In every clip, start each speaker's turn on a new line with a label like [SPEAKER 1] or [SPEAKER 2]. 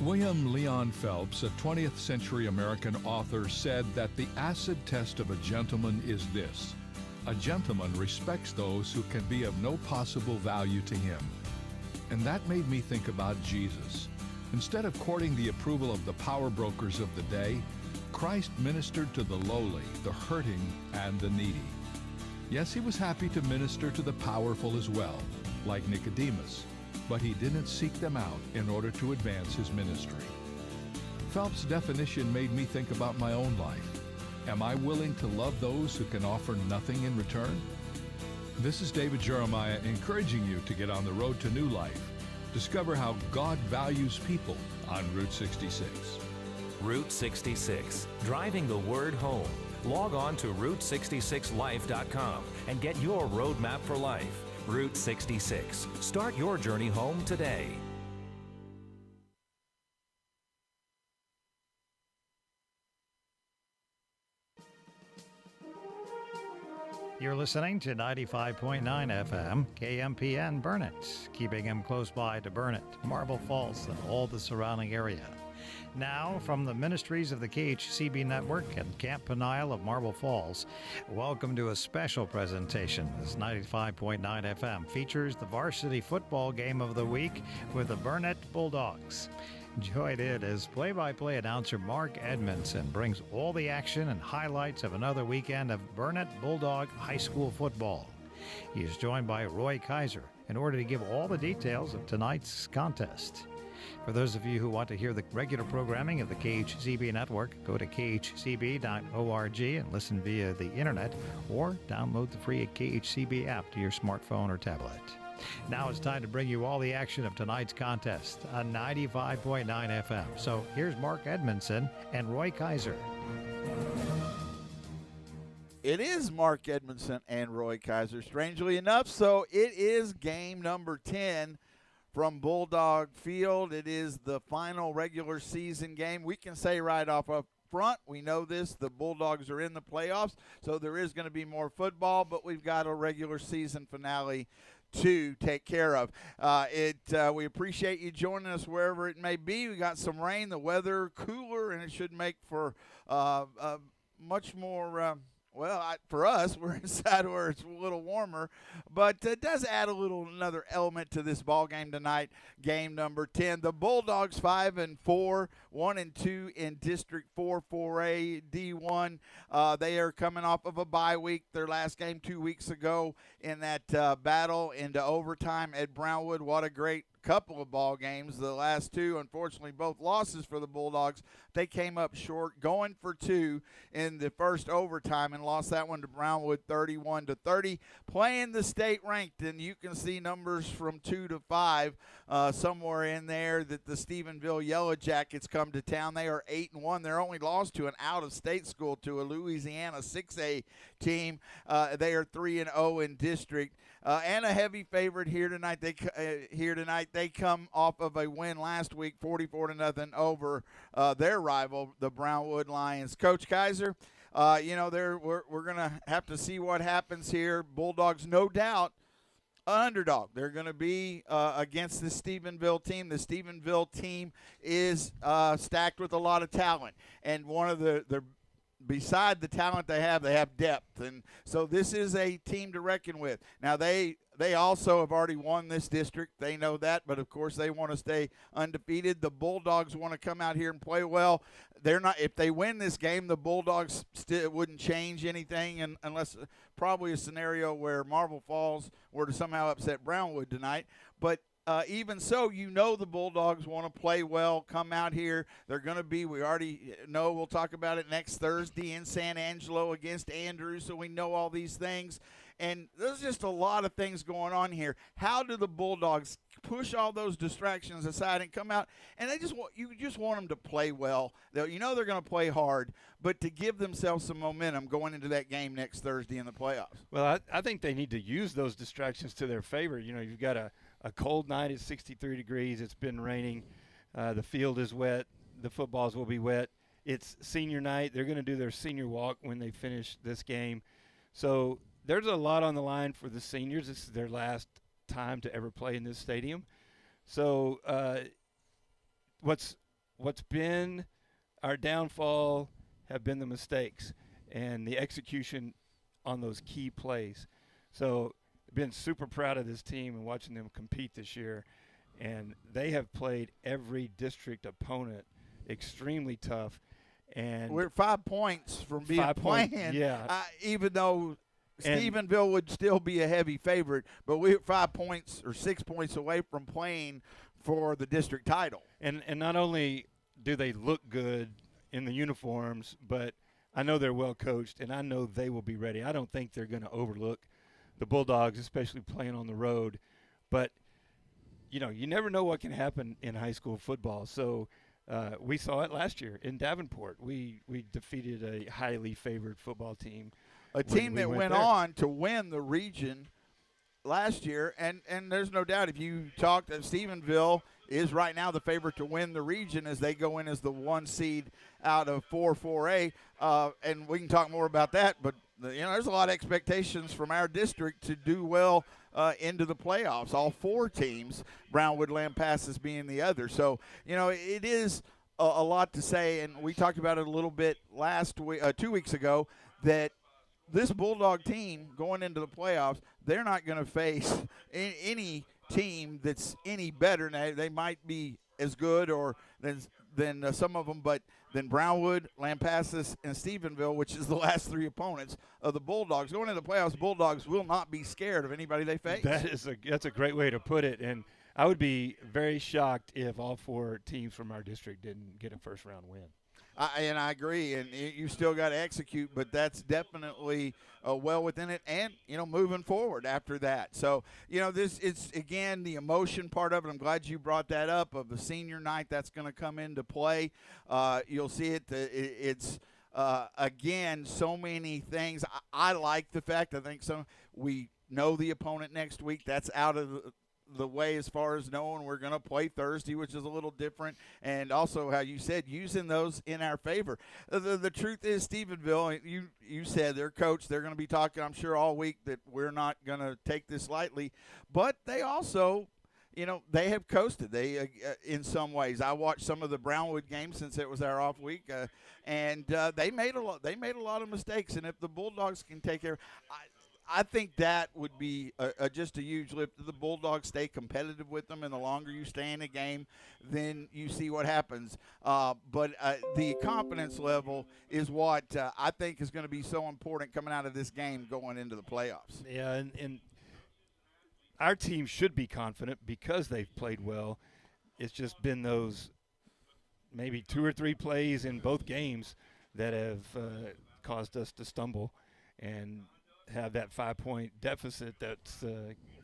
[SPEAKER 1] William Leon Phelps, a 20th century American author, said that the acid test of a gentleman is this: a gentleman respects those who can be of no possible value to him. And that made me think about Jesus. Instead of courting the approval of the power brokers of the day, Christ ministered to the lowly, the hurting, and the needy. Yes, he was happy to minister to the powerful as well, like Nicodemus, but he didn't seek them out in order to advance his ministry. Phelps' definition made me think about my own life. Am I willing to love those who can offer nothing in return? This is David Jeremiah encouraging you to get on the road to new life. Discover how God values people on Route 66.
[SPEAKER 2] Route 66, driving the word home. Log on to Route66Life.com and get your roadmap for life. Route 66. Start your journey home today.
[SPEAKER 3] You're listening to 95.9 FM, KMPN Burnett, keeping him close by to Burnett, Marble Falls, and all the surrounding area. Now, from the ministries of the KHCB Network and Camp Peniel of Marble Falls, welcome to a special presentation. This 95.9 FM features the varsity football game of the week with the Burnett Bulldogs. Join in as play-by-play announcer Mark Edmondson brings all the action and highlights of another weekend of Burnett Bulldog High School football. He is joined by Roy Kaiser in order to give all the details of tonight's contest. For those of you who want to hear the regular programming of the KHCB network, go to khcb.org and listen via the internet, or download the free KHCB app to your smartphone or tablet. Now it's time to bring you all the action of tonight's contest on 95.9 FM. So here's Mark Edmondson and Roy Kaiser.
[SPEAKER 4] It is Mark Edmondson and Roy Kaiser, strangely enough. So it is game number 10 from Bulldog Field. It is the final regular season game. We can say right off up front, we know this, the Bulldogs are in the playoffs, so there is going to be more football, but we've got a regular season finale to take care of. We appreciate you joining us wherever it may be. We got some rain, the weather cooler, and it should make for much more for us, we're inside where it's a little warmer, but it does add another element to this ball game tonight. Game number 10. The Bulldogs 5-4, 1-2 in District 4, 4A D1. They are coming off of a bye week. Their last game 2 weeks ago in that battle into overtime at Brownwood. What a great couple of ball games. The last two, unfortunately, both losses for the Bulldogs. They came up short, going for two in the first overtime, and lost that one to Brownwood 31-30. Playing the state ranked, and you can see numbers from 2 to 5 somewhere in there that the Stephenville Yellow Jackets come to town. They are 8-1. They're only lost to an out-of-state school, to a Louisiana 6A team. They are 3-0 in district. And a heavy favorite here tonight. They come off of a win last week, 44-0 over their rival, the Brownwood Lions. Coach Kaiser, we're going to have to see what happens here. Bulldogs, no doubt, an underdog. They're going to be against the Stephenville team. The Stephenville team is stacked with a lot of talent, and one of the beside the talent they have depth. And so this is a team to reckon with. Now, they also have already won this district. They know that, but, of course, they want to stay undefeated. The Bulldogs want to come out here and play well. If they win this game, the Bulldogs still wouldn't change anything unless probably a scenario where Marble Falls were to somehow upset Brownwood tonight. But even so, the Bulldogs want to play well, come out here. They're going to be, we already know, we'll talk about it next Thursday in San Angelo against Andrews, so we know all these things. And there's just a lot of things going on here. How do the Bulldogs push all those distractions aside and come out? And you just want them to play well. They're going to play hard, but to give themselves some momentum going into that game next Thursday in the playoffs.
[SPEAKER 5] Well, I think they need to use those distractions to their favor. You've got a cold night at 63 degrees. It's been raining. The field is wet. The footballs will be wet. It's senior night. They're going to do their senior walk when they finish this game. So there's a lot on the line for the seniors. This is their last time to ever play in this stadium. So what's what's been our downfall have been the mistakes and the execution on those key plays. So I've been super proud of this team and watching them compete this year. And they have played every district opponent extremely tough. And
[SPEAKER 4] we're 5 points from being playing, even though Stephenville would still be a heavy favorite, but we're 5 points or 6 points away from playing for the district title.
[SPEAKER 5] And not only do they look good in the uniforms, but I know they're well coached, and I know they will be ready. I don't think they're going to overlook the Bulldogs, especially playing on the road. But you never know what can happen in high school football. So we saw it last year in Davenport. We defeated a highly favored football team.
[SPEAKER 4] A team that went on to win the region last year. And there's no doubt, if you talk to Stephenville, is right now the favorite to win the region as they go in as the 1 seed out of 4A. And we can talk more about that. But, there's a lot of expectations from our district to do well into the playoffs. All 4 teams, Brownwood, Lampasas being the other. So, it is a lot to say, and we talked about it a little bit last week, 2 weeks ago, that this Bulldog team going into the playoffs, they're not going to face any team that's any better. Now, they might be as good or than some of them, but than Brownwood, Lampasas, and Stephenville, which is the last 3 opponents of the Bulldogs. Going into the playoffs, Bulldogs will not be scared of anybody they face.
[SPEAKER 5] That's a great way to put it, and I would be very shocked if all 4 teams from our district didn't get a first-round win.
[SPEAKER 4] And I agree, and you still got to execute, but that's definitely well within it, and, moving forward after that. So, it's, again, the emotion part of it. I'm glad you brought that up, of the senior night that's going to come into play. You'll see it. It's, again, so many things. I like the fact, I think we know the opponent next week. That's out of the way as far as knowing we're going to play Thursday, which is a little different, and also how you said using those in our favor. The truth is, Stephenville, you said their coach, they're going to be talking, I'm sure, all week that we're not going to take this lightly, but they also, they have coasted. They in some ways. I watched some of the Brownwood games since it was our off week, and they made a lot of mistakes, and if the Bulldogs can take care, I think that would be just a huge lift. The Bulldogs stay competitive with them, and the longer you stay in a game, then you see what happens. But the confidence level is what I think is going to be so important coming out of this game going into the playoffs.
[SPEAKER 5] Yeah, and our team should be confident because they've played well. It's just been those maybe 2 or 3 plays in both games that have caused us to stumble and have that 5-point deficit that's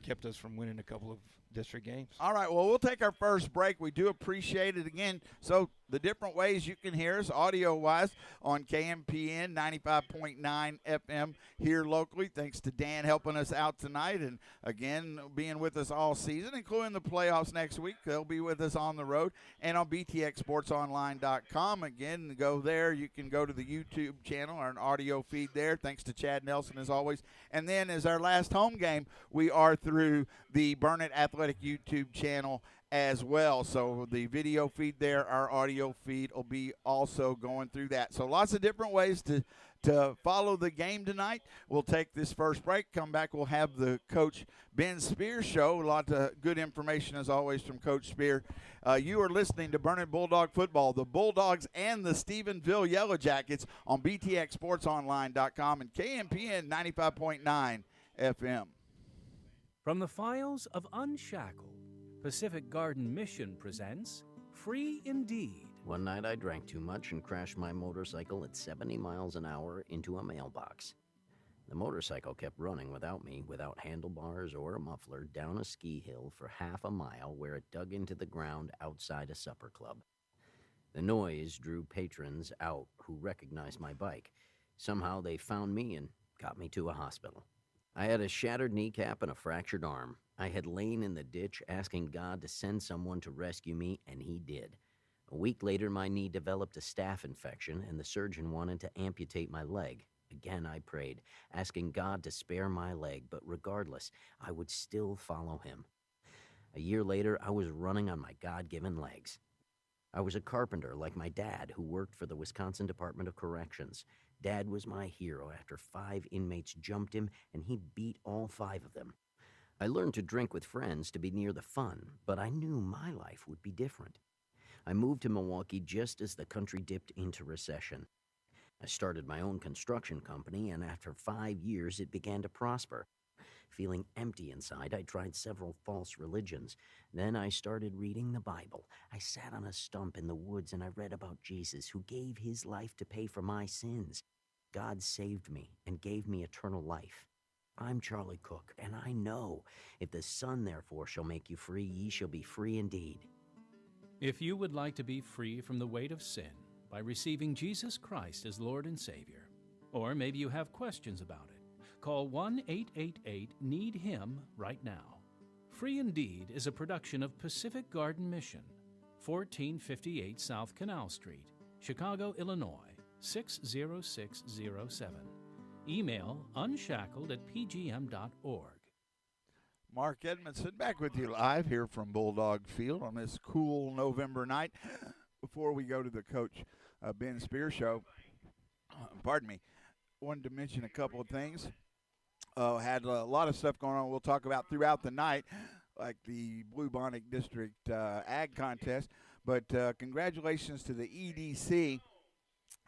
[SPEAKER 5] kept us from winning a couple of district games.
[SPEAKER 4] All right, well, we'll take our first break. We do appreciate it again. So the different ways you can hear us audio-wise on KMPN 95.9 FM here locally. Thanks to Dan helping us out tonight and, again, being with us all season, including the playoffs next week. They'll be with us on the road and on BTXSportsOnline.com. Again, go there. You can go to the YouTube channel or an audio feed there. Thanks to Chad Nelson, as always. And then as our last home game, we are through the Burnett Athletic YouTube channel as well. So the video feed there, our audio feed will be also going through that. So lots of different ways to follow the game tonight. We'll take this first break. Come back, we'll have the Coach Ben Spear show. A lot of good information, as always, from Coach Spear. You are listening to Burnett Bulldog Football, the Bulldogs and the Stephenville Yellow Jackets on BTXSportsOnline.com and KMPN 95.9 FM.
[SPEAKER 6] From the files of Unshackled, Pacific Garden Mission presents Free Indeed.
[SPEAKER 7] One night I drank too much and crashed my motorcycle at 70 miles an hour into a mailbox. The motorcycle kept running without me, without handlebars or a muffler, down a ski hill for half a mile where it dug into the ground outside a supper club. The noise drew patrons out who recognized my bike. Somehow they found me and got me to a hospital. I had a shattered kneecap and a fractured arm. I had lain in the ditch asking God to send someone to rescue me, and he did. A week later, my knee developed a staph infection, and the surgeon wanted to amputate my leg. Again, I prayed, asking God to spare my leg, but regardless, I would still follow him. A year later, I was running on my God-given legs. I was a carpenter like my dad, who worked for the Wisconsin Department of Corrections. Dad was my hero after 5 inmates jumped him, and he beat all 5 of them. I learned to drink with friends to be near the fun, but I knew my life would be different. I moved to Milwaukee just as the country dipped into recession. I started my own construction company, and after 5 years, it began to prosper. Feeling empty inside, I tried several false religions. Then I started reading the Bible. I sat on a stump in the woods and I read about Jesus, who gave his life to pay for my sins. God saved me and gave me eternal life. I'm Charlie Cook, and I know, if the Son therefore shall make you free, ye shall be free indeed.
[SPEAKER 6] If you would like to be free from the weight of sin by receiving Jesus Christ as Lord and Savior, or maybe you have questions about it, call 1-888-NEED-HIM right now. Free Indeed is a production of Pacific Garden Mission, 1458 South Canal Street, Chicago, Illinois, 60607. Email unshackled@pgm.org.
[SPEAKER 4] Mark Edmondson back with you live here from Bulldog Field on this cool November night. Before we go to the Coach Ben Spear Show, pardon me, wanted to mention a couple of things. Had a lot of stuff going on we'll talk about throughout the night, like the Blue Bonnet District Ag Contest. But congratulations to the EDC,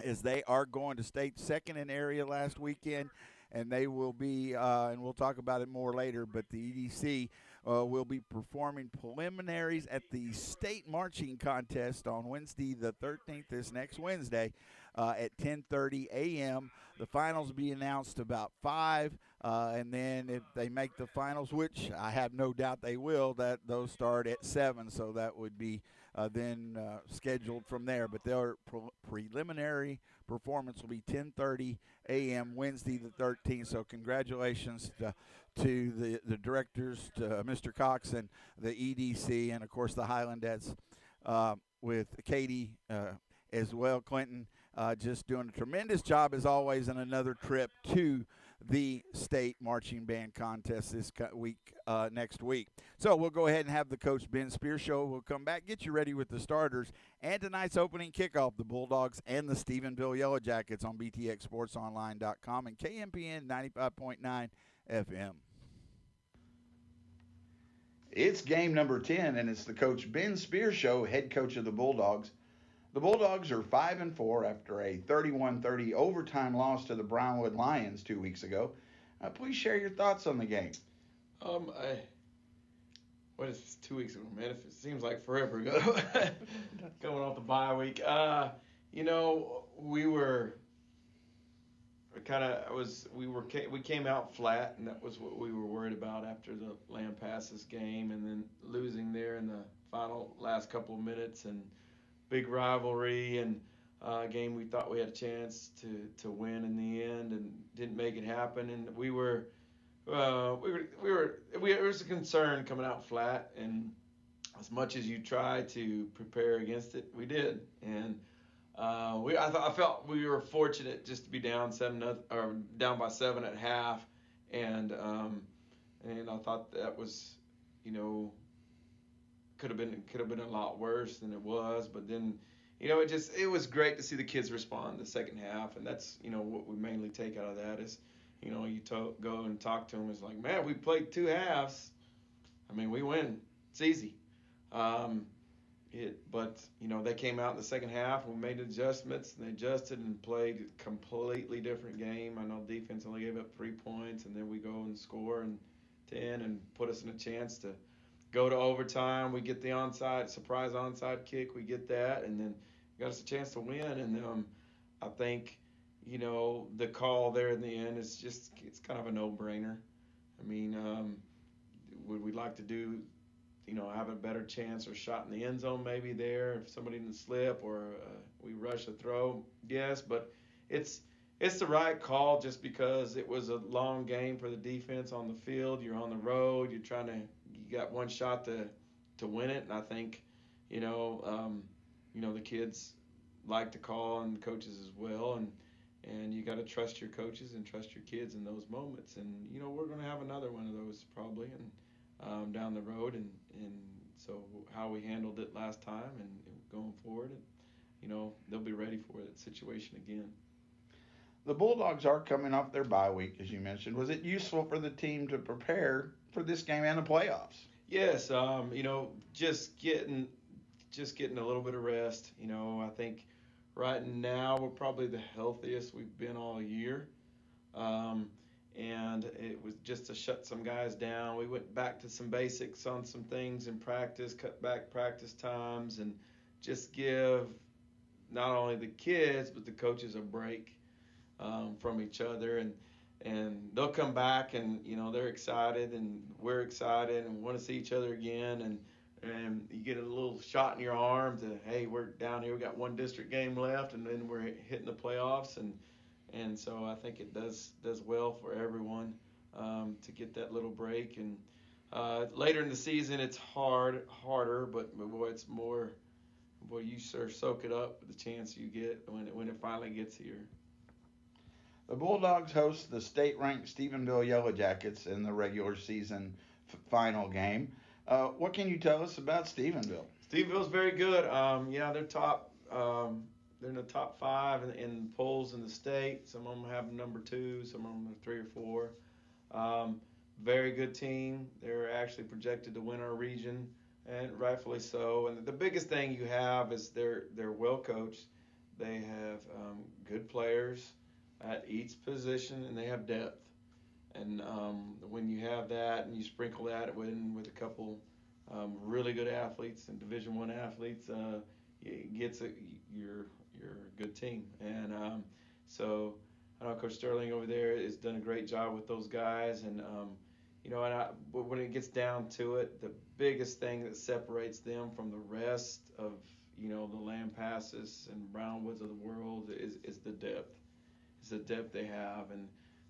[SPEAKER 4] as they are going to state second in area last weekend, and they will be, and we'll talk about it more later, but the EDC will be performing preliminaries at the state marching contest on Wednesday the 13th, this next Wednesday, at 10:30 a.m. The finals will be announced about 5, and then if they make the finals, which I have no doubt they will, that those start at 7, so that would be then scheduled from there. But their preliminary performance will be 10:30 a.m. Wednesday the 13th. So congratulations to the directors, to Mr. Cox and the EDC, and of course the Highlandettes with Katie as well. Clinton just doing a tremendous job as always, and another trip to the state marching band contest this week, next week. So we'll go ahead and have the Coach Ben Spear Show. We'll come back, get you ready with the starters and tonight's opening kickoff, the Bulldogs and the Stephenville Yellow Jackets on BTXSportsOnline.com and KMPN 95.9 FM. It's game number 10, and it's the Coach Ben Spear Show, head coach of the Bulldogs. The Bulldogs are 5-4 after a 31-30 overtime loss to the Brownwood Lions 2 weeks ago. Please share your thoughts on the game.
[SPEAKER 8] What is this, 2 weeks ago, man? It seems like forever ago. Going off the bye week. We came out flat, and that was what we were worried about after the Lampasas game, and then losing there in the last couple of minutes, and big rivalry, and game we thought we had a chance to win in the end, and didn't make it happen. And there was a concern coming out flat, and as much as you try to prepare against it, we did. And I felt we were fortunate just to be down by 7 at half, and I thought that was, could have been a lot worse than it was. But then, it was great to see the kids respond the second half, and that's what we mainly take out of that is, you go and talk to them. It's like, man, we played 2 halves. I mean, we win. It's easy. But they came out in the second half and we made adjustments, and they adjusted and played a completely different game. I know defense only gave up 3 points, and then we go and score and 10 and put us in a chance to go to overtime. We get the surprise onside kick. We get that, and then got us a chance to win. And I think, the call there in the end is it's kind of a no-brainer. I mean, would we like to do, have a better chance or shot in the end zone maybe there if somebody didn't slip, or we rush a throw? Yes, but it's the right call just because it was a long game for the defense on the field. You're on the road. You got one shot to win it, and I think, the kids like to call, and the coaches as well, and you got to trust your coaches and trust your kids in those moments. And we're going to have another one of those probably, and down the road, and So how we handled it last time and going forward, they'll be ready for that situation again.
[SPEAKER 4] The Bulldogs are coming off their bye week, as you mentioned. Was it useful for the team to prepare for this game and the playoffs?
[SPEAKER 8] Yes, just getting a little bit of rest. I think right now we're probably the healthiest we've been all year. Um, and it was just to shut some guys down. We went back to some basics on some things in practice, cut back practice times, and just give not only the kids but the coaches a break from each other. And they'll come back and they're excited and we're excited and want to see each other again. And you get a little shot in your arm to, hey, we're down here, we got one district game left, and then we're hitting the playoffs. And so I think it does well for everyone to get that little break. And later in the season, it's harder, but boy, it's more. Boy, you sure soak it up with the chance you get when it finally gets here.
[SPEAKER 4] The Bulldogs host the state-ranked Stephenville Yellow Jackets in the regular season final game. What can you tell us about Stephenville?
[SPEAKER 8] Stephenville's very good. Yeah, they're top. They're in the top 5 in polls in the state. Some of them have number 2. Some of them are 3 or 4. Very good team. They're actually projected to win our region, and rightfully so. And the biggest thing you have is they're well coached. They have good players at each position, and they have depth. And when you have that, and you sprinkle that with a couple really good athletes and Division I athletes, it gets you're a good team. And so I know Coach Sterling over there has done a great job with those guys. And when it gets down to it, the biggest thing that separates them from the rest of the Land Passes and Brownwoods of the world is the depth. It's the depth they have, and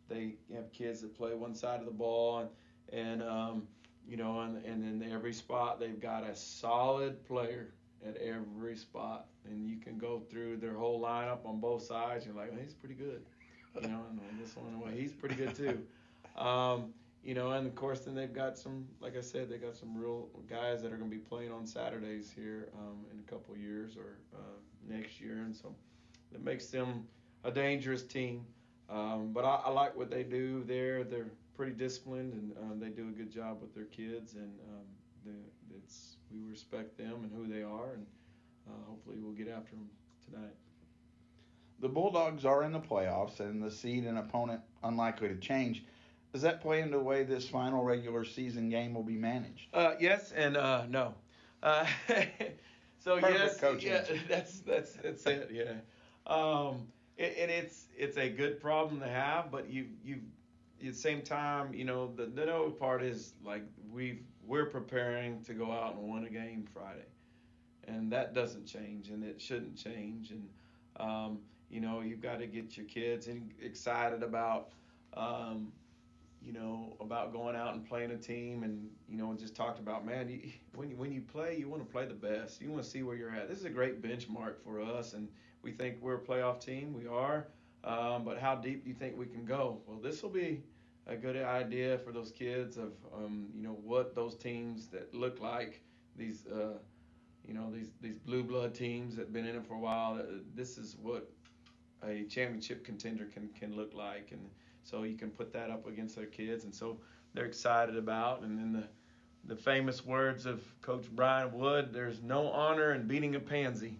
[SPEAKER 8] they have kids that play one side of the ball, and in every spot they've got a solid player at every spot, and you can go through their whole lineup on both sides. You're like, well, he's pretty good, and this one, well, he's pretty good too. And of course, then they've got some, like I said, they got some real guys that are going to be playing on Saturdays here in a couple of years or next year, and so that makes them a dangerous team. But I like what they do there. They're pretty disciplined, and they do a good job with their kids, and we respect them and who they are, and hopefully we'll get after them tonight.
[SPEAKER 4] The Bulldogs are in the playoffs, and the seed and opponent unlikely to change. Does that play into the way this final regular season game will be managed?
[SPEAKER 8] Yes and no. So
[SPEAKER 4] Perfect
[SPEAKER 8] yes,
[SPEAKER 4] coaching.
[SPEAKER 8] yeah, that's it. Yeah. And it's a good problem to have, but you at the same time, the no part is like we're preparing to go out and win a game Friday, and that doesn't change, and it shouldn't change. And you've got to get your kids excited about about going out and playing a team, and just talked about, man, when you play, you want to play the best. You want to see where you're at. This is a great benchmark for us, and we think we're a playoff team. We are, but how deep do you think we can go? Well, this will be a good idea for those kids of what those teams that look like these these blue blood teams that have been in it for a while. This is what a championship contender can look like, and so you can put that up against their kids, and so they're excited about. And then the famous words of Coach Brian Wood: "There's no honor in beating a pansy."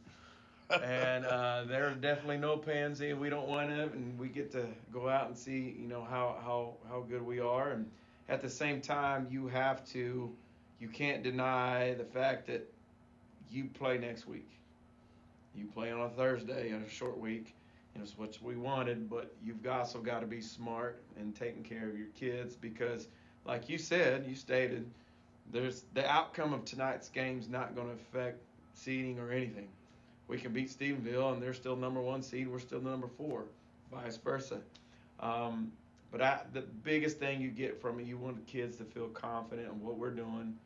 [SPEAKER 8] And there's definitely no pansy, and we don't want it, and we get to go out and see how good we are. And at the same time, you can't deny the fact that you play next week. You play on a Thursday in a short week, and it's what we wanted, but you've also got to be smart and taking care of your kids, because like you stated, the outcome of tonight's game is not going to affect seeding or anything. We can beat Stephenville, and they're still number 1 seed. We're still number 4, vice versa. But the biggest thing you get from it, you want the kids to feel confident in what we're doing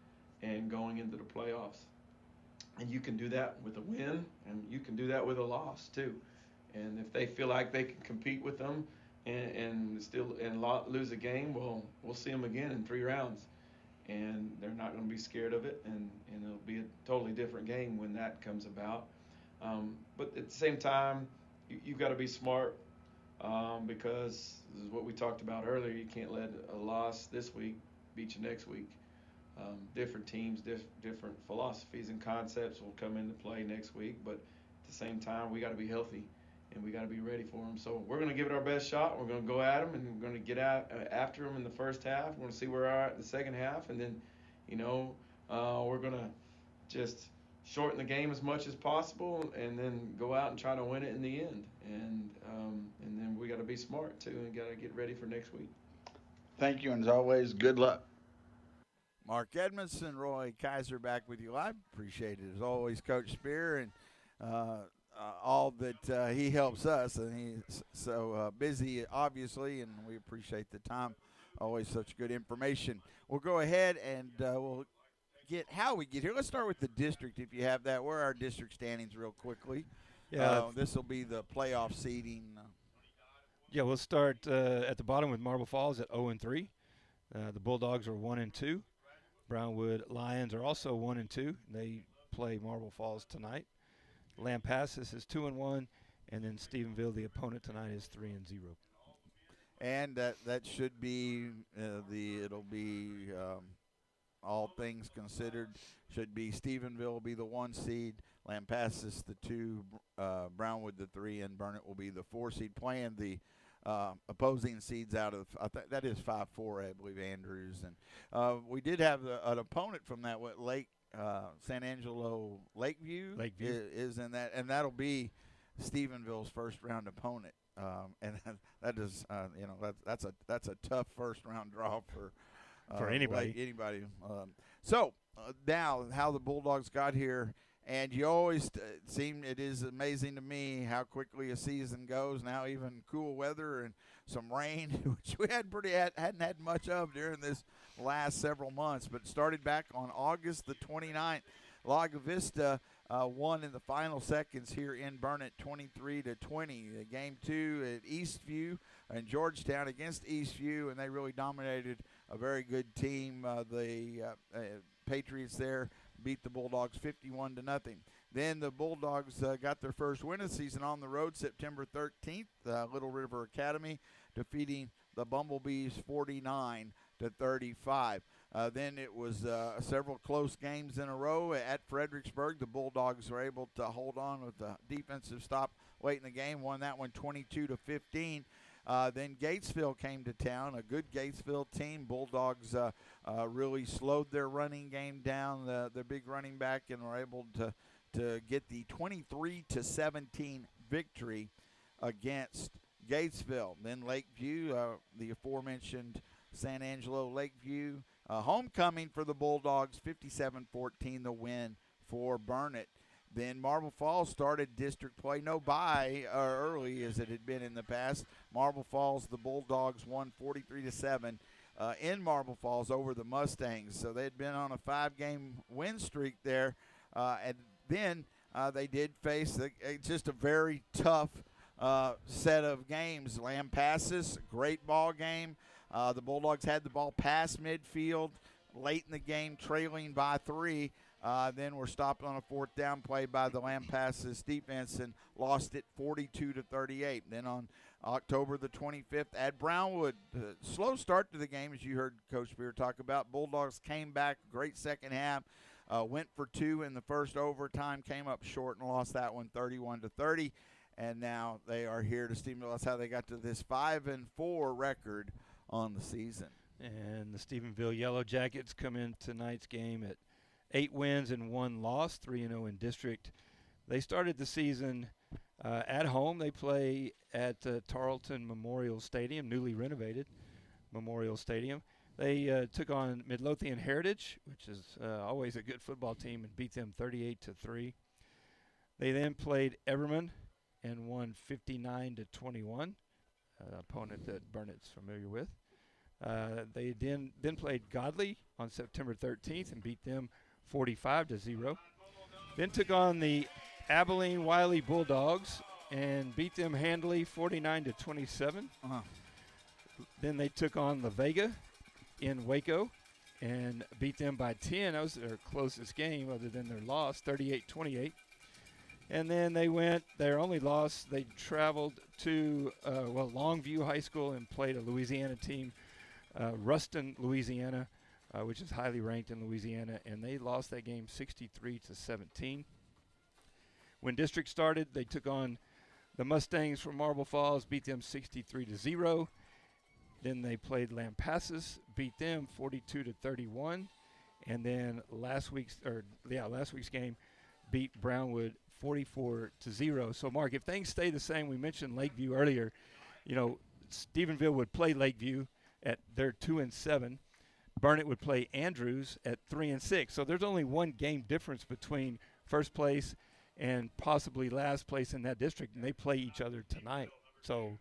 [SPEAKER 8] and going into the playoffs. And you can do that with a win, and you can do that with a loss too. And if they feel like they can compete with them and lose a game, well, we'll see them again in 3 rounds. and they're not going to be scared of it, and it'll be a totally different game when that comes about. But at the same time, you've got to be smart, because this is what we talked about earlier. You can't let a loss this week beat you next week. Different teams, different philosophies and concepts will come into play next week, but at the same time, we got to be healthy and we got to be ready for them. So we're going to give it our best shot. We're going to go at them, and we're going to get out after them in the first half. We're going to see where we are at in the second half, and then, we're going to just shorten the game as much as possible, and then go out and try to win it in the end. And then we got to be smart too, and got to get ready for next week.
[SPEAKER 4] Thank you, and as always, good luck. Mark Edmondson, Roy Kaiser back with you live. Appreciate it as always, Coach Spear, and all that he helps us. And he's so busy, obviously, and we appreciate the time. Always such good information. We'll go ahead and we'll get how we get here. Let's start with the district, if you have that. Where are our district standings real quickly?
[SPEAKER 5] Yeah.
[SPEAKER 4] This will be the playoff seeding.
[SPEAKER 5] Yeah, we'll start at the bottom with Marble Falls at 0-3. The Bulldogs are 1-2. Brownwood Lions are also 1-2. They play Marble Falls tonight. Lampasas is 2-1, and then Stephenville, the opponent tonight, is 3-0.
[SPEAKER 4] And that should be it'll be all things considered, should be Stephenville will be the 1 seed, Lampasas the 2, Brownwood the 3, and Burnett will be the 4 seed, playing the opposing seeds out of, I think that is 5-4, I believe, Andrews. And we did have an opponent from that, San Angelo Lakeview is in that, and that'll be Stephenville's first round opponent. And that is, that's a tough first round draw for anybody. So now, how the Bulldogs got here, and you always it is amazing to me how quickly a season goes. Now even cool weather and some rain, which we hadn't had much of during this last several months, but started back on August the 29th. Laga Vista won in the final seconds here in Burnett, 23-20. Game 2 at Eastview and Georgetown against Eastview, and they really dominated a very good team. The Patriots there beat the Bulldogs 51-0. Then the Bulldogs got their first win of the season on the road September 13th. Little River Academy defeating the Bumblebees 49-35. Then it was several close games in a row at Fredericksburg. The Bulldogs were able to hold on with the defensive stop late in the game, won that one 22-15. Then Gatesville came to town, a good Gatesville team. Bulldogs really slowed their running game down, their big running back, and were able to get the 23-17 victory against Gatesville. Then Lakeview, the aforementioned San Angelo Lakeview, homecoming for the Bulldogs, 57-14, the win for Burnett. Then Marble Falls started district play, no bye early as it had been in the past. Marble Falls, the Bulldogs won 43-7 in Marble Falls over the Mustangs. So they had been on a 5-game win streak there. And then they did face just a very tough set of games. Lampasas, great ball game. The Bulldogs had the ball past midfield late in the game, trailing by 3. Then were stopped on a 4th down play by the Lampasas defense and lost it 42-38. Then on October the 25th at Brownwood, slow start to the game, as you heard Coach Spear talk about. Bulldogs came back, great second half, went for 2 in the first overtime, came up short and lost that one 31-30. And now they are here to Stephenville. That's how they got to this 5-4 record on the season.
[SPEAKER 5] And the Stephenville Yellow Jackets come in tonight's game at 8 wins and 1 loss, 3-0 in district. They started the season at home. They play at Tarleton Memorial Stadium, newly renovated Memorial Stadium. They took on Midlothian Heritage, which is always a good football team, and beat them 38-3. They then played Everman and won 59-21, opponent that Burnett's familiar with. They then played Godley on September 13th and beat them 45-0. Then took on the Abilene Wiley Bulldogs and beat them handily 49-27. Then they took on La Vega in Waco and beat them by 10. That was their closest game other than their loss, 38-28. And then they went, their only loss, they traveled to, Longview High School and played a Louisiana team, Ruston, Louisiana, which is highly ranked in Louisiana, and they lost that game 63-17. When district started, they took on the Mustangs from Marble Falls, beat them 63-0. Then they played Lampasas, beat them 42-31. And then last week's game beat Brownwood 44-0. So, Mark, if things stay the same, we mentioned Lakeview earlier. You know, Stephenville would play Lakeview at their 2-7. Burnett would play Andrews at 3-6. So there's only one game difference between first place and possibly last place in that district, and they play each other tonight. So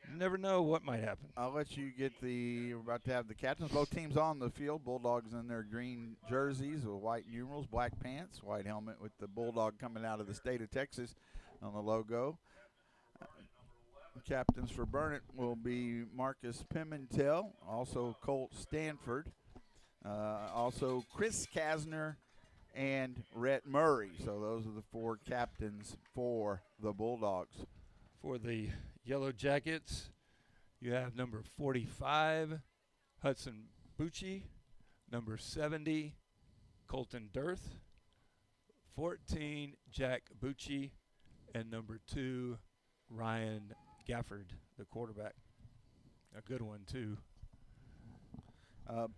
[SPEAKER 5] you never know what might happen.
[SPEAKER 4] I'll let you get we're about to have the captains. Both teams on the field. Bulldogs in their green jerseys with white numerals, black pants, white helmet with the Bulldog coming out of the state of Texas on the logo. Captains for Burnett will be Marcus Pimentel, also Colt Stanford, also Chris Kasner, and Rhett Murray. So those are the four captains for the Bulldogs.
[SPEAKER 5] For the Yellow Jackets, you have number 45, Hudson Bucci, number 70, Colton Dirth, 14, Jack Bucci, and number 2, Ryan Gafford, the quarterback. A good one, too.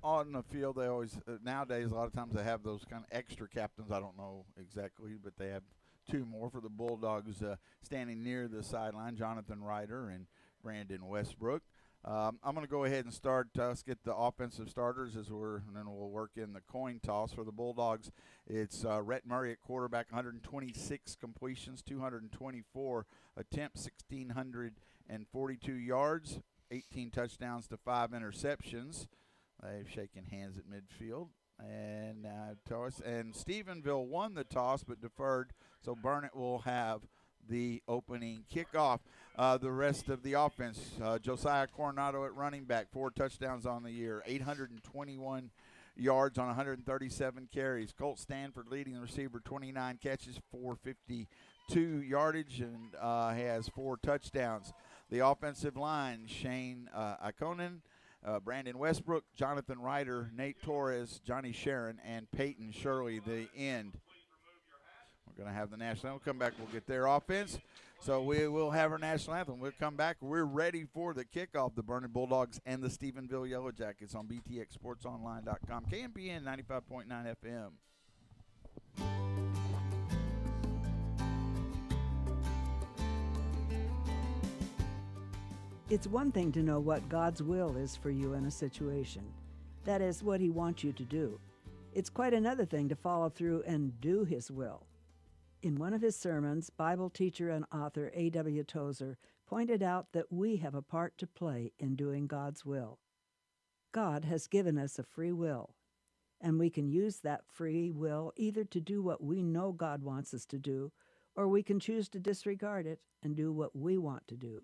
[SPEAKER 4] On the field, they always, nowadays, a lot of times they have those kind of extra captains. I don't know exactly, but they have two more for the Bulldogs standing near the sideline, Jonathan Ryder and Brandon Westbrook. I'm going to go ahead and start. Let's get the offensive starters and then we'll work in the coin toss for the Bulldogs. It's Rhett Murray at quarterback, 126 completions, 224 attempts, 1,642 yards, 18 touchdowns to 5 interceptions. They've shaken hands at midfield. And Stephenville won the toss but deferred, so Burnett will have the opening kickoff. The rest of the offense, Josiah Coronado at running back, 4 touchdowns on the year, 821 yards on 137 carries. Colt Stanford leading the receiver, 29 catches, 452 yardage, and has 4 touchdowns. The offensive line, Shane Ikonen, Brandon Westbrook, Jonathan Ryder, Nate Torres, Johnny Sharon, and Peyton Shirley, the end. We're going to have the national anthem. We'll come back, we'll get their offense. So we will have our national anthem. We'll come back. We're ready for the kickoff. The Burnett Bulldogs and the Stephenville Yellow Jackets on BTXSportsOnline.com. KMPN 95.9 FM.
[SPEAKER 9] It's one thing to know what God's will is for you in a situation. That is, what He wants you to do. It's quite another thing to follow through and do His will. In one of his sermons, Bible teacher and author A.W. Tozer pointed out that we have a part to play in doing God's will. God has given us a free will, and we can use that free will either to do what we know God wants us to do, or we can choose to disregard it and do what we want to do.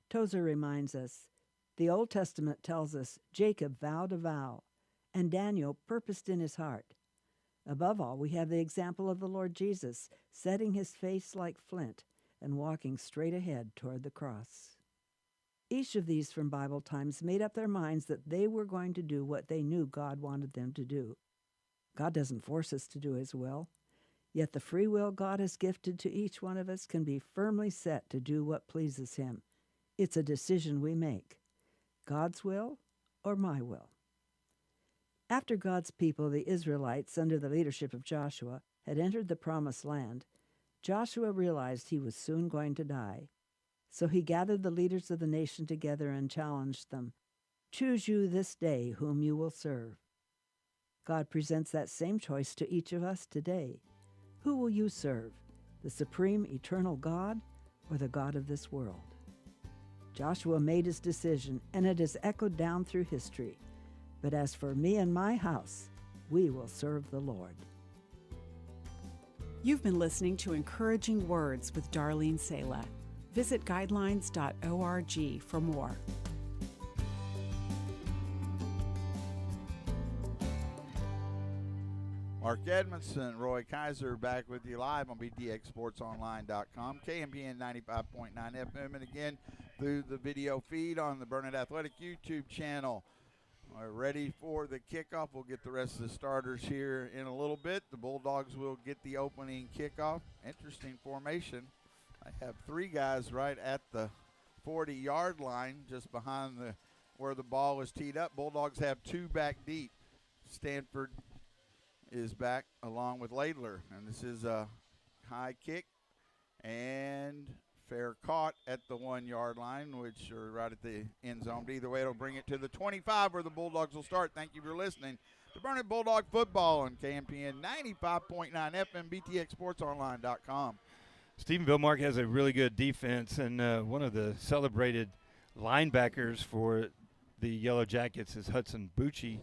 [SPEAKER 9] Tozer reminds us, the Old Testament tells us Jacob vowed a vow, and Daniel purposed in his heart. Above all, we have the example of the Lord Jesus, setting his face like flint and walking straight ahead toward the cross. Each of these from Bible times made up their minds that they were going to do what they knew God wanted them to do. God doesn't force us to do His will, yet the free will God has gifted to each one of us can be firmly set to do what pleases Him. It's a decision we make. God's will or my will? After God's people, the Israelites, under the leadership of Joshua, had entered the Promised Land, Joshua realized he was soon going to die. So he gathered the leaders of the nation together and challenged them, "Choose you this day whom you will serve." God presents that same choice to each of us today. Who will you serve, the supreme eternal God or the God of this world? Joshua made his decision, and it has echoed down through history. But as for me and my house, we will serve the Lord.
[SPEAKER 10] You've been listening to Encouraging Words with Darlene Sala. Visit guidelines.org for more.
[SPEAKER 4] Mark Edmondson, Roy Kaiser back with you live on BTXSportsOnline.com, KMPN 95.9 FM, and again through the video feed on the Burnett Athletic YouTube channel. We're ready for the kickoff. We'll get the rest of the starters here in a little bit. The Bulldogs will get the opening kickoff. Interesting formation. I have three guys right at the 40-yard line, just behind where the ball is teed up. Bulldogs have two back deep. Stanford is back along with Laidler, and this is a high kick and fair caught at the 1-yard line, which are right at the end zone. But either way, it'll bring it to the 25 where the Bulldogs will start. Thank you for listening to Burnett Bulldog Football on KMPN 95.9 FM, BTXSportsOnline.com.
[SPEAKER 5] Stephenville, Mark, has a really good defense, and one of the celebrated linebackers for the Yellow Jackets is Hudson Bucci,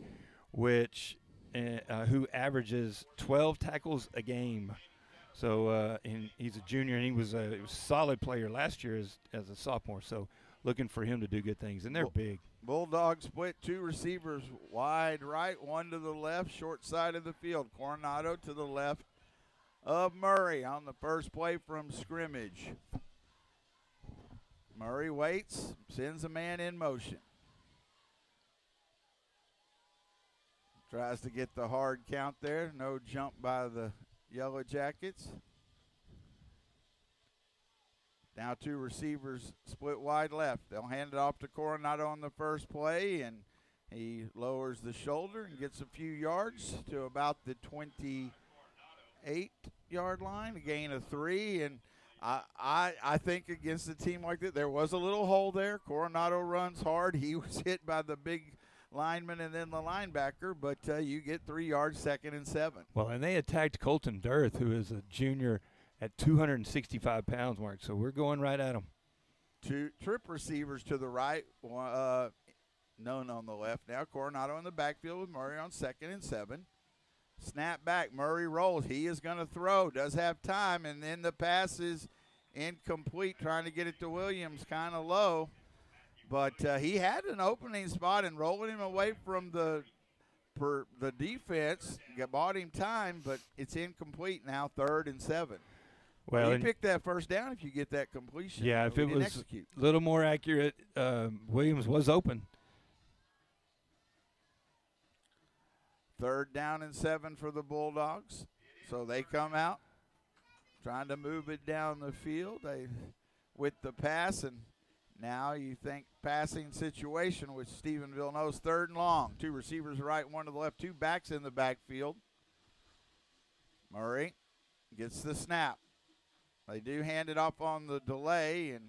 [SPEAKER 5] who averages 12 tackles a game. So and he's a junior, and he was a solid player last year as a sophomore. So looking for him to do good things, and they're big.
[SPEAKER 4] Bulldogs split two receivers wide right, one to the left, short side of the field. Coronado to the left of Murray on the first play from scrimmage. Murray waits, sends a man in motion. Tries to get the hard count there. No jump by the Yellow Jackets. Now two receivers split wide left. They'll hand it off to Coronado on the first play, and he lowers the shoulder and gets a few yards to about the 28-yard line, a gain of 3. And I think against a team like that, there was a little hole there. Coronado runs hard. He was hit by the big lineman and then the linebacker, but you get 3 yards, 2nd and 7.
[SPEAKER 5] Well, and they attacked Colton Dirth, who is a junior at 265 pounds, Mark. So we're going right at him.
[SPEAKER 4] Two trip receivers to the right, none on the left. Now Coronado in the backfield with Murray on 2nd and 7. Snap back, Murray rolls. He is going to throw, does have time, and then the pass is incomplete, trying to get it to Williams kind of low. But he had an opening spot and rolling him away from the defense. Bought him time, but it's incomplete now, 3rd and 7. Well, you pick that first down if you get that completion.
[SPEAKER 5] Yeah, if it was a little more accurate, Williams was open.
[SPEAKER 4] 3rd down and 7 for the Bulldogs. So they come out trying to move it down the field with the pass, and now you think passing situation, which Stephenville knows, 3rd and long. Two receivers right, one to the left, two backs in the backfield. Murray gets the snap. They do hand it off on the delay, and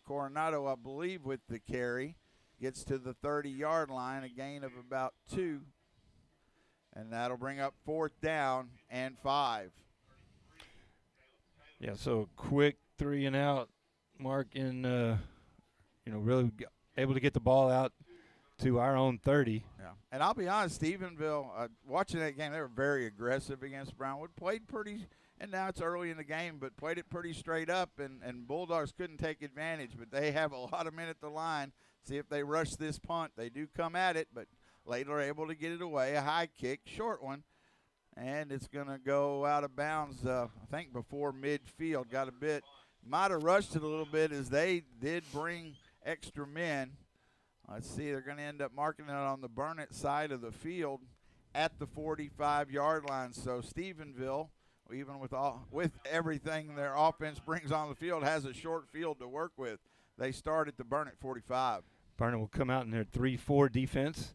[SPEAKER 4] Coronado, I believe, with the carry, gets to the 30-yard line, a gain of about 2. And that'll bring up 4th down and 5.
[SPEAKER 5] Yeah, so quick 3 and out, Mark, and really able to get the ball out to our own 30.
[SPEAKER 4] Yeah, and I'll be honest, Stephenville, watching that game, they were very aggressive against Brownwood. Played pretty, and now it's early in the game, but played it pretty straight up, and Bulldogs couldn't take advantage. But they have a lot of men at the line. See if they rush this punt. They do come at it, but later able to get it away. A high kick, short one, and it's going to go out of bounds, I think, before midfield. Got a bit, might have rushed it a little bit as they did bring extra men. Let's see, they're going to end up marking it on the Burnett side of the field at the 45-yard line. So Stephenville, even with everything their offense brings on the field, has a short field to work with. They start at the Burnett 45.
[SPEAKER 5] Burnett will come out in their 3-4 defense,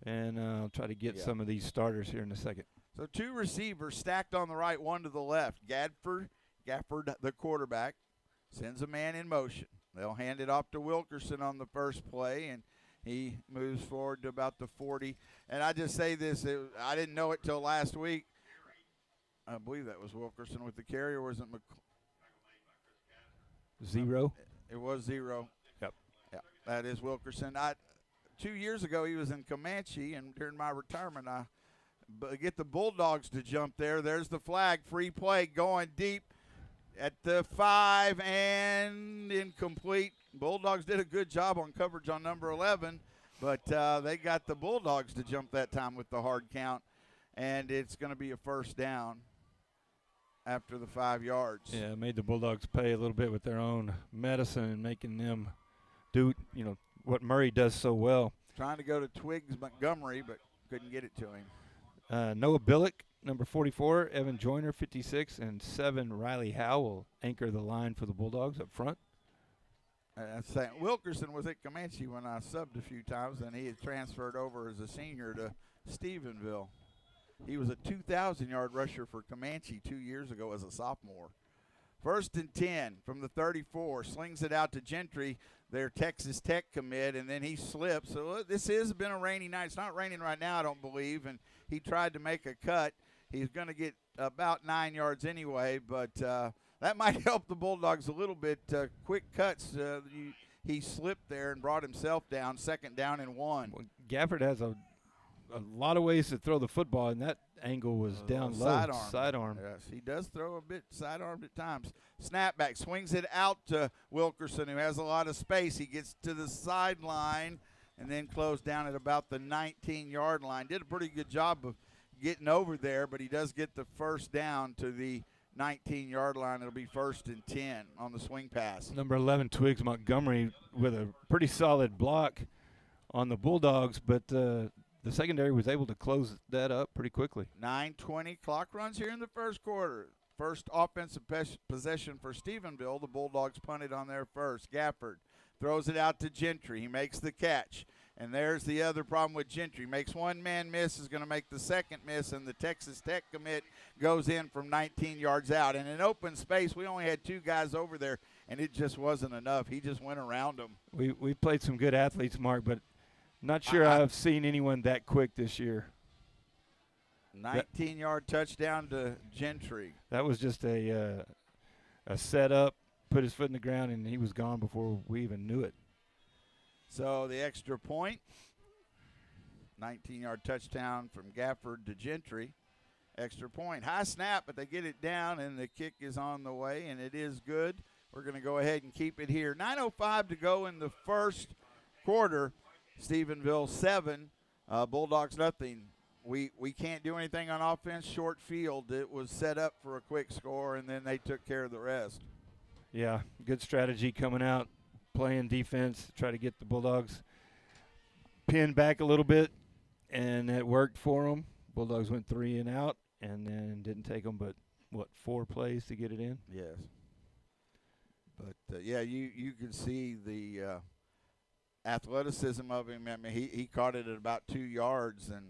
[SPEAKER 5] and I'll try to get some of these starters here in a second.
[SPEAKER 4] So two receivers stacked on the right, one to the left. Gafford, the quarterback, sends a man in motion. They'll hand it off to Wilkerson on the first play, and he moves forward to about the 40. And I just say this, I didn't know it till last week. I believe that was Wilkerson with the carry, or was it
[SPEAKER 5] Zero?
[SPEAKER 4] It was 0.
[SPEAKER 5] Yep.
[SPEAKER 4] Yeah, that is Wilkerson. 2 years ago, he was in Comanche, and during my retirement, I get the Bulldogs to jump there. There's the flag, free play going deep at the 5 and incomplete. Bulldogs did a good job on coverage on number 11, but they got the Bulldogs to jump that time with the hard count. and it's going to be a first down after the 5 yards.
[SPEAKER 5] Yeah, it made the Bulldogs pay a little bit with their own medicine and making them do, what Murray does so well.
[SPEAKER 4] Trying to go to Twiggs Montgomery, but couldn't get it to him.
[SPEAKER 5] Noah Billick, number 44, Evan Joyner, 56, and 7, Riley Howe will anchor the line for the Bulldogs up front.
[SPEAKER 4] Wilkerson was at Comanche when I subbed a few times, and he had transferred over as a senior to Stephenville. He was a 2,000-yard rusher for Comanche 2 years ago as a sophomore. 1st and 10 from the 34, slings it out to Gentry, their Texas Tech commit, and then he slips. So this has been a rainy night. It's not raining right now, I don't believe, and he tried to make a cut. He's going to get about 9 yards anyway, but that might help the Bulldogs a little bit. Quick cuts, he slipped there and brought himself down, 2nd down and 1.
[SPEAKER 5] Well, Gafford has a lot of ways to throw the football, and that angle was down low. Sidearm.
[SPEAKER 4] Yes, he does throw a bit sidearmed at times. Snapback, swings it out to Wilkerson, who has a lot of space. He gets to the sideline and then closed down at about the 19-yard line. Did a pretty good job of getting over there, but he does get the first down to the 19-yard line. It'll be 1st and 10 on the swing pass.
[SPEAKER 5] Number 11, Twiggs Montgomery, with a pretty solid block on the Bulldogs, but the secondary was able to close that up pretty quickly.
[SPEAKER 4] 9:20 clock runs here in the first quarter. First offensive possession for Stephenville. The Bulldogs punted on their first. Gafford throws it out to Gentry. He makes the catch. And there's the other problem with Gentry. Makes one man miss, is going to make the second miss, and the Texas Tech commit goes in from 19 yards out. And in open space, we only had 2 guys over there, and it just wasn't enough. He just went around them.
[SPEAKER 5] We played some good athletes, Mark, but not sure I've seen anyone that quick this year.
[SPEAKER 4] 19-yard touchdown to Gentry.
[SPEAKER 5] That was just a setup, put his foot in the ground, and he was gone before we even knew it.
[SPEAKER 4] So the extra point, 19-yard touchdown from Gafford to Gentry. Extra point. High snap, but they get it down, and the kick is on the way, and it is good. We're going to go ahead and keep it here. 9:05 to go in the first quarter. Stephenville 7, Bulldogs nothing. We can't do anything on offense. Short field. It was set up for a quick score, and then they took care of the rest.
[SPEAKER 5] Yeah, good strategy coming out, playing defense, try to get the Bulldogs pinned back a little bit, and it worked for them. Bulldogs went 3 and out, and then didn't take them but, 4 plays to get it in?
[SPEAKER 4] Yes. But, yeah, you can see the athleticism of him. I mean, he caught it at about 2 yards, and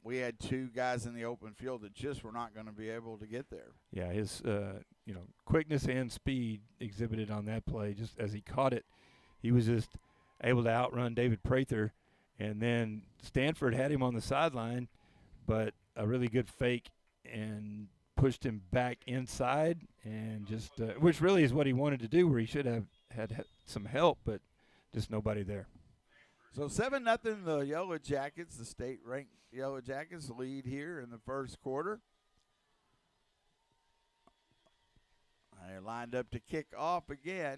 [SPEAKER 4] we had 2 guys in the open field that just were not going to be able to get there.
[SPEAKER 5] Yeah, his quickness and speed exhibited on that play. Just as he caught it, he was just able to outrun David Prather, and then Stanford had him on the sideline, but a really good fake and pushed him back inside, and just which really is what he wanted to do, where he should have had some help, but just nobody there.
[SPEAKER 4] So 7-0, the Yellow Jackets, the state-ranked Yellow Jackets, lead here in the first quarter. They're lined up to kick off again.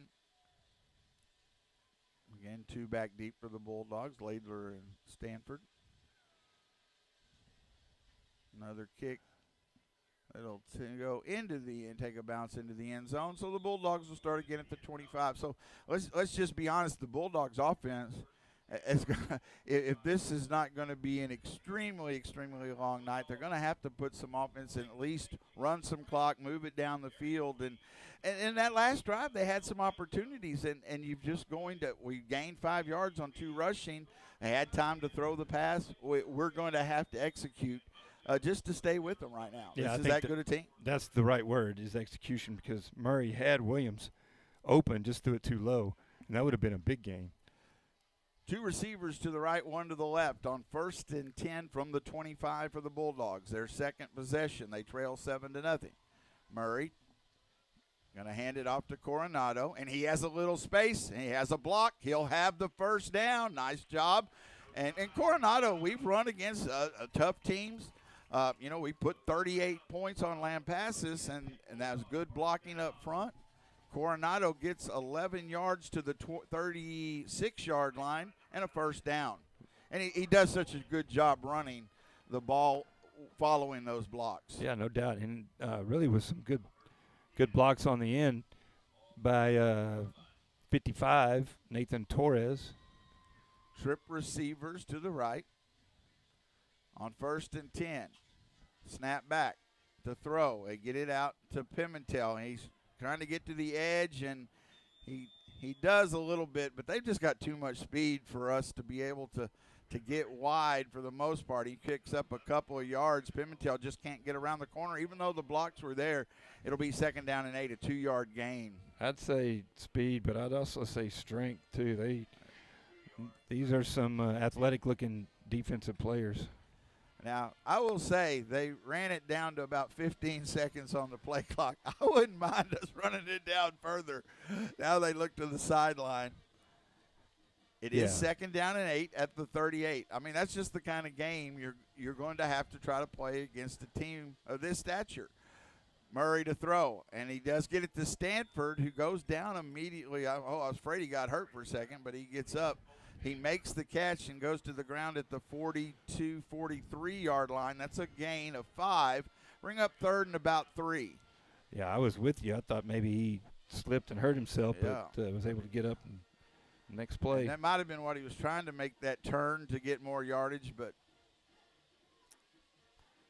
[SPEAKER 4] Again, 2 back deep for the Bulldogs, Laidler and Stanford. Another kick. It'll go into take a bounce into the end zone. So the Bulldogs will start again at the 25. So let's just be honest. The Bulldogs' offense, if this is not going to be an extremely, extremely long night, they're going to have to put some offense in, at least run some clock, move it down the field. And in that last drive, they had some opportunities, and you've just we gained 5 yards on 2 rushing. They had time to throw the pass. We're going to have to execute just to stay with them right now.
[SPEAKER 5] Yeah,
[SPEAKER 4] this is that good a team.
[SPEAKER 5] That's the right word, is execution, because Murray had Williams open, just threw it too low, and that would have been a big game.
[SPEAKER 4] 2 receivers to the right, 1 to the left on 1st and 10 from the 25 for the Bulldogs. Their second possession. They trail 7-0. Murray going to hand it off to Coronado, and he has a little space, and he has a block. He'll have the first down. Nice job. And Coronado, we've run against tough teams. We put 38 points on Lampasas, and that was good blocking up front. Coronado gets 11 yards to the 36-yard line and a first down. And he does such a good job running the ball following those blocks.
[SPEAKER 5] Yeah, no doubt. And really with some good blocks on the end by 55, Nathan Torres.
[SPEAKER 4] Trip receivers to the right. On 1st and 10. Snap back to throw. They get it out to Pimentel. He's trying to get to the edge, and he does a little bit, but they've just got too much speed for us to be able to get wide for the most part. He picks up a couple of yards. Pimentel just can't get around the corner. Even though the blocks were there, it'll be 2nd down and 8, a 2-yard gain.
[SPEAKER 5] I'd say speed, but I'd also say strength too. These are some athletic-looking defensive players.
[SPEAKER 4] Now, I will say they ran it down to about 15 seconds on the play clock. I wouldn't mind us running it down further. Now they look to the sideline. It is 2nd down and 8 at the 38. I mean, that's just the kind of game you're going to have to try to play against a team of this stature. Murray to throw, and he does get it to Stanford, who goes down immediately. I was afraid he got hurt for a second, but he gets up. He makes the catch and goes to the ground at the 42, 43-yard line. That's a gain of 5. Bring up 3rd and about 3.
[SPEAKER 5] Yeah, I was with you. I thought maybe he slipped and hurt himself, but was able to get up and next play.
[SPEAKER 4] And that might have been what he was trying to make that turn to get more yardage. But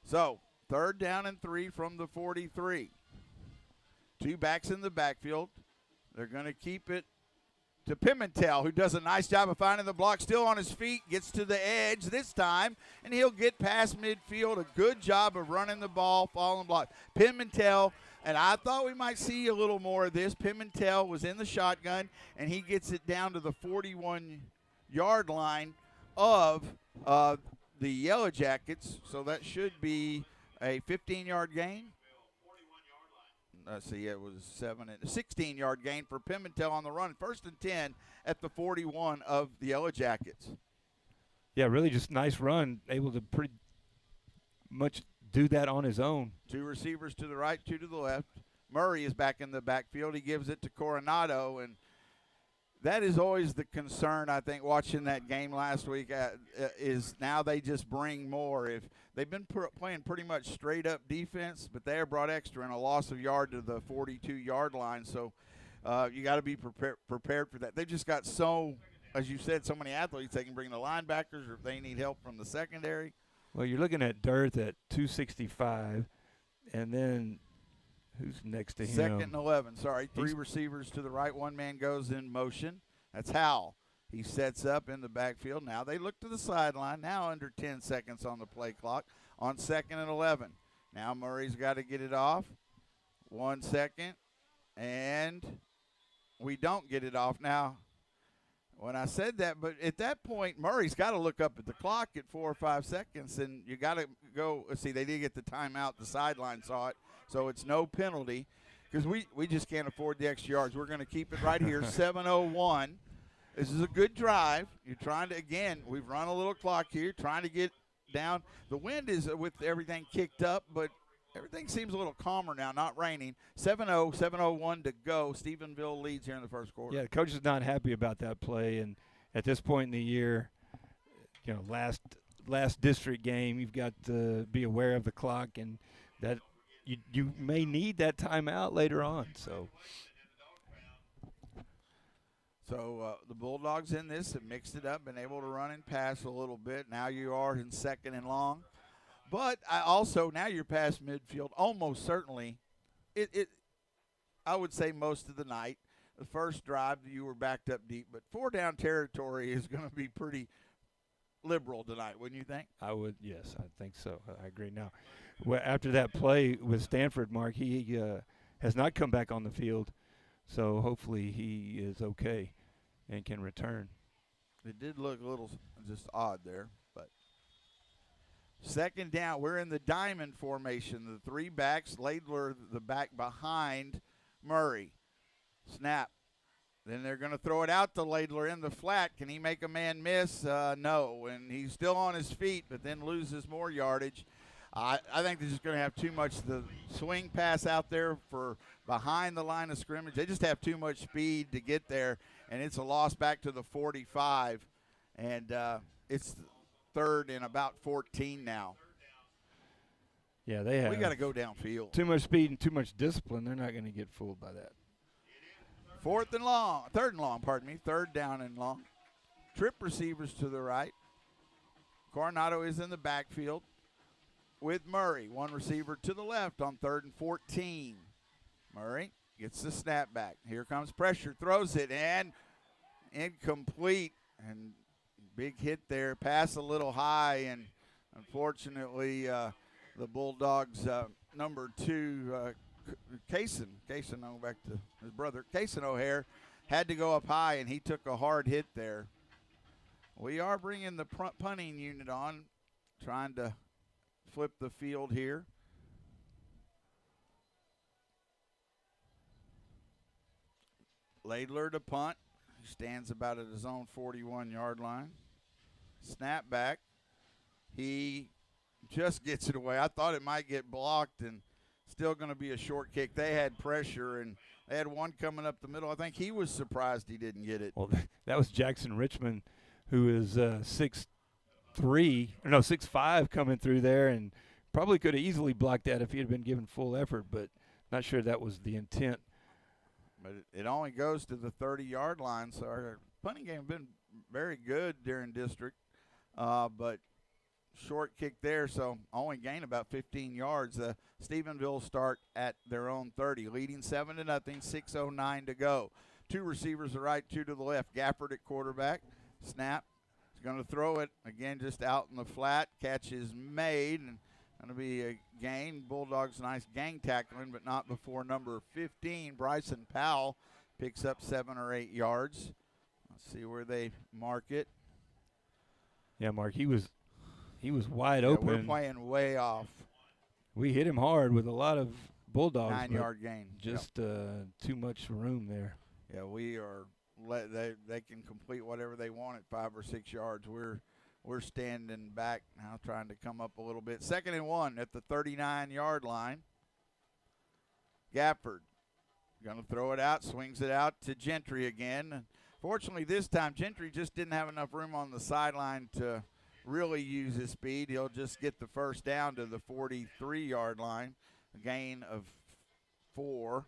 [SPEAKER 4] so 3rd down and 3 from the 43. 2 backs in the backfield. They're going to keep it to Pimentel, who does a nice job of finding the block, still on his feet, gets to the edge this time, and he'll get past midfield. A good job of running the ball, following the block. Pimentel, and I thought we might see a little more of this. Pimentel was in the shotgun, and he gets it down to the 41-yard line of the Yellow Jackets, so that should be a 15-yard gain. Let's see, it was 16-yard gain for Pimentel on the run. 1st and 10 at the 41 of the Yellow Jackets.
[SPEAKER 5] Yeah, really just nice run, able to pretty much do that on his own.
[SPEAKER 4] 2 receivers to the right, 2 to the left. Murray is back in the backfield. He gives it to Coronado, and that is always the concern, I think, watching that game last week, is now they just bring more. If they've been playing pretty much straight-up defense, but they have brought extra and a loss of yard to the 42-yard line. So you got to be prepared for that. They've just got as you said, so many athletes. They can bring the linebackers, or if they need help from the secondary.
[SPEAKER 5] Well, you're looking at Dearth at 265, and then who's next to him?
[SPEAKER 4] 2nd and 11. Sorry, 3 receivers to the right. 1 man goes in motion. That's Howell. He sets up in the backfield. Now they look to the sideline. Now under 10 seconds on the play clock on 2nd and 11. Now Murray's got to get it off. 1 second, and we don't get it off. Now, when I said that, but at that point, Murray's got to look up at the clock at 4 or 5 seconds, and you got to go. Let's see, they did get the timeout. The sideline saw it, so it's no penalty because we just can't afford the extra yards. We're going to keep it right here, 7:01. This is a good drive. You're trying to, again, we've run a little clock here, trying to get down. The wind is with everything kicked up, but everything seems a little calmer now, not raining. 7:01 to go. Stephenville leads here in the first quarter.
[SPEAKER 5] Yeah, the coach is not happy about that play, and at this point in the year, last district game, you've got to be aware of the clock, and that you may need that timeout later on. So
[SPEAKER 4] the Bulldogs in this have mixed it up, been able to run and pass a little bit. Now you are in 2nd and long. But now you're past midfield, almost certainly. I would say most of the night. The first drive, you were backed up deep. But 4-down territory is going to be pretty liberal tonight, wouldn't you think?
[SPEAKER 5] I would, yes, I think so. I agree. Now, after that play with Stanford, Mark, he has not come back on the field. So hopefully he is okay and can return.
[SPEAKER 4] It did look a little just odd there. 2nd down, we're in the diamond formation. The 3 backs, Laidler the back behind Murray. Snap. Then they're going to throw it out to Laidler in the flat. Can he make a man miss? No. And he's still on his feet, but then loses more yardage. I think they're just going to have too much the swing pass out there for behind the line of scrimmage. They just have too much speed to get there, and it's a loss back to the 45. And it's 3rd and about 14 now.
[SPEAKER 5] Yeah, they have.
[SPEAKER 4] We got to go downfield.
[SPEAKER 5] Too much speed and too much discipline. They're not going to get fooled by that.
[SPEAKER 4] Third and long, third down and long. Trip receivers to the right. Coronado is in the backfield with Murray. One receiver to the left on 3rd and 14. Murray gets the snap back. Here comes pressure, throws it, and incomplete. And big hit there. Pass a little high, and unfortunately the Bulldogs' number 2, Kaysen, going back to his brother, Kaysen O'Hare, had to go up high, and he took a hard hit there. We are bringing the punting unit on, trying to flip the field here. Laidler to punt. He stands about at his own 41-yard line. Snap back. He just gets it away. I thought it might get blocked, and still going to be a short kick. They had pressure, and they had one coming up the middle. I think he was surprised he didn't get it.
[SPEAKER 5] Well, that was Jackson Richmond, who is 6'5", coming through there, and probably could have easily blocked that if he had been given full effort, but not sure that was the intent.
[SPEAKER 4] But it only goes to the 30-yard line, so our punting game has been very good during district, but short kick there, so only gain about 15 yards. Stephenville start at their own 30, leading 7-0, 6:09 to go. 2 receivers to the right, 2 to the left. Gafford at quarterback. Snap. He's going to throw it again just out in the flat. Catch is made, and going to be a gain. Bulldogs nice gang tackling, but not before number 15, Bryson Powell, picks up 7 or 8 yards. Let's see where they mark it.
[SPEAKER 5] Yeah, Mark, he was wide open.
[SPEAKER 4] We're playing way off.
[SPEAKER 5] We hit him hard with a lot of Bulldogs.
[SPEAKER 4] 9-yard gain.
[SPEAKER 5] Just too much room there.
[SPEAKER 4] Yeah, we are. They can complete whatever they want at 5 or 6 yards. We're standing back now, trying to come up a little bit. 2nd and 1 at the 39-yard line. Gafford going to throw it out, swings it out to Gentry again. Fortunately, this time Gentry just didn't have enough room on the sideline to really use his speed. He'll just get the first down to the 43-yard line, a gain of 4,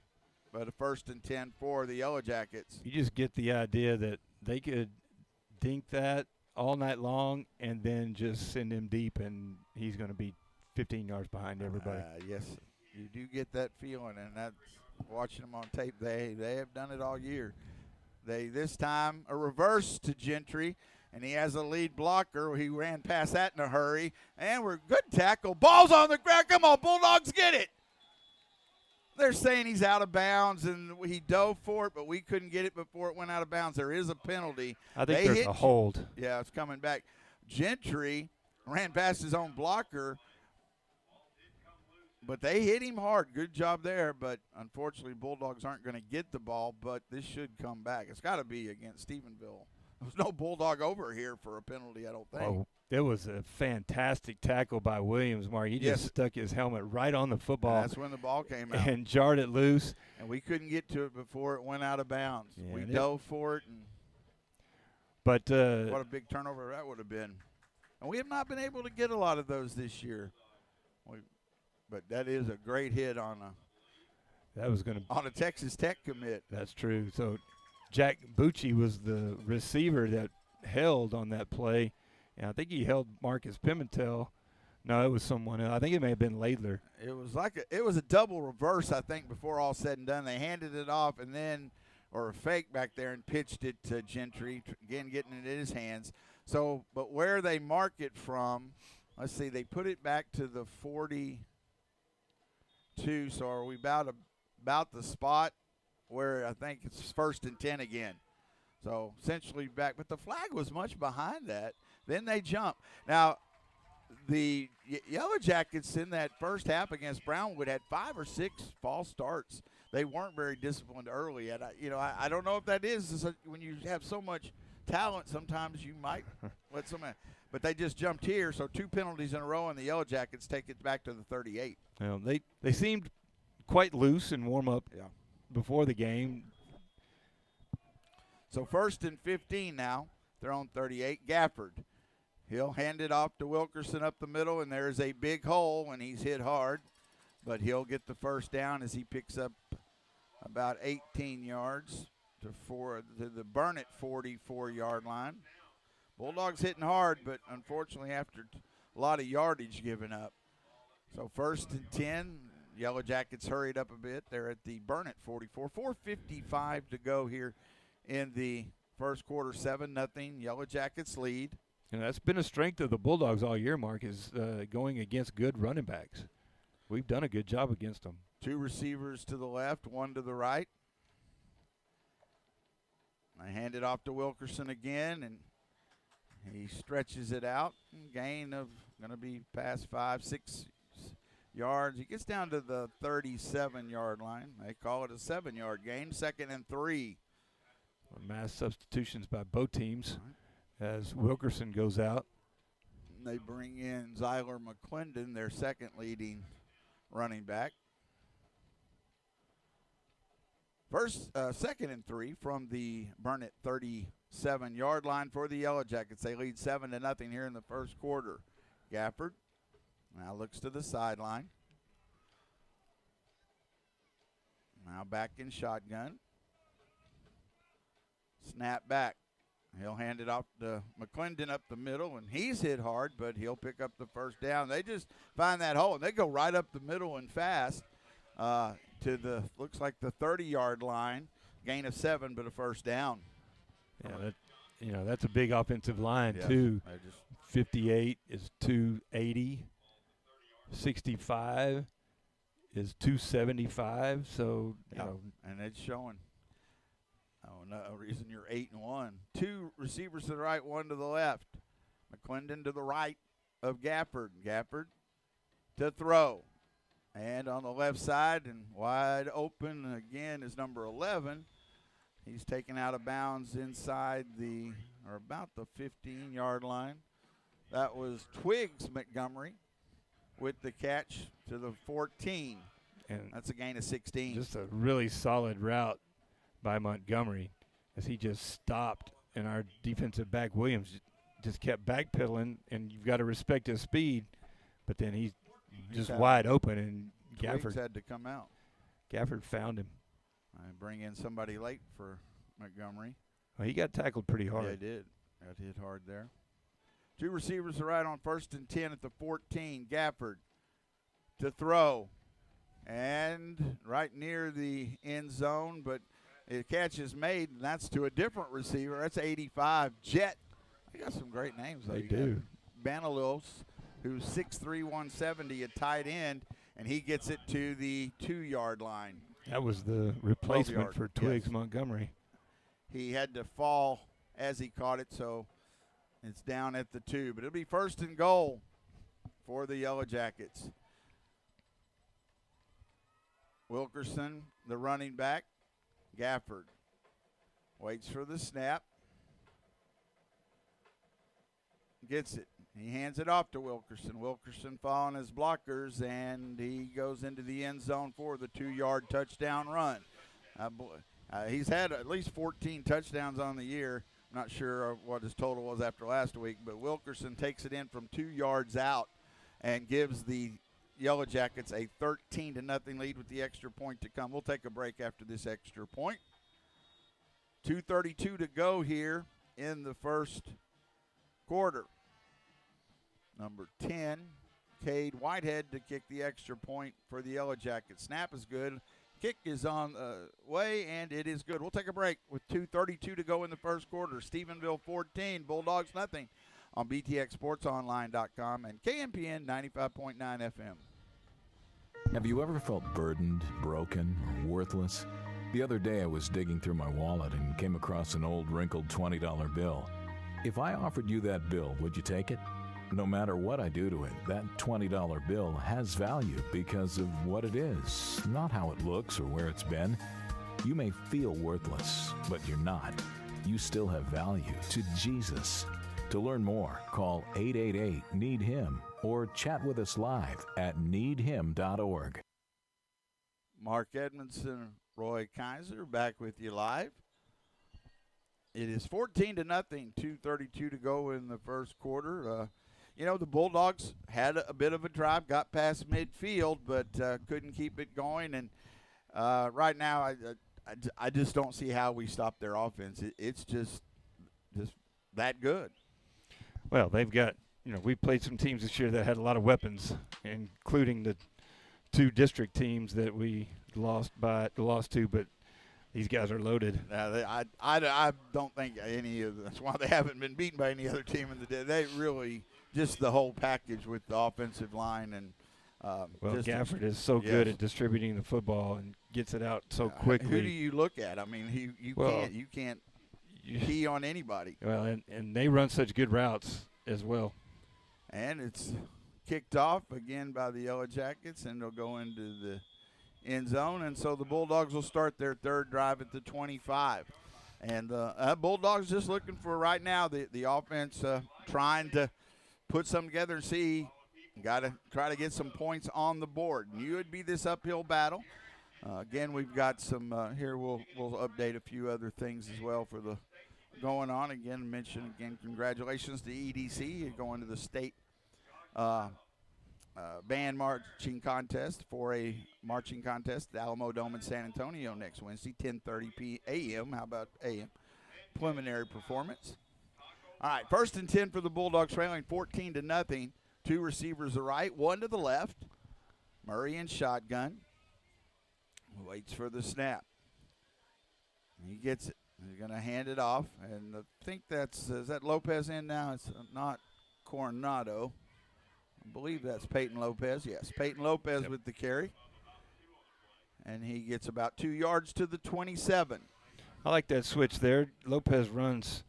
[SPEAKER 4] but a 1st and 10 for the Yellow Jackets.
[SPEAKER 5] You just get the idea that they could dink that all night long and then just send him deep, and he's going to be 15 yards behind everybody.
[SPEAKER 4] Yes, you do get that feeling, and that's watching them on tape. They have done it all year. This time a reverse to Gentry, and he has a lead blocker. He ran past that in a hurry, and we're good tackle. Ball's on the ground. Come on, Bulldogs, get it. They're saying he's out of bounds, and he dove for it, but we couldn't get it before it went out of bounds. There is a penalty.
[SPEAKER 5] I think there's a hold.
[SPEAKER 4] Yeah, it's coming back. Gentry ran past his own blocker, but they hit him hard. Good job there, but unfortunately Bulldogs aren't going to get the ball, but this should come back. It's got to be against Stephenville. There's no Bulldog over here for a penalty, I don't think.
[SPEAKER 5] Oh, it was a fantastic tackle by Williams, Mark. He just stuck his helmet right on the football.
[SPEAKER 4] That's when the ball came out.
[SPEAKER 5] And jarred it loose.
[SPEAKER 4] And we couldn't get to it before it went out of bounds. Yeah, we dove for it.
[SPEAKER 5] But
[SPEAKER 4] what a big turnover that would have been. And we have not been able to get a lot of those this year. But that is a great hit on a Texas Tech commit.
[SPEAKER 5] That's true. So Jack Bucci was the receiver that held on that play. And I think he held Marcus Pimentel. No, it was someone else. I think it may have been Laidler.
[SPEAKER 4] It was a double reverse, I think, before all said and done. They handed it off or a fake back there and pitched it to Gentry, again getting it in his hands. So, but where they mark it from, let's see, they put it back to the 42. So are we about the spot where I think it's 1st and 10 again. So essentially back, but the flag was much behind that. Then they jump. Now, the Yellow Jackets in that first half against Brownwood had 5 or 6 false starts. They weren't very disciplined early. And I don't know if that is when you have so much talent, sometimes you might let someone. But they just jumped here, so 2 penalties in a row, and the Yellow Jackets take it back to the 38.
[SPEAKER 5] Well, they seemed quite loose in warm-up before the game.
[SPEAKER 4] So 1st and 15 now. They're on 38. Gafford. He'll hand it off to Wilkerson up the middle, and there's a big hole when he's hit hard. But he'll get the first down as he picks up about 18 yards to the Burnett 44-yard line. Bulldogs hitting hard, but unfortunately after a lot of yardage given up. So 1st and 10, Yellow Jackets hurried up a bit. They're at the Burnett 44. 4:55 to go here in the first quarter. 7-0. Yellow Jackets lead.
[SPEAKER 5] And that's been a strength of the Bulldogs all year, Mark, is going against good running backs. We've done a good job against them.
[SPEAKER 4] 2 receivers to the left, 1 to the right. I hand it off to Wilkerson again, and he stretches it out. Gain of going to be past 5-6 yards. He gets down to the 37-yard line. They call it a 7-yard gain. 2nd and 3.
[SPEAKER 5] Mass substitutions by both teams as Wilkerson goes out.
[SPEAKER 4] They bring in Zyler McClendon, their second leading running back. 2nd and 3 from the Burnett 37-yard line for the Yellow Jackets. They lead 7-0 here in the first quarter. Gafford now looks to the sideline. Now back in shotgun. Snap back. He'll hand it off to McClendon up the middle, and he's hit hard, but he'll pick up the first down. They just find that hole, and they go right up the middle and fast to the, looks like the 30-yard line. Gain of 7, but a first down.
[SPEAKER 5] Yeah, that's a big offensive line, too. 58 is 280. 65 is 275. So, you know.
[SPEAKER 4] And it's showing. Oh, no reason you're 8-1. 2 receivers to the right, 1 to the left. McClendon to the right of Gafford. Gafford to throw. And on the left side and wide open again is number 11. He's taken out of bounds inside about the 15-yard line. That was Twiggs Montgomery with the catch to the 14. And that's a gain of 16.
[SPEAKER 5] Just a really solid route by Montgomery as he just stopped, and our defensive back Williams just kept backpedaling, and you've got to respect his speed, but then he's just wide open, and
[SPEAKER 4] Gafford had to come out.
[SPEAKER 5] Gafford found him.
[SPEAKER 4] I bring in somebody late for Montgomery.
[SPEAKER 5] Well, he got tackled pretty hard.
[SPEAKER 4] Yeah, he did. Got hit hard there. 2 receivers to right on 1st and 10 at the 14. Gafford to throw. And right near the end zone, but the catch is made, and that's to a different receiver. That's 85, Jet. They got some great names.
[SPEAKER 5] They do.
[SPEAKER 4] Banilos, who's 6'3", 170, a tight end, and he gets it to the 2-yard line.
[SPEAKER 5] That was the replacement for Twiggs Montgomery.
[SPEAKER 4] He had to fall as he caught it, so it's down at the 2. But it'll be 1st and goal for the Yellow Jackets. Wilkerson, the running back. Gafford waits for the snap. Gets it. He hands it off to Wilkerson. Wilkerson following his blockers, and he goes into the end zone for the 2-yard touchdown run. He's had at least 14 touchdowns on the year. I'm not sure what his total was after last week, but Wilkerson takes it in from 2 yards out and gives the Yellow Jackets a 13-0 lead with the extra point to come. We'll take a break after this extra point. 2:32 to go here in the first quarter. Number 10, Cade Whitehead to kick the extra point for the Yellow Jackets. Snap is good. Kick is on the way, and it is good. We'll take a break with 2:32 to go in the first quarter. Stephenville 14, Bulldogs nothing on BTXSportsOnline.com and KMPN 95.9 FM.
[SPEAKER 1] Have you ever felt burdened, broken, or worthless? The other day I was digging through my wallet and came across an old wrinkled $20 bill. If I offered you that bill, would you take it? No matter what I do to it, that $20 bill has value because of what it is, not how it looks or where it's been. You may feel worthless, but you're not. You still have value to Jesus. To learn more, call 888-NEED-HIM or chat with us live at needhim.org.
[SPEAKER 4] Mark Edmondson, Roy Kaiser back with you live. It is 14-0, 2:32 to go in the first quarter. The Bulldogs had a bit of a drive, got past midfield, but couldn't keep it going. And right now, I just don't see how we stop their offense. It's just that good.
[SPEAKER 5] Well, they've got, we played some teams this year that had a lot of weapons, including the 2 district teams that we lost to, but these guys are loaded.
[SPEAKER 4] I don't think any of that's why they haven't been beaten by any other team in the day. They really just the whole package with the offensive line and.
[SPEAKER 5] Gafford is so good at distributing the football and gets it out so quickly.
[SPEAKER 4] Who do you look at? I mean, you can't key on anybody.
[SPEAKER 5] Well, and they run such good routes as well.
[SPEAKER 4] And it's kicked off again by the Yellow Jackets, and they'll go into the end zone. And so the Bulldogs will start their third drive at the 25. And the Bulldogs just looking for right now the offense trying to put something together and see. Got to try to get some points on the board. Knew it'd be this uphill battle. Again, we've got some here. We'll update a few other things as well for the going on. Mention congratulations to EDC. You're going to the state band marching contest for a marching contest at Alamo Dome in San Antonio next Wednesday, 10:30 a.m. How about a.m. preliminary performance? All right, 1st and 10 for the Bulldogs, trailing 14-0. 2 receivers to the right, 1 to the left. Murray in shotgun. Waits for the snap. He gets it. He's going to hand it off. And I think is that Lopez in now? It's not Coronado. I believe that's Peyton Lopez. Yes, Peyton Lopez with the carry. And he gets about 2 yards to the 27.
[SPEAKER 5] I like that switch there. Lopez runs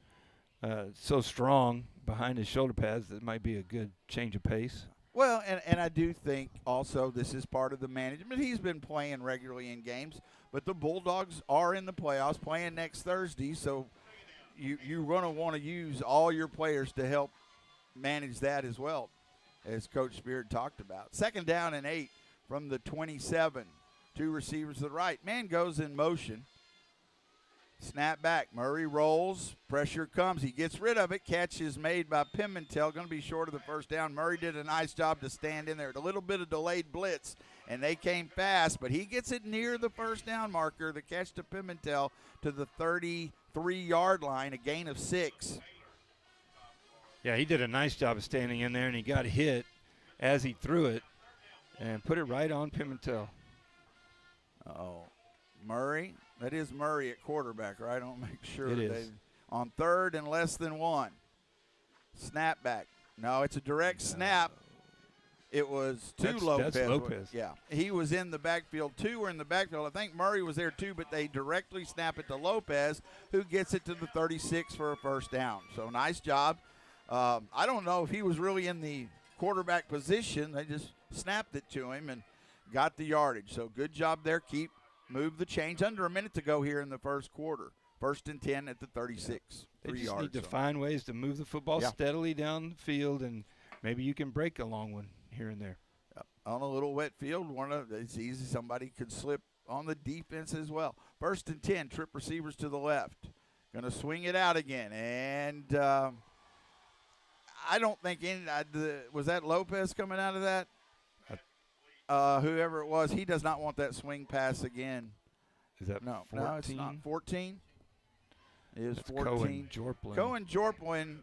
[SPEAKER 5] so strong behind his shoulder pads that might be a good change of pace.
[SPEAKER 4] Well, and I do think also this is part of the management. He's been playing regularly in games, but the Bulldogs are in the playoffs playing next Thursday, so you're going to want to use all your players to help manage that as well, as Coach Spear talked about. 2nd down and 8 from the 27. 2 receivers to the right. Man goes in motion. Snap back. Murray rolls. Pressure comes. He gets rid of it. Catch is made by Pimentel. Going to be short of the first down. Murray did a nice job to stand in there. A little bit of delayed blitz, and they came fast, but he gets it near the first down marker. The catch to Pimentel to the 33-yard line, a gain of 6.
[SPEAKER 5] Yeah, he did a nice job of standing in there, and he got hit as he threw it and put it right on Pimentel.
[SPEAKER 4] Murray. That is Murray at quarterback, right? I don't make sure.
[SPEAKER 5] It is.
[SPEAKER 4] On 3rd and less than 1. Snap back. No, it's a direct snap. It was to Lopez.
[SPEAKER 5] That's Lopez.
[SPEAKER 4] Yeah. He was in the backfield. 2 were in the backfield. I think Murray was there too, but they directly snap it to Lopez, who gets it to the 36 for a first down. So nice job. I don't know if he was really in the quarterback position. They just snapped it to him and got the yardage. So good job there. Move the chains. Under a minute to go here in the first quarter. 1st and 10 at the 36.
[SPEAKER 5] They just need to find ways to move the football steadily down the field, and maybe you can break a long one here and there.
[SPEAKER 4] On a little wet field, it's easy. Somebody could slip on the defense as well. 1st and 10, trip receivers to the left. Going to swing it out again. And I don't think was that Lopez coming out of that? Whoever it was, he does not want that swing pass again.
[SPEAKER 5] Is that 14?
[SPEAKER 4] No, it's not 14. It is 14.
[SPEAKER 5] Cohen
[SPEAKER 4] Jorplin,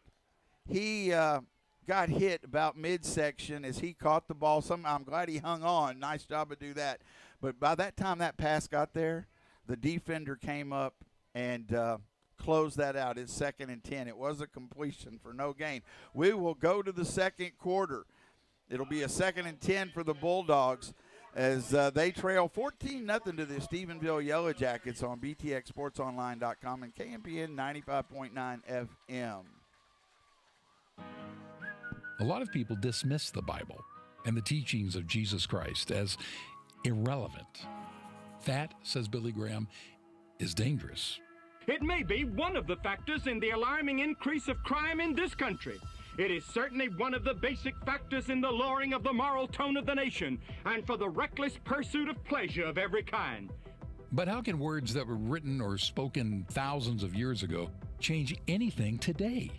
[SPEAKER 4] he got hit about midsection as he caught the ball. I'm glad he hung on. Nice job to do that. But by that time that pass got there, the defender came up and closed that out. It's 2nd and 10. It was a completion for no gain. We will go to the second quarter. It'll be a 2nd and 10 for the Bulldogs as they trail 14-0 to the Stephenville Yellow Jackets on BTXSportsOnline.com and KMPN 95.9 FM.
[SPEAKER 1] A lot of people dismiss the Bible and the teachings of Jesus Christ as irrelevant. That, says Billy Graham, is dangerous.
[SPEAKER 11] It may be one of the factors in the alarming increase of crime in this country. It is certainly one of the basic factors in the lowering of the moral tone of the nation and for the reckless pursuit of pleasure of every kind.
[SPEAKER 1] But how can words that were written or spoken thousands of years ago
[SPEAKER 12] change anything today?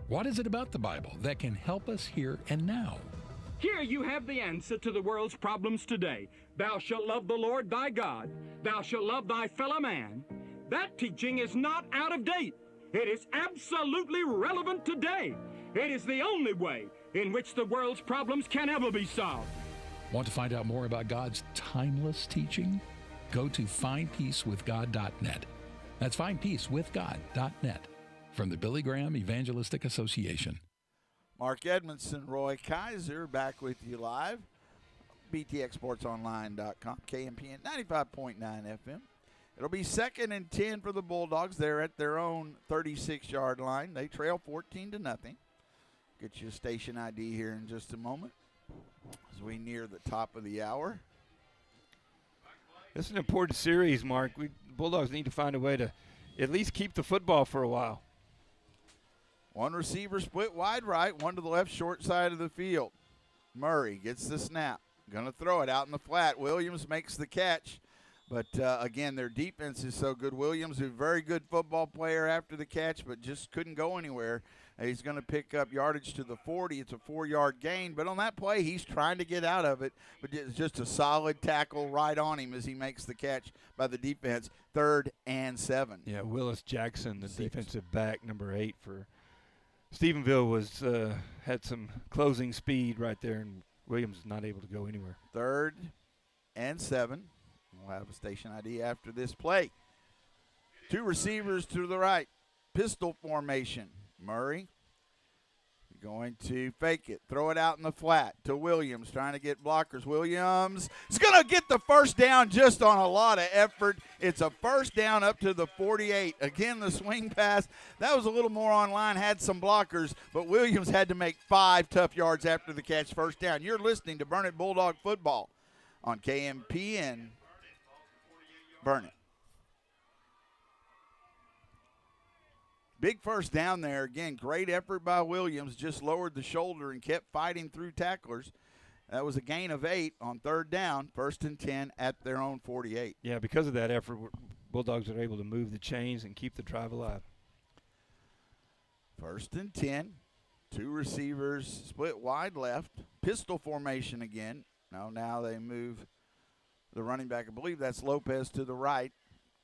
[SPEAKER 12] What is it about the Bible that can help us here and now?
[SPEAKER 11] Here you have the answer to the world's problems today. Thou shalt love the Lord thy God. Thou shalt love thy fellow man. That teaching is not out of date. It is absolutely relevant today. It is the only way in which the world's problems can ever be solved.
[SPEAKER 12] Want to find out more about God's timeless teaching? Go to findpeacewithgod.net. That's findpeacewithgod.net from the Billy Graham Evangelistic Association.
[SPEAKER 4] Mark Edmondson, Roy Kaiser, back with you live. BTXSportsOnline.com, KMPN 95.9 FM. It'll be 2nd and 10 for the Bulldogs. They're at their own 36-yard line. They trail 14-0. Get you a station ID here in just a moment as we near the top of the hour.
[SPEAKER 5] This is an important series, Mark. Bulldogs need to find a way to at least keep the football for a while.
[SPEAKER 4] One receiver split wide right, one to the left short side of the field. Murray gets the snap. Going to throw it out in the flat. Williams makes the catch. But, again, their defense is so good. Williams, a very good football player after the catch, but just couldn't go anywhere. He's going to pick up yardage to the 40. It's a 4-yard gain. But on that play, he's trying to get out of it. But it's just a solid tackle right on him as he makes the catch by the defense. 3rd and 7.
[SPEAKER 5] Yeah, Willis Jackson, the defensive back, number 8 for Stephenville, was had some closing speed right there, and Williams is not able to go anywhere.
[SPEAKER 4] 3rd and 7. We'll have a station ID after this play. 2 receivers to the right. Pistol formation. Murray going to fake it. Throw it out in the flat to Williams, trying to get blockers. Williams is going to get the first down just on a lot of effort. It's a first down up to the 48. Again, the swing pass. That was a little more online, had some blockers, but Williams had to make 5 tough yards after the catch, first down. You're listening to Burnet Bulldog Football on KMPN. Burn it. Big first down there. Again, great effort by Williams. Just lowered the shoulder and kept fighting through tacklers. That was a gain of 8 on 3rd down. 1st and 10 at their own 48.
[SPEAKER 5] Yeah, because of that effort, Bulldogs are able to move the chains and keep the drive alive.
[SPEAKER 4] 1st and 10. 2 receivers split wide left. Pistol formation again. Now they move the running back. I believe that's Lopez to the right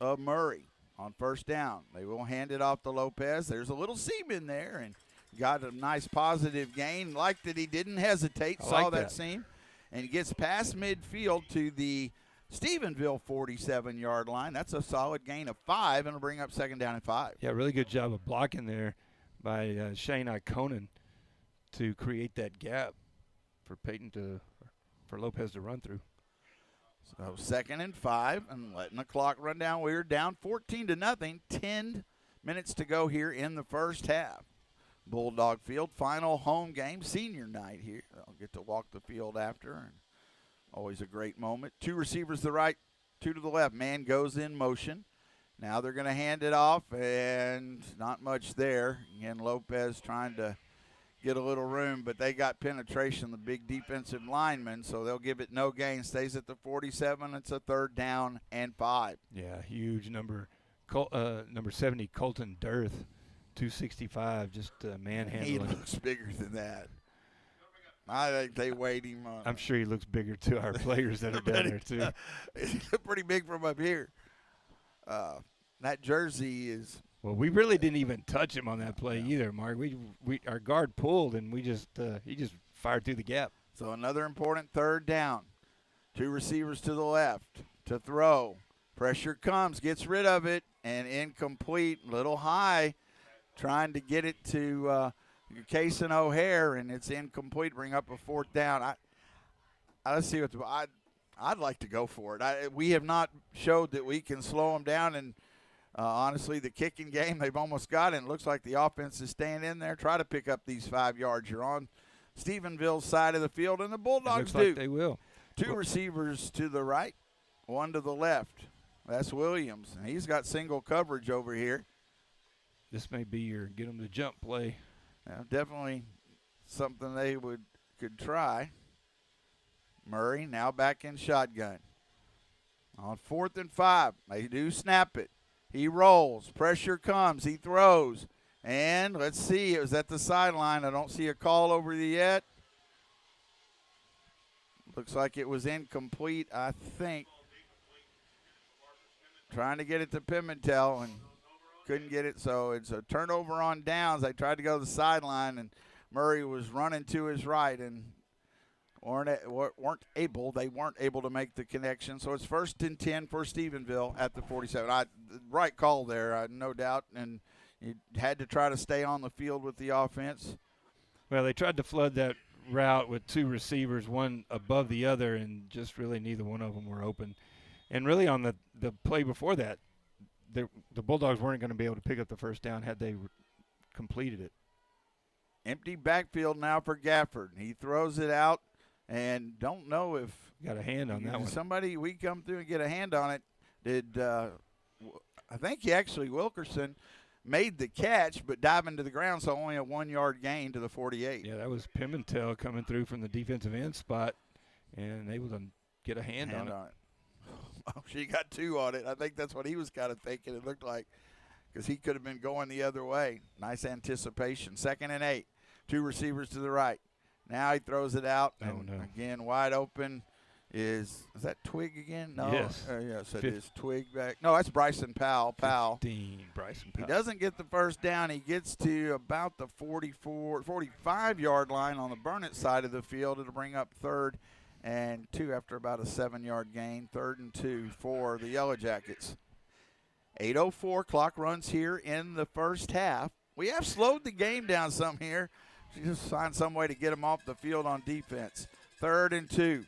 [SPEAKER 4] of Murray on 1st down. They will hand it off to Lopez. There's a little seam in there and got a nice positive gain. Liked that he didn't hesitate. Saw that seam. And he gets past midfield to the Stephenville 47-yard line. That's a solid gain of 5 and will bring up 2nd down and 5.
[SPEAKER 5] Yeah, really good job of blocking there by Shane Ikonen to create that gap for for Lopez to run through.
[SPEAKER 4] So 2nd and 5 and letting the clock run down. We're down 14-0. 10 minutes to go here in the first half. Bulldog Field, final home game, senior night here. I'll get to walk the field after, and always a great moment. 2 receivers to the right, 2 to the left. Man goes in motion. Now they're going to hand it off, and not much there. Again, Lopez trying to get a little room, but they got penetration, the big defensive lineman, so they'll give it no gain. Stays at the 47. It's a 3rd down and 5.
[SPEAKER 5] Yeah, huge number 70, Colton Dearth, 265, just manhandling.
[SPEAKER 4] He looks bigger than that. I think they weighed him on.
[SPEAKER 5] I'm sure he looks bigger to our players that are down there, too.
[SPEAKER 4] He's pretty big from up here. That jersey is.
[SPEAKER 5] Well, we really didn't even touch him on that play either, Mark. We our guard pulled, and he just fired through the gap.
[SPEAKER 4] So another important 3rd down. 2 receivers to the left to throw. Pressure comes, gets rid of it, and incomplete. Little high, trying to get it to Case and O'Hare, and it's incomplete. Bring up a 4th down. Let's see what I'd like to go for it. We have not showed that we can slow them down, and honestly, the kicking game, they've almost got it. It looks like the offense is staying in there. Try to pick up these 5 yards. You're on Stephenville's side of the field, and the Bulldogs
[SPEAKER 5] do. Like they will.
[SPEAKER 4] 2 receivers to the right, 1 to the left. That's Williams, and he's got single coverage over here.
[SPEAKER 5] This may be your get them to jump play.
[SPEAKER 4] Yeah, definitely something they could try. Murray now back in shotgun. On 4th and 5, they do snap it. He rolls. Pressure comes. He throws. And let's see. It was at the sideline. I don't see a call over the yet. Looks like it was incomplete, I think. Trying to get it to Pimentel and couldn't get it. So it's a turnover on downs. They tried to go to the sideline, and Murray was running to his right and weren't able to make the connection. So it's 1st and 10 for Stephenville at the 47. Right call there, no doubt. And you had to try to stay on the field with the offense.
[SPEAKER 5] Well, they tried to flood that route with two receivers, one above the other, and just really neither one of them were open. And really on the play before that, the Bulldogs weren't going to be able to pick up the first down had they completed it.
[SPEAKER 4] Empty backfield now for Gafford. He throws it out, and don't know if
[SPEAKER 5] got a hand on that one.
[SPEAKER 4] Somebody, we come through and get a hand on it. I think Wilkerson made the catch, but diving to the ground, so only a 1-yard gain to the 48.
[SPEAKER 5] Yeah, that was Pimentel coming through from the defensive end spot and able to get a hand on it.
[SPEAKER 4] Oh, she got 2 on it. I think that's what he was kind of thinking. It looked like, because he could have been going the other way. Nice anticipation. 2nd and 8. 2 receivers to the right. Now he throws it out. Again, wide open is that Twig again? No.
[SPEAKER 5] Yes.
[SPEAKER 4] Yes, it is Twig back. No, that's Bryson Powell.
[SPEAKER 5] 15, Bryson Powell.
[SPEAKER 4] He doesn't get the first down. He gets to about the 45-yard line on the Burnett side of the field. It'll bring up 3rd and 2 after about a 7-yard gain. 3rd and 2 for the Yellow Jackets. 8:04 clock runs here in the first half. We have slowed the game down some here. Just find some way to get them off the field on defense. 3rd and 2.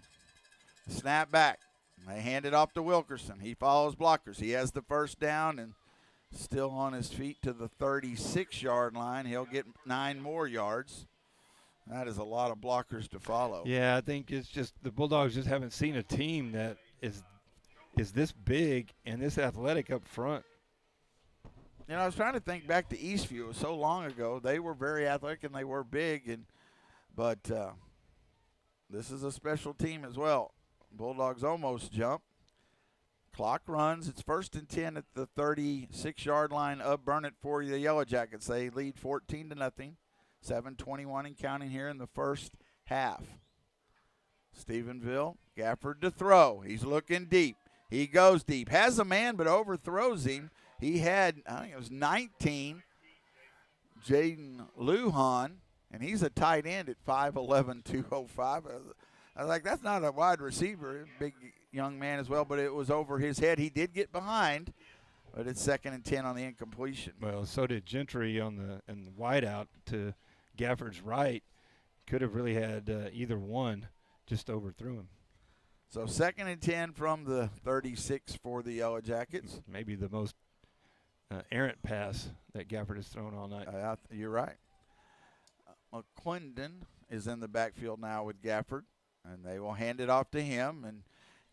[SPEAKER 4] Snap back. They hand it off to Wilkerson. He follows blockers. He has the first down and still on his feet to the 36-yard line. He'll get 9 more yards. That is a lot of blockers to follow.
[SPEAKER 5] Yeah, I think it's just the Bulldogs just haven't seen a team that is this big and this athletic up front.
[SPEAKER 4] You know, I was trying to think back to Eastview. It was so long ago. They were very athletic and they were big, but this is a special team as well. Bulldogs almost jump. Clock runs. It's 1st and 10 at the 36-yard line of Burnett for the Yellow Jackets. They lead 14-0. 7:21 and counting here in the first half. Stephenville, Gafford to throw. He's looking deep. He goes deep. Has a man, but overthrows him. He had, I think it was 19, Jaden Lujan, and he's a tight end at 5'11", 205. I was like, that's not a wide receiver, big young man as well, but it was over his head. He did get behind, but it's 2nd and 10 on the incompletion.
[SPEAKER 5] Well, so did Gentry on the wide out to Gafford's right. Could have really had either one, just overthrew him.
[SPEAKER 4] So 2nd and 10 from the 36 for the Yellow Jackets.
[SPEAKER 5] Maybe the most errant pass that Gafford has thrown all night.
[SPEAKER 4] You're right. McClendon is in the backfield now with Gafford, and they will hand it off to him, and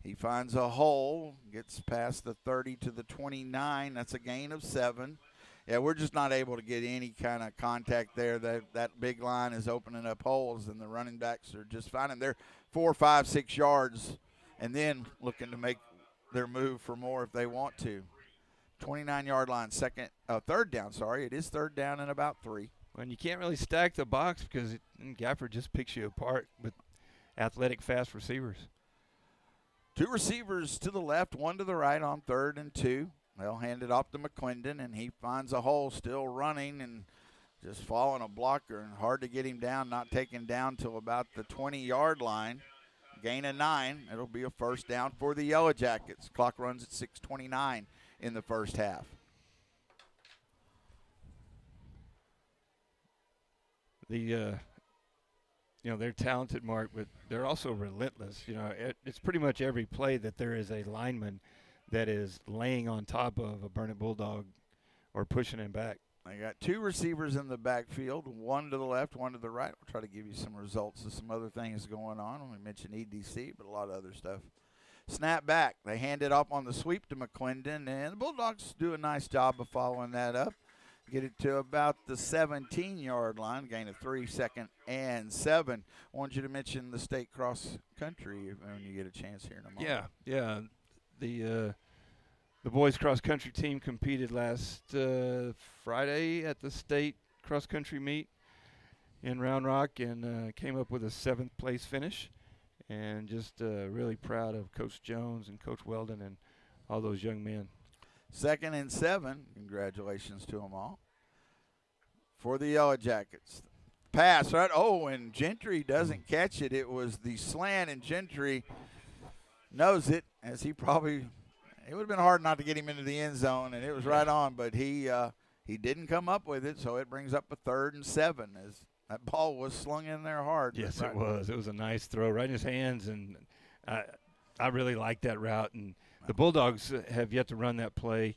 [SPEAKER 4] he finds a hole, gets past the 30 to the 29. That's a gain of 7. Yeah, we're just not able to get any kind of contact there. That big line is opening up holes, and the running backs are just finding they're 4, 5, 6 yards, and then looking to make their move for more if they want to. 29-yard line, 3rd down. It is 3rd down and about 3.
[SPEAKER 5] And you can't really stack the box because Gafford just picks you apart with athletic, fast receivers.
[SPEAKER 4] 2 receivers to the left, 1 to the right on 3rd and 2. They'll hand it off to McClendon, and he finds a hole, still running and just following a blocker, and hard to get him down, not taken down till about the 20-yard line. Gain of 9. It'll be a first down for the Yellow Jackets. Clock runs at 6:29 in the first half.
[SPEAKER 5] They're talented, Mark, but they're also relentless. It's pretty much every play that there is a lineman that is laying on top of a Burnett Bulldog or pushing him back.
[SPEAKER 4] They got 2 receivers in the backfield, 1 to the left, 1 to the right. We'll try to give you some results of some other things going on. We mentioned EDC, but a lot of other stuff. Snap back. They hand it up on the sweep to McClendon, and the Bulldogs do a nice job of following that up. Get it to about the 17-yard line, gain of 3, 2nd and 7. I want you to mention the state cross country when you get a chance here in a moment.
[SPEAKER 5] Yeah. The the boys cross-country team competed last Friday at the state cross-country meet in Round Rock and came up with a 7th place finish. And just really proud of Coach Jones and Coach Weldon and all those young men.
[SPEAKER 4] 2nd and 7. Congratulations to them all. For the Yellow Jackets. Pass, right? Oh, and Gentry doesn't catch it. It was the slant, and Gentry knows it, as he probably – it would have been hard not to get him into the end zone, and it was right on. But he didn't come up with it, so it brings up a 3rd and 7 as that ball was slung in there hard.
[SPEAKER 5] Yes,
[SPEAKER 4] right.
[SPEAKER 5] it was. It was a nice throw right in his hands, and I really like that route. And the Bulldogs have yet to run that play,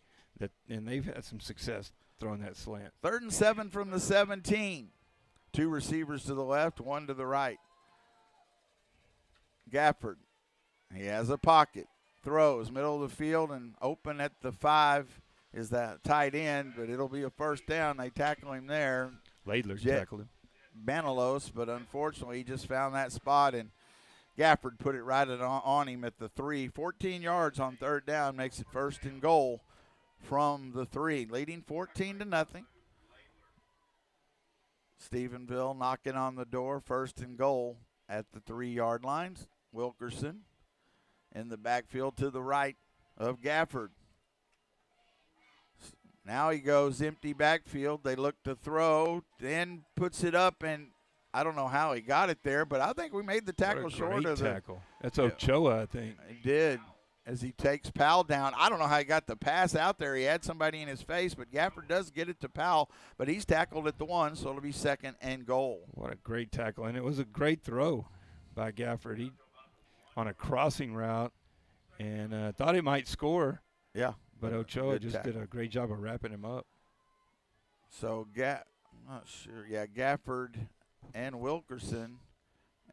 [SPEAKER 5] and they've had some success throwing that slant.
[SPEAKER 4] 3rd and 7 from the 17. 2 receivers to the left, 1 to the right. Gafford, he has a pocket, throws, middle of the field, and open at the 5 is that tight end, but it'll be a first down. They tackle him there.
[SPEAKER 5] Laidler tackled him.
[SPEAKER 4] Banelos, but unfortunately he just found that spot, and Gafford put it right on him at the 3. 14 yards on 3rd down makes it 1st and goal from the 3, leading 14-0. Stephenville knocking on the door, 1st and goal at the 3-yard lines. Wilkerson in the backfield to the right of Gafford. Now he goes empty backfield. They look to throw, then puts it up, and I don't know how he got it there, but I think we made the tackle short of the
[SPEAKER 5] tackle. That's Ochoa, I think.
[SPEAKER 4] He did, as he takes Powell down. I don't know how he got the pass out there. He had somebody in his face, but Gafford does get it to Powell, but he's tackled at the 1, so it'll be 2nd and goal.
[SPEAKER 5] What a great tackle, and it was a great throw by Gafford. He on a crossing route and thought he might score.
[SPEAKER 4] Yeah.
[SPEAKER 5] But Ochoa just did a great job of wrapping him up.
[SPEAKER 4] So, I'm not sure. Yeah, Gafford and Wilkerson.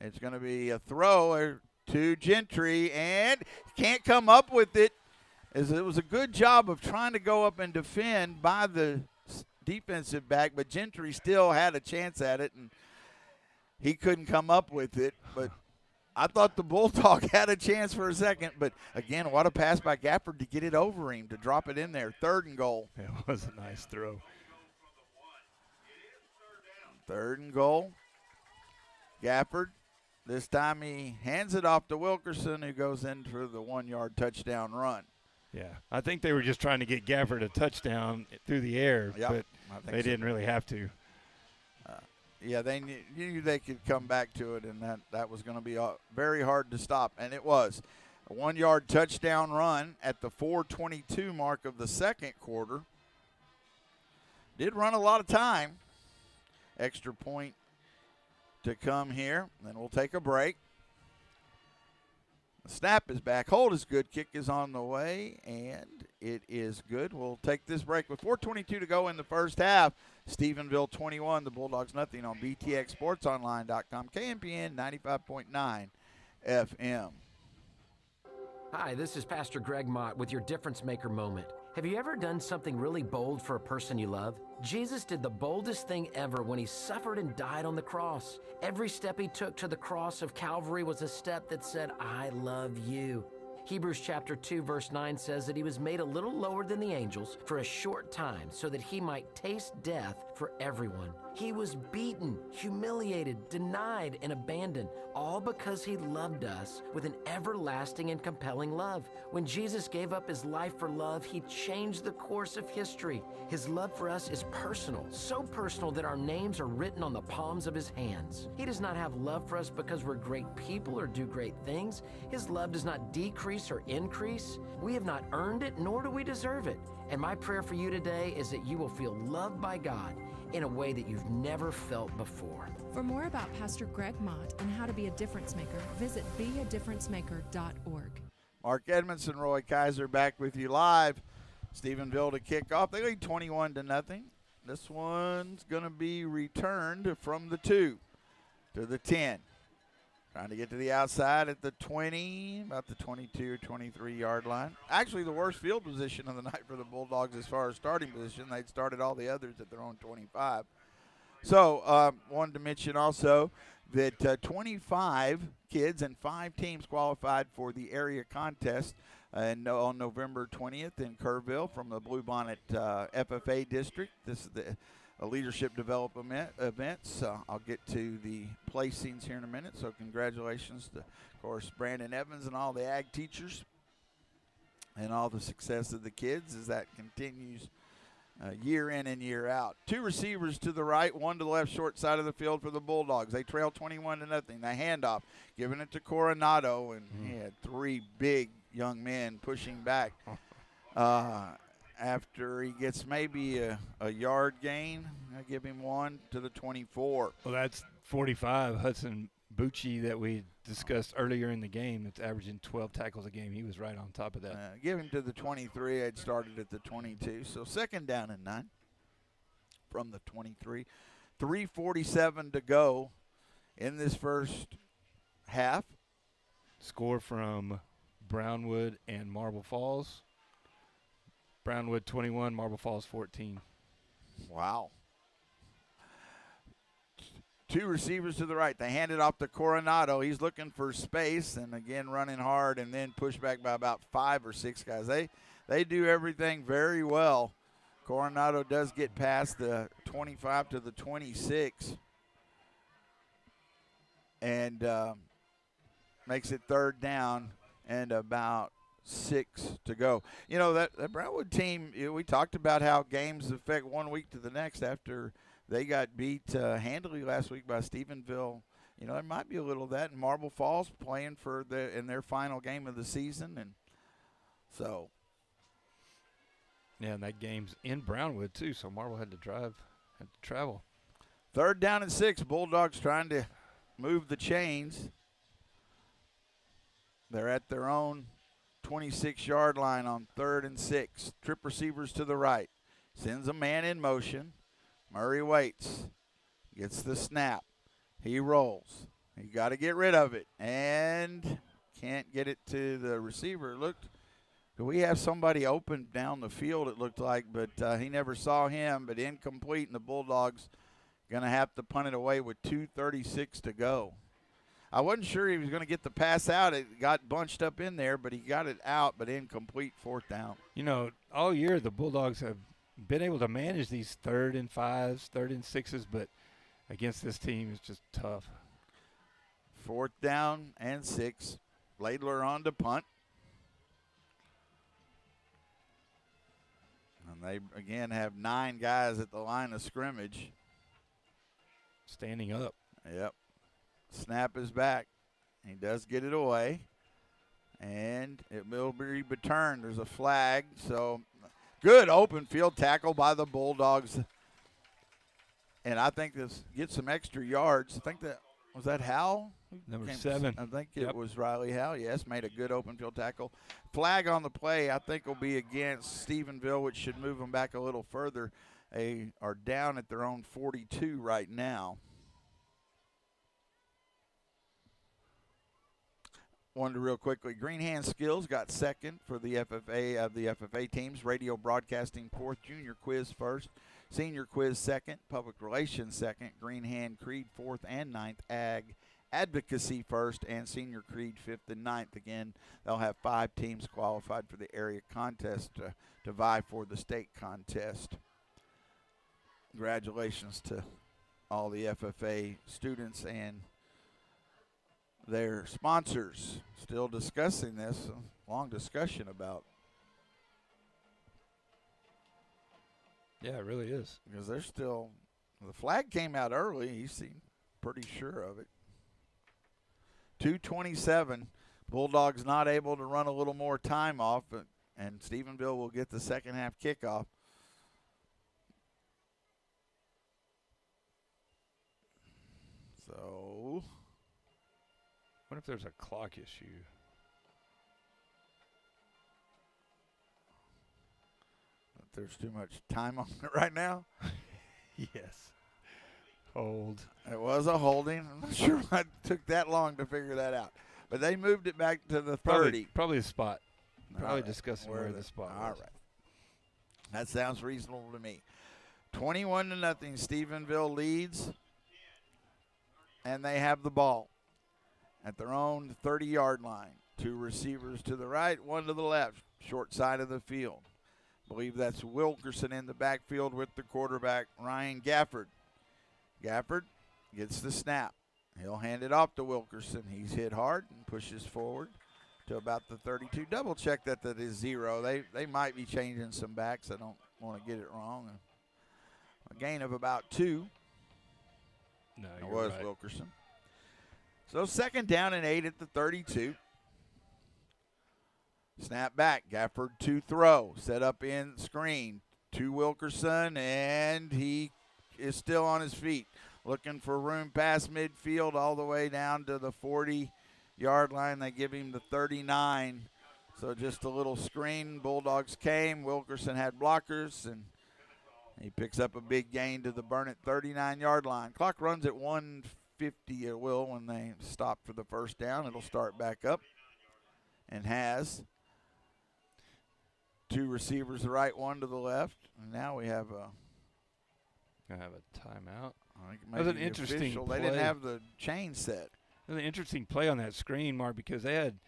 [SPEAKER 4] It's going to be a throw to Gentry, and can't come up with it. As it was a good job of trying to go up and defend by the defensive back, but Gentry still had a chance at it, and he couldn't come up with it. But I thought the Bulldog had a chance for a second, but again, what a pass by Gafford to get it over him, to drop it in there. 3rd and goal.
[SPEAKER 5] It was a nice throw.
[SPEAKER 4] 3rd and goal. Gafford, this time he hands it off to Wilkerson, who goes in for the 1-yard touchdown run.
[SPEAKER 5] Yeah, I think they were just trying to get Gafford a touchdown through the air, but they didn't really have to.
[SPEAKER 4] Yeah, they knew they could come back to it, and that was going to be very hard to stop, and it was. A 1-yard touchdown run at the 4:22 mark of the 2nd quarter. Did run a lot of time. Extra point to come here. Then we'll take a break. The snap is back. Hold is good. Kick is on the way, and it is good. We'll take this break with 4:22 to go in the first half. Stephenville 21, the Bulldogs nothing on BTXSportsOnline.com. KMPN 95.9 FM.
[SPEAKER 13] Hi, this is Pastor Greg Mott with your Difference Maker moment. Have you ever done something really bold for a person you love? Jesus did the boldest thing ever when he suffered and died on the cross. Every step he took to the cross of Calvary was a step that said, I love you. Hebrews chapter 2 verse 9 says that he was made a little lower than the angels for a short time so that he might taste death for everyone. He was beaten, humiliated, denied, and abandoned, all because he loved us with an everlasting and compelling love. When Jesus gave up his life for love, he changed the course of history. His love for us is personal, so personal that our names are written on the palms of his hands. He does not have love for us because we're great people or do great things. His love does not decrease or increase. We have not earned it, nor do we deserve it. And my prayer for you today is that you will feel loved by God in a way that you've never felt before.
[SPEAKER 14] For more about Pastor Greg Mott and how to be a difference maker, visit beadifferencemaker.org.
[SPEAKER 4] Mark Edmondson, Roy Kaiser back with you live. Stephenville to kick off. They lead 21-0. This one's going to be returned from the 2 to the 10. Trying to get to the outside at the 20, about the 22 or 23-yard line. Actually, the worst field position of the night for the Bulldogs as far as starting position. They'd started all the others at their own 25. So, wanted to mention also that 25 kids and 5 teams qualified for the area contest and on November 20th in Kerrville from the Bluebonnet FFA district. This is a leadership development event. So I'll get to the placings here in a minute. So congratulations to, of course, Brandon Evans and all the ag teachers and all the success of the kids as that continues year in and year out. 2 receivers to the right, 1 to the left short side of the field for the Bulldogs. They trail 21-0. The handoff, giving it to Coronado, and he had 3 big young men pushing back. After he gets maybe a yard gain, I give him 1 to the 24.
[SPEAKER 5] Well, that's 45. Hudson Bucci that we discussed earlier in the game. It's averaging 12 tackles a game. He was right on top of that.
[SPEAKER 4] Give him to the 23. I'd started at the 22. So 2nd down and 9 from the 23. 3:47 to go in this first half.
[SPEAKER 5] Score from Brownwood and Marble Falls. Brownwood 21, Marble Falls 14.
[SPEAKER 4] Wow. 2 receivers to the right. They hand it off to Coronado. He's looking for space and, again, running hard and then pushed back by about 5 or 6 guys. They do everything very well. Coronado does get past the 25 to the 26 and makes it 3rd down and about 6 to go. You know, that Brownwood team, we talked about how games affect one week to the next after they got beat handily last week by Stephenville. You know, there might be a little of that. And Marble Falls playing in their final game of the season. And so.
[SPEAKER 5] Yeah, and that game's in Brownwood, too, so Marble had to travel.
[SPEAKER 4] 3rd down and 6. Bulldogs trying to move the chains. They're at their own 26-yard line on 3rd and 6. Trip receivers to the right. Sends a man in motion. Murray waits. Gets the snap. He rolls. He got to get rid of it. And can't get it to the receiver. Do we have somebody open down the field, it looked like, but he never saw him, but incomplete, and the Bulldogs going to have to punt it away with 2:36 to go. I wasn't sure he was going to get the pass out. It got bunched up in there, but he got it out, but incomplete, 4th down.
[SPEAKER 5] You know, all year the Bulldogs have been able to manage these 3rd and 5s, 3rd and 6s, but against this team it's just tough.
[SPEAKER 4] 4th down and 6. Laidler on to punt. And they, again, have 9 guys at the line of scrimmage.
[SPEAKER 5] Standing up.
[SPEAKER 4] Yep. Snap is back. He does get it away. And it will be returned. There's a flag. So good open field tackle by the Bulldogs. And I think this gets some extra yards. I think was that Howell?
[SPEAKER 5] Number 7.
[SPEAKER 4] I think it was Riley Howell. Yes, made a good open field tackle. Flag on the play, I think, will be against Stephenville, which should move them back a little further. They are down at their own 42 right now. Wanted real quickly, Green Hand Skills got 2nd for the FFA of the FFA teams. Radio Broadcasting 4th, Junior Quiz 1st, Senior Quiz 2nd, Public Relations 2nd, Green Hand Creed 4th and 9th, Ag Advocacy 1st, and Senior Creed 5th and 9th. Again, they'll have 5 teams qualified for the area contest to vie for the state contest. Congratulations to all the FFA students and their sponsors. Still discussing this, a long discussion about.
[SPEAKER 5] Yeah, it really is.
[SPEAKER 4] Because they're still, the flag came out early. He seemed pretty sure of it. 2:27. Bulldogs not able to run a little more time off, and Stephenville will get the second half kickoff. So,
[SPEAKER 5] what if there's a clock issue?
[SPEAKER 4] If there's too much time on it right now?
[SPEAKER 5] Yes. Hold.
[SPEAKER 4] It was a holding. I'm not sure why it took that long to figure that out. But they moved it back to the 30.
[SPEAKER 5] Probably a spot. Probably
[SPEAKER 4] right.
[SPEAKER 5] discussing where the spot was.
[SPEAKER 4] All right. That sounds reasonable to me. 21-0. Stephenville leads. And they have the ball at their own 30-yard line. Two receivers to the right, one to the left, short side of the field. Believe that's Wilkerson in the backfield with the quarterback, Ryan Gafford. Gafford gets the snap. He'll hand it off to Wilkerson. He's hit hard and pushes forward to about the 32. Double check that is 0. They might be changing some backs. I don't want to get it wrong. A gain of about 2.
[SPEAKER 5] No,
[SPEAKER 4] it was
[SPEAKER 5] right.
[SPEAKER 4] Wilkerson. So 2nd down and 8 at the 32. Snap back. Gafford to throw. Set up in screen to Wilkerson, and he is still on his feet. Looking for room past midfield all the way down to the 40-yard line. They give him the 39. So just a little screen. Bulldogs came. Wilkerson had blockers, and he picks up a big gain to the Burnett 39-yard line. Clock runs at 1:50. It will when they stop for the first down. It'll start back up, and has two receivers, the right, one to the left. And now we have a
[SPEAKER 5] timeout.
[SPEAKER 4] That was an interesting play. They didn't have the chain set.
[SPEAKER 5] It was an interesting play on that screen, Mark, because they had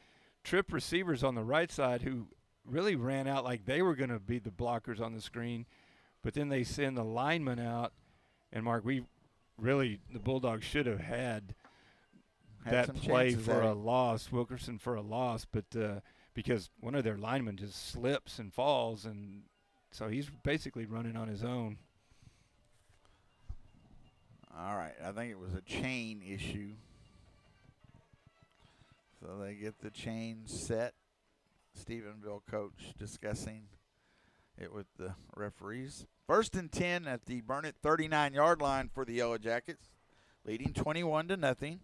[SPEAKER 5] trip receivers on the right side who really ran out like they were going to be the blockers on the screen. But then they send the lineman out. And, Mark, the Bulldogs should have had that play for a loss, Wilkerson for a loss. But because one of their linemen just slips and falls, and so he's basically running on his own.
[SPEAKER 4] All right, I think it was a chain issue. So they get the chain set. Stephenville coach discussing it with the referees. 1st and 10 at the Burnett 39-yard line for the Yellow Jackets, leading 21-0.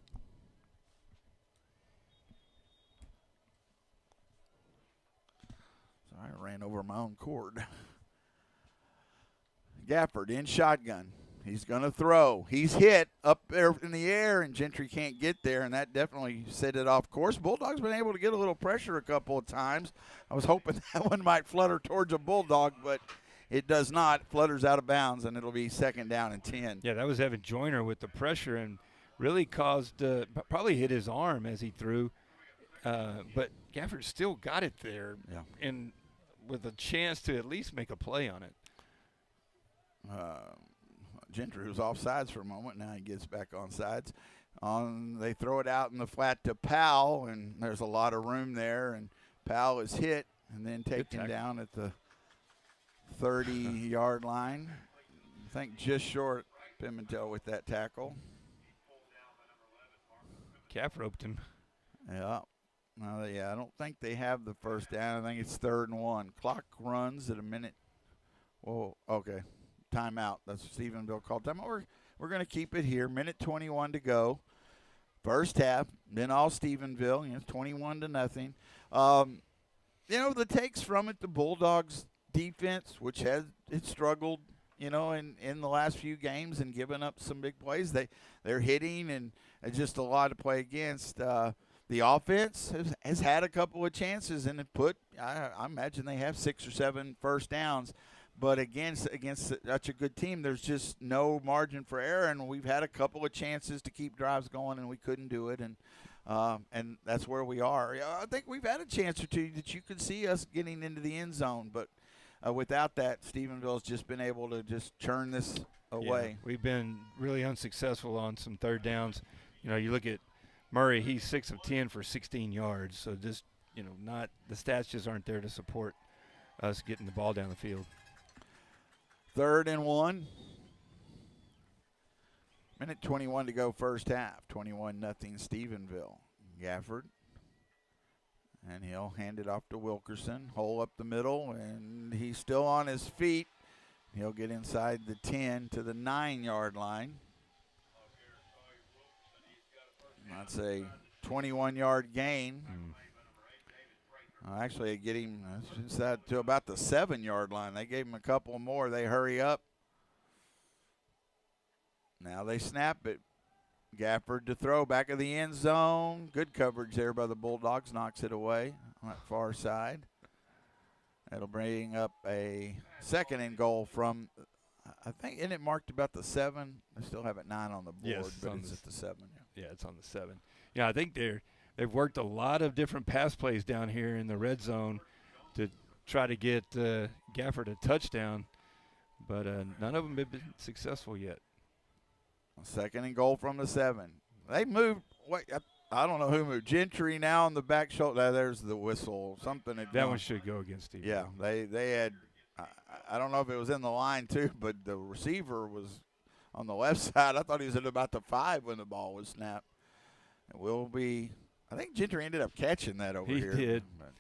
[SPEAKER 4] So I ran over my own cord. Gafford in shotgun. He's going to throw. He's hit up there in the air, and Gentry can't get there, and that definitely set it off course. Bulldogs been able to get a little pressure a couple of times. I was hoping that one might flutter towards a Bulldog, but it does not. Flutters out of bounds, and it'll be 2nd down and 10.
[SPEAKER 5] Yeah, that was Evan Joyner with the pressure and really caused probably hit his arm as he threw. But Gafford still got it there, and with a chance to at least make a play on it.
[SPEAKER 4] Gentry was off sides for a moment. Now he gets back on sides. They throw it out in the flat to Powell, and there's a lot of room there. And Powell is hit and then taken down at the 30-yard line. I think just short Pimentel with that tackle.
[SPEAKER 5] Calf roped him.
[SPEAKER 4] Yeah. I don't think they have the first down. I think it's 3rd and 1. Clock runs at a minute. Whoa, okay. Timeout. That's what Stephenville called timeout. We're going to keep it here. Minute 21 to go. First half. Then all Stephenville. It's 21-0. The takes from it, the Bulldogs defense, which it struggled, in the last few games and given up some big plays. They're hitting and just a lot to play against. The offense has had a couple of chances and I imagine they have 6 or 7 first downs. But against such a good team, there's just no margin for error, and we've had a couple of chances to keep drives going, and we couldn't do it, and that's where we are. I think we've had a chance or two that you could see us getting into the end zone, but without that, Stephenville's just been able to just churn this away.
[SPEAKER 5] Yeah, we've been really unsuccessful on some 3rd downs. You look at Murray; he's 6 of 10 for 16 yards. So just not the stats just aren't there to support us getting the ball down the field.
[SPEAKER 4] 3rd and 1. Minute 21 to go first half. 21-0 Stephenville. Gafford. And he'll hand it off to Wilkerson. Hole up the middle, and he's still on his feet. He'll get inside the 10 to the 9-yard line. That's a 21-yard gain. Actually, they get him inside to about the 7-yard line. They gave him a couple more. They hurry up. Now they snap it. Gafford to throw back of the end zone. Good coverage there by the Bulldogs. Knocks it away on that far side. That'll bring up a 2nd and goal from, I think, isn't it marked about the 7? They still have it 9 on the board,
[SPEAKER 5] yes,
[SPEAKER 4] but it's at the 7.
[SPEAKER 5] Yeah, it's on the 7. Yeah, I think they're they've worked a lot of different pass plays down here in the red zone to try to get Gafford a touchdown, but none of them have been successful yet.
[SPEAKER 4] 2nd and goal from the 7. They moved. I don't know who moved. Gentry now on the back shoulder. There's the whistle. Something
[SPEAKER 5] that one should go against Steve.
[SPEAKER 4] Yeah, they had. I don't know if it was in the line too, but the receiver was on the left side. I thought he was at about the 5 when the ball was snapped. It will be. I think Gentry ended up catching that over here.
[SPEAKER 5] He did.
[SPEAKER 4] But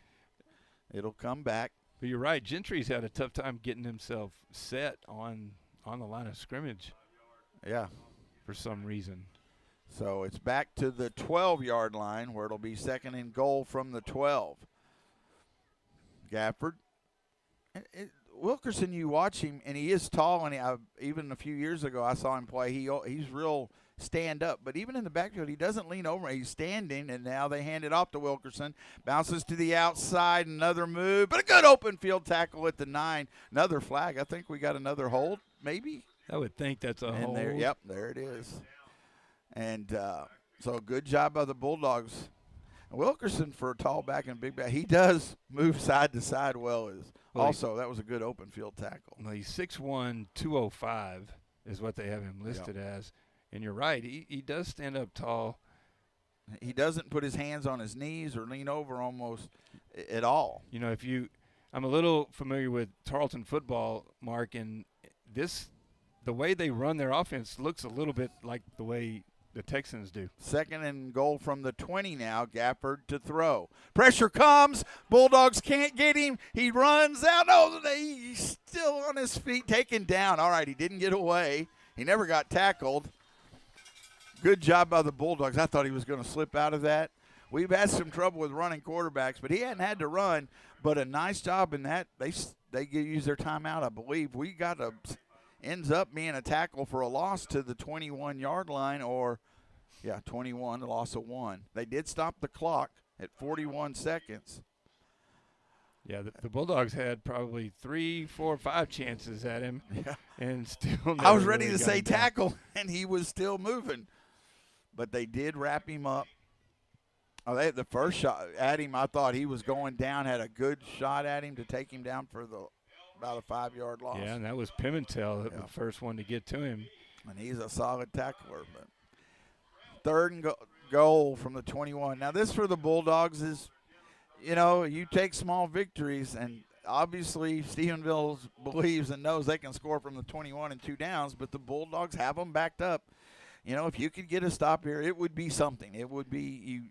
[SPEAKER 4] it'll come back.
[SPEAKER 5] But you're right. Gentry's had a tough time getting himself set on the line of scrimmage.
[SPEAKER 4] Yeah.
[SPEAKER 5] For some reason.
[SPEAKER 4] So it's back to the 12-yard line where it'll be 2nd and goal from the 12. Gafford. Wilkerson, you watch him, and he is tall, and even a few years ago I saw him play. He's real stand-up, but even in the backfield, he doesn't lean over. He's standing, and now they hand it off to Wilkerson. Bounces to the outside, another move, but a good open field tackle at the 9. Another flag. I think we got another hold, maybe.
[SPEAKER 5] I would think that's a hold.
[SPEAKER 4] Yep, there it is. And so good job by the Bulldogs. Wilkerson, for a tall back and big back, he does move side to side well. That was a good open field tackle.
[SPEAKER 5] Well, he's 6'1", 205 is what they have him listed as. And you're right, he does stand up tall.
[SPEAKER 4] He doesn't put his hands on his knees or lean over almost at all.
[SPEAKER 5] You know, I'm a little familiar with Tarleton football, Mark, and the way they run their offense looks a little bit like the way the Texans do. 2nd
[SPEAKER 4] and goal from the 20 now. Gafford to throw. Pressure comes. Bulldogs can't get him. He runs out. Oh, he's still on his feet, taken down. All right, he didn't get away. He never got tackled. Good job by the Bulldogs. I thought he was going to slip out of that. We've had some trouble with running quarterbacks, but he hadn't had to run. But a nice job in that. They use their timeout, I believe. Ends up being a tackle for a loss to the 21-yard line, 21, a loss of 1. They did stop the clock at 41 seconds.
[SPEAKER 5] Yeah, the Bulldogs had probably 3, 4, 5 chances at him, and still never
[SPEAKER 4] I was ready
[SPEAKER 5] really
[SPEAKER 4] to
[SPEAKER 5] got
[SPEAKER 4] say
[SPEAKER 5] him down.
[SPEAKER 4] tackle, and he was still moving. But they did wrap him up. The first shot at him, I thought he was going down, had a good shot at him to take him down for about a 5-yard loss.
[SPEAKER 5] Yeah, and that was Pimentel, the first one to get to him.
[SPEAKER 4] And he's a solid tackler. But 3rd and goal from the 21. Now, this for the Bulldogs is, you take small victories, and obviously Stephenville believes and knows they can score from the 21 and 2 downs, but the Bulldogs have them backed up. If you could get a stop here, it would be something. It would be you.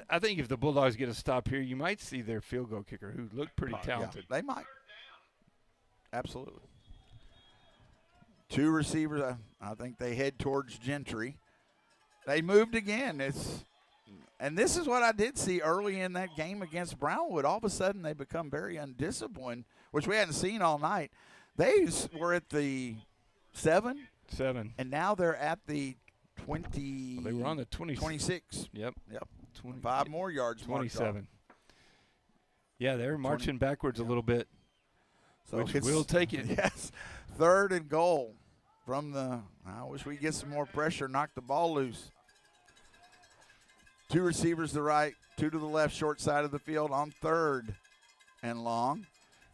[SPEAKER 5] I think if the Bulldogs get a stop here, you might see their field goal kicker, who looked pretty talented.
[SPEAKER 4] Yeah, they might. Absolutely. 2 receivers. I think they head towards Gentry. They moved again. And this is what I did see early in that game against Brownwood. All of a sudden, they become very undisciplined, which we hadn't seen all night. They were at the 7. And now they're at the 20.
[SPEAKER 5] They were on the
[SPEAKER 4] 26.
[SPEAKER 5] Yep.
[SPEAKER 4] 5 more yards.
[SPEAKER 5] 27. Yeah, they're marching backwards a little bit.
[SPEAKER 4] So
[SPEAKER 5] which we'll take it.
[SPEAKER 4] Yes. 3rd and goal from the. I wish we get some more pressure, knock the ball loose. 2 receivers to the right, 2 to the left, short side of the field on 3rd and long.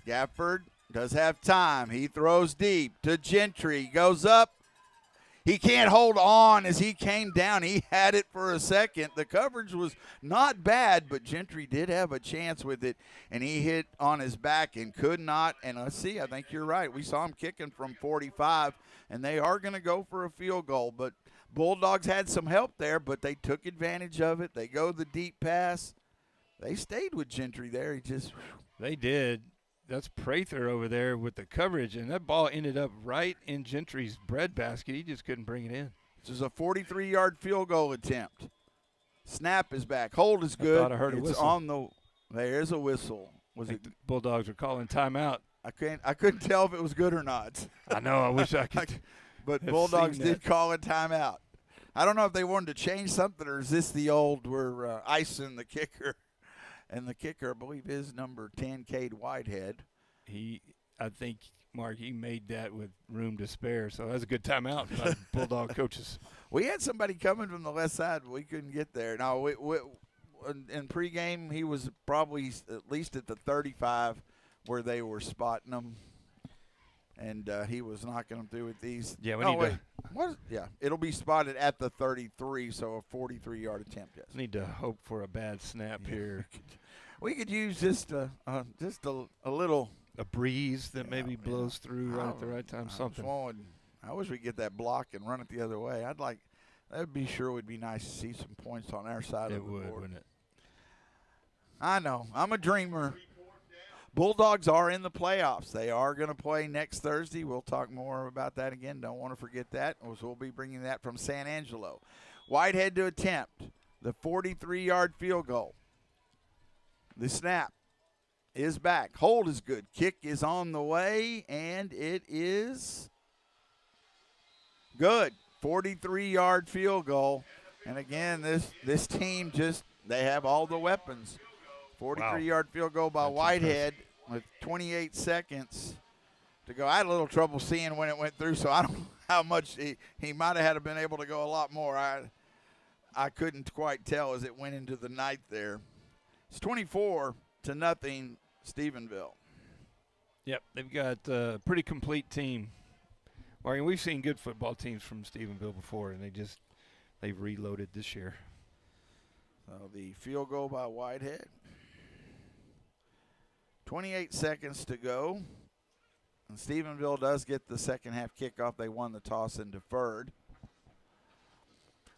[SPEAKER 4] Gafford does have time. He throws deep to Gentry. Goes up. He can't hold on as he came down. He had it for a second. The coverage was not bad, but Gentry did have a chance with it, and he hit on his back and could not. And let's see, I think you're right. We saw him kicking from 45, and they are going to go for a field goal. But Bulldogs had some help there, but they took advantage of it. They go the deep pass. They stayed with Gentry there.
[SPEAKER 5] They did. That's Prather over there with the coverage, and that ball ended up right in Gentry's breadbasket. He just couldn't bring it in.
[SPEAKER 4] This is a 43-yard field goal attempt. Snap is back. Hold is good.
[SPEAKER 5] I thought I heard a whistle.
[SPEAKER 4] There's a whistle.
[SPEAKER 5] The Bulldogs are calling timeout.
[SPEAKER 4] I couldn't tell if it was good or not.
[SPEAKER 5] I know. I wish I could.
[SPEAKER 4] But Bulldogs did call a timeout. I don't know if they wanted to change something, or is this the old we're icing the kicker? And the kicker, I believe, is number 10, Cade Whitehead.
[SPEAKER 5] I think, Mark, he made that with room to spare. So that was a good timeout by the Bulldog coaches.
[SPEAKER 4] We had somebody coming from the left side, but we couldn't get there. Now, in pregame, he was probably at least at the 35 where they were spotting him, and he was knocking them through with these.
[SPEAKER 5] Yeah,
[SPEAKER 4] it'll be spotted at the 33, so a 43-yard attempt. Yes.
[SPEAKER 5] Need to hope for a bad snap here.
[SPEAKER 4] We could use just a little
[SPEAKER 5] breeze that maybe blows through right at the right time.
[SPEAKER 4] I wish we could get that block and run it the other way. That'd be sure would be nice to see some points on our side of the board.
[SPEAKER 5] Wouldn't it?
[SPEAKER 4] I know. I'm a dreamer. Bulldogs are in the playoffs. They are going to play next Thursday. We'll talk more about that again. Don't want to forget that. We'll be bringing that from San Angelo. Whitehead to attempt the 43-yard field goal. The snap is back. Hold is good. Kick is on the way, and it is good. 43-yard field goal. And again, this team they have all the weapons. 43-yard field goal by Whitehead with 28 seconds to go. I had a little trouble seeing when it went through, so I don't know how much he might have been able to go a lot more. I couldn't quite tell as it went into the night there. It's 24-0, Stephenville.
[SPEAKER 5] Yep, they've got a pretty complete team. Mark, we've seen good football teams from Stephenville before, and they've reloaded this year.
[SPEAKER 4] So the field goal by Whitehead. 28 seconds to go. And Stephenville does get the second half kickoff. They won the toss and deferred.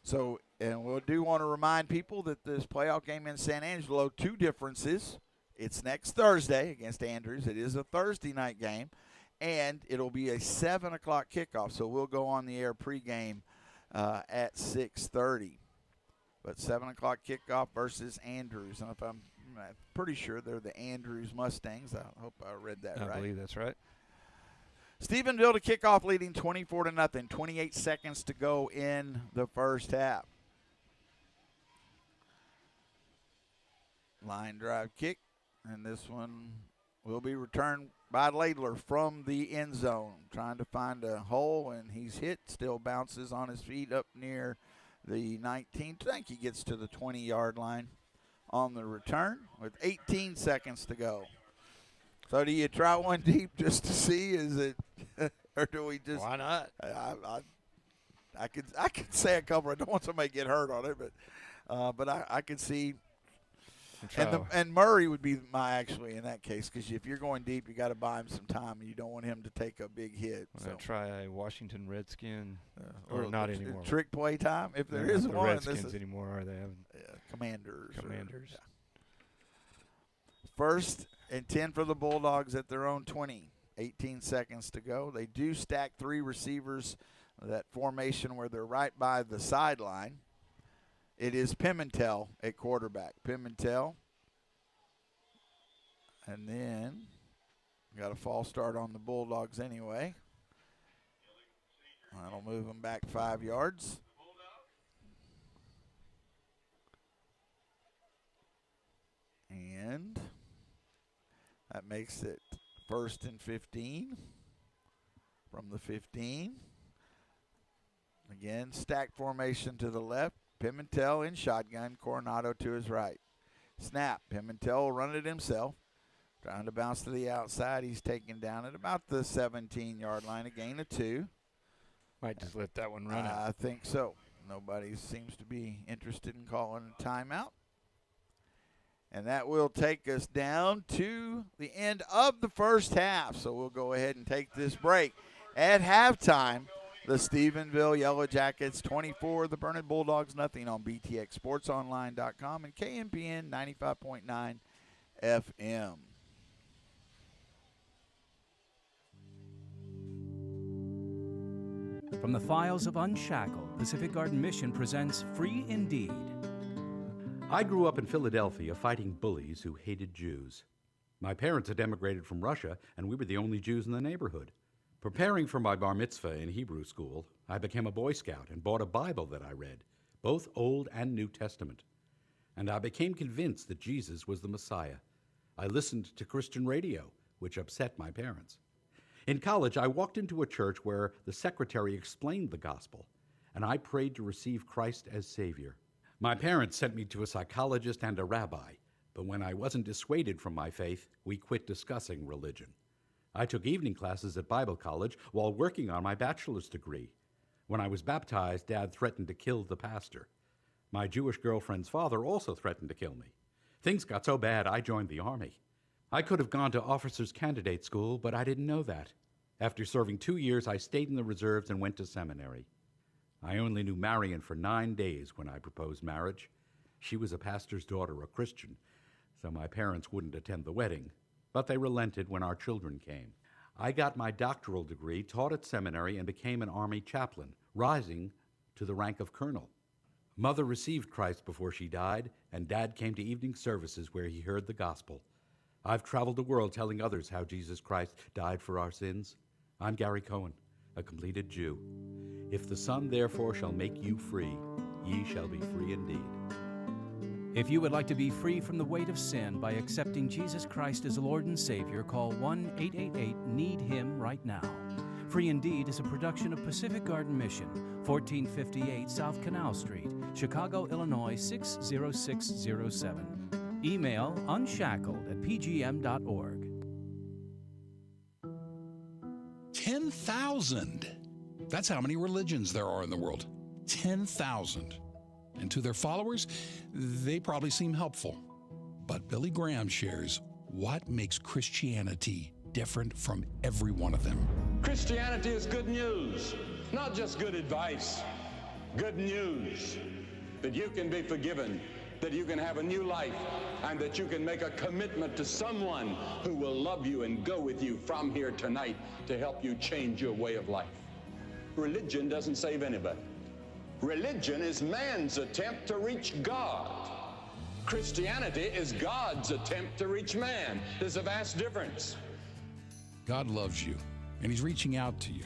[SPEAKER 4] So, and we do want to remind people that this playoff game in San Angelo, two differences. It's next Thursday against Andrews. It is a Thursday night game, and it'll be a 7 o'clock kickoff. So we'll go on the air pregame at 6:30. But 7 o'clock kickoff versus Andrews. And I'm pretty sure they're the Andrews Mustangs. I hope I read that right.
[SPEAKER 5] I believe that's right.
[SPEAKER 4] Stephenville to kick off, leading 24-0. 28 seconds to go in the first half. Line drive kick, and this one will be returned by Laidler from the end zone. Trying to find a hole, and he's hit. Still bounces on his feet up near the 19. I think he gets to the 20-yard line on the return with 18 seconds to go. So do you try one deep just to see? Is it, or do we just?
[SPEAKER 5] Why not?
[SPEAKER 4] I could say a couple. I don't want somebody to get hurt on it, but I could see. And Murray would be actually in that case, because if you're going deep, you got to buy him some time, and you don't want him to take a big hit.
[SPEAKER 5] So try a Washington Redskin, or not anymore.
[SPEAKER 4] Trick play time, if there
[SPEAKER 5] is
[SPEAKER 4] one.
[SPEAKER 5] Redskins anymore, are they?
[SPEAKER 4] Commanders.
[SPEAKER 5] Commanders.
[SPEAKER 4] First and 10 for the Bulldogs at their own 20. 18 seconds to go. They do stack three receivers, that formation where they're right by the sideline. It is Pimentel at quarterback. Pimentel. And then got a false start on the Bulldogs anyway. That'll move them back 5 yards. And that makes it 1st and 15 from the 15. Again, stack formation to the left. Pimentel in shotgun, Coronado to his right. Snap, Pimentel will run it himself. Trying to bounce to the outside. He's taken down at about the 17-yard line, a gain of 2.
[SPEAKER 5] Might just let that one run.
[SPEAKER 4] I think so. Nobody seems to be interested in calling a timeout. And that will take us down to the end of the first half. So we'll go ahead and take this break. At halftime, the Stephenville Yellow Jackets 24, the Burnett Bulldogs nothing on BTXSportsOnline.com and KMPN 95.9 FM.
[SPEAKER 6] From the files of Unshackled, Pacific Garden Mission presents Free Indeed.
[SPEAKER 15] I grew up in Philadelphia fighting bullies who hated Jews. My parents had emigrated from Russia, and we were the only Jews in the neighborhood. Preparing for my bar mitzvah in Hebrew school, I became a Boy Scout and bought a Bible that I read, both Old and New Testament. And I became convinced that Jesus was the Messiah. I listened to Christian radio, which upset my parents. In college, I walked into a church where the secretary explained the gospel, and I prayed to receive Christ as Savior. My parents sent me to a psychologist and a rabbi, but when I wasn't dissuaded from my faith, we quit discussing religion. I took evening classes at Bible college while working on my bachelor's degree. When I was baptized, Dad threatened to kill the pastor. My Jewish girlfriend's father also threatened to kill me. Things got so bad, I joined the Army. I could have gone to officers' candidate school, but I didn't know that. After serving 2 years, I stayed in the reserves and went to seminary. I only knew Marion for 9 days when I proposed marriage. She was a pastor's daughter, a Christian, so my parents wouldn't attend the wedding, but they relented when our children came. I got my doctoral degree, taught at seminary, and became an Army chaplain, rising to the rank of colonel. Mother received Christ before she died, and Dad came to evening services where he heard the gospel. I've traveled the world telling others how Jesus Christ died for our sins. I'm Gary Cohen, a completed Jew. If the Son therefore shall make you free, ye shall be free indeed.
[SPEAKER 6] If you would like to be free from the weight of sin by accepting Jesus Christ as Lord and Savior, call 1-888-NEED-HIM right now. Free Indeed is a production of Pacific Garden Mission, 1458 South Canal Street, Chicago, Illinois 60607. Email unshackled@pgm.org.
[SPEAKER 12] 10,000. That's how many religions there are in the world. 10,000. And to their followers, they probably seem helpful. But Billy Graham shares what makes Christianity different from every one of them.
[SPEAKER 16] Christianity is good news, not just good advice. Good news that you can be forgiven, that you can have a new life, and that you can make a commitment to someone who will love you and go with you from here tonight to help you change your way of life. Religion doesn't save anybody. Religion is man's attempt to reach God. Christianity is God's attempt to reach man. There's a vast difference.
[SPEAKER 12] God loves you, and He's reaching out to you.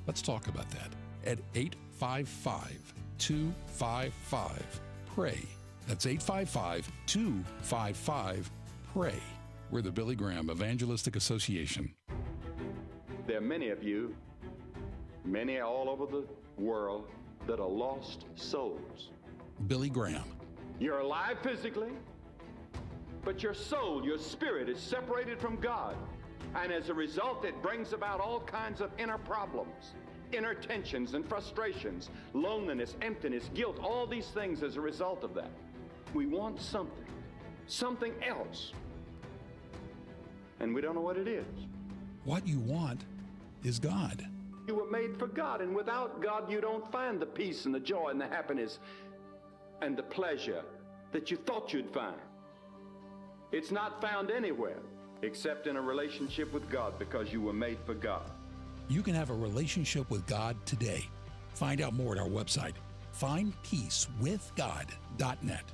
[SPEAKER 12] Let's talk about that at 855-255-PRAY. That's 855-255-PRAY. We're the Billy Graham Evangelistic Association.
[SPEAKER 16] There are many of you, many all over the world, that are lost souls.
[SPEAKER 12] Billy Graham.
[SPEAKER 16] You're alive physically, but your soul, your spirit is separated from God. And as a result, it brings about all kinds of inner problems, inner tensions and frustrations, loneliness, emptiness, guilt, all these things as a result of that. We want something else. And we don't know what it is.
[SPEAKER 12] What you want is God.
[SPEAKER 16] You were made for God, and without God, you don't find the peace and the joy and the happiness and the pleasure that you thought you'd find. It's not found anywhere except in a relationship with God, because you were made for God.
[SPEAKER 12] You can have a relationship with God today. Find out more at our website, findpeacewithgod.net.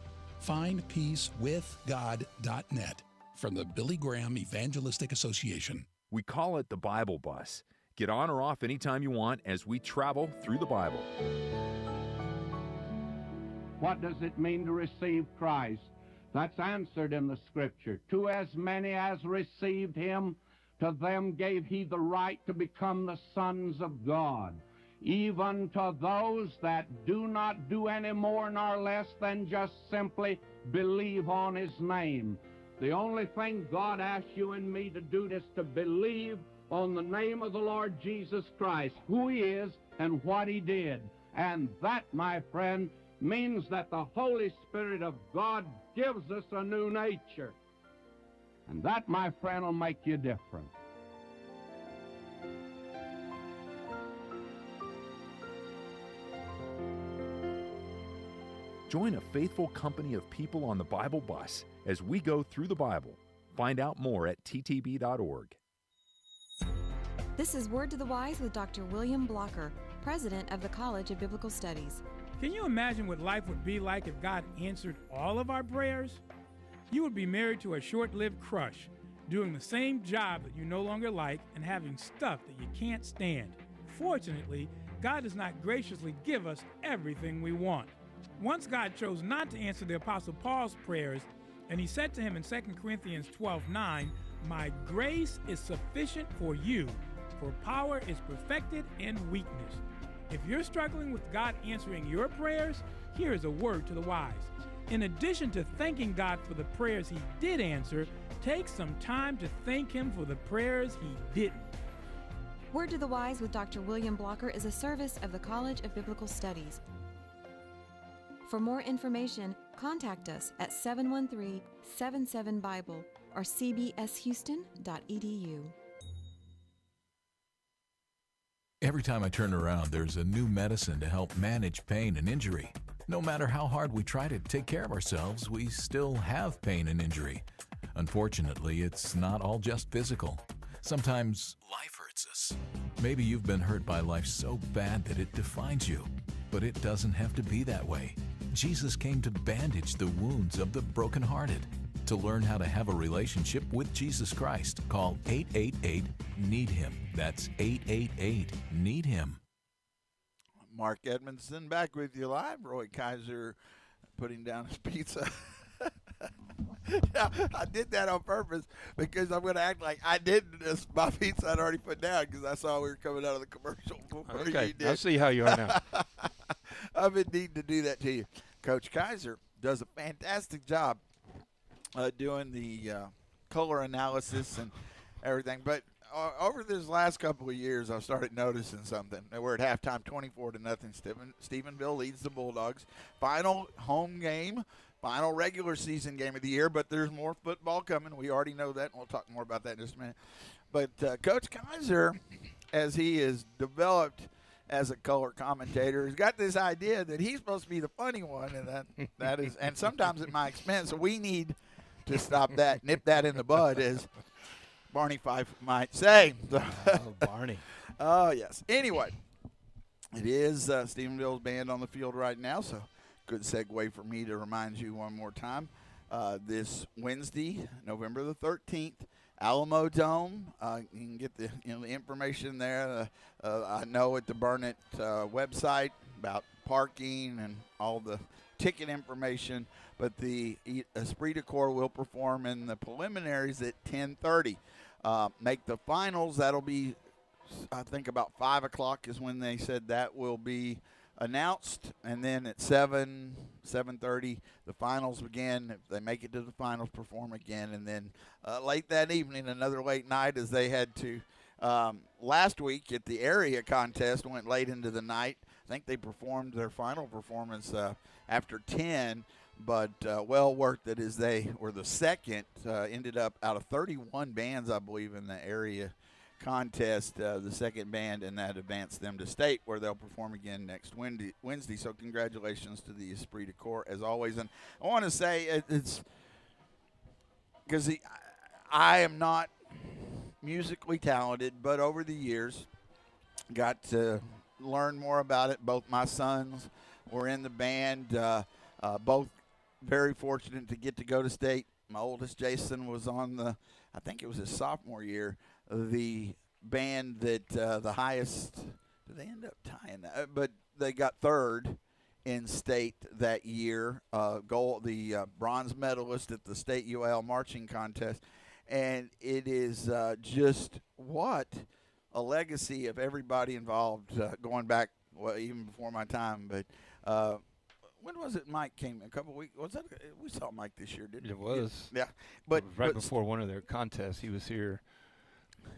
[SPEAKER 12] Findpeacewithgod.net from the Billy Graham Evangelistic Association.
[SPEAKER 17] We call it the Bible Bus. Get on or off anytime you want as we travel through the Bible.
[SPEAKER 11] What does it mean to receive Christ? That's answered in the Scripture. To as many as received Him, to them gave He the right to become the sons of God, even to those that do not do any more nor less than just simply believe on His name. The only thing God asks you and me to do is to believe on the name of the Lord Jesus Christ, who He is and what He did. And that, my friend, means that the Holy Spirit of God gives us a new nature. And that, my friend, will make you different.
[SPEAKER 17] Join a faithful company of people on the Bible Bus as we go through the Bible. Find out more at ttb.org.
[SPEAKER 18] This is Word to the Wise with Dr. William Blocker, President of the College of Biblical Studies.
[SPEAKER 19] Can you imagine what life would be like if God answered all of our prayers? You would be married to a short-lived crush, doing the same job that you no longer like and having stuff that you can't stand. Fortunately, God does not graciously give us everything we want. Once God chose not to answer the Apostle Paul's prayers, and He said to him in 2 Corinthians 12:9, "My grace is sufficient for you, for power is perfected in weakness. If you're struggling with God answering your prayers, here is a word to the wise. In addition to thanking God for the prayers he did answer, take some time to thank him for the prayers he didn't.
[SPEAKER 18] Word to the Wise with Dr. William Blocker is a service of the College of Biblical Studies. For more information, contact us at 713-77-BIBLE or cbshouston.edu.
[SPEAKER 1] Every time I turn around, there's a new medicine to help manage pain and injury. No matter how hard we try to take care of ourselves, we still have pain and injury. Unfortunately, it's not all just physical. Sometimes life hurts us. Maybe you've been hurt by life so bad that it defines you. But it doesn't have to be that way. Jesus came to bandage the wounds of the brokenhearted. To learn how to have a relationship with Jesus Christ, call 888-NEED-HIM. That's 888-NEED-HIM.
[SPEAKER 4] Mark Edmondson back with you live. Roy Kaiser putting down his pizza. Now, I did that on purpose because I'm going to act like I didn't. My pizza I'd already put down because I saw we were coming out of the commercial before
[SPEAKER 5] Okay,
[SPEAKER 4] you did.
[SPEAKER 5] I'll see how you are now.
[SPEAKER 4] I've been needing to do that to you. Coach Kaiser does a fantastic job doing the color analysis and everything. But over this last couple of years, I've started noticing something. We're at halftime, 24-0. Stephenville leads the Bulldogs. Final home game. Final regular season game of the year, but there's more football coming. We already know that, and we'll talk more about that in just a minute. But Coach Kaiser, as he is developed as a color commentator, has got this idea that he's supposed to be the funny one, and that is, and sometimes at my expense. So we need to stop that, nip that in the bud, as Barney Fife might say.
[SPEAKER 5] Oh, Barney.
[SPEAKER 4] Oh, yes. Anyway, it is Stephenville's band on the field right now, so good segue for me to remind you one more time. This Wednesday, November the 13th, Alamo Dome. You can get the the information there. I know at the Burnett website about parking and all the ticket information. But the Esprit de Corps will perform in the preliminaries at 10:30. Make the finals. That'll be, I think, about 5 o'clock is when they said that will be announced, and then at 7:30 the finals begin. If they make it to the finals, perform again, and then late that evening another late night, as they had to last week at the area contest, went late into the night. I think they performed their final performance after 10, but well worth it, as they were the second, ended up out of 31 bands, I believe, in the area contest, the second band, and that advanced them to state, where they'll perform again next Wednesday. So congratulations to the Esprit de Corps, as always. And I want to say it's because I am not musically talented, but over the years got to learn more about it. Both my sons were in the band, both very fortunate to get to go to state. My oldest, Jason, was on I think it was his sophomore year, the band that the highest, did they end up tying that? But they got third in state that year, the bronze medalist at the state UL marching contest. And it is just what a legacy of everybody involved, going back, well, even before my time. But when was it Mike came? A couple of weeks? Was that? We saw Mike this year, didn't we?
[SPEAKER 5] It was.
[SPEAKER 4] Yeah. But
[SPEAKER 5] right before one of their contests, he was here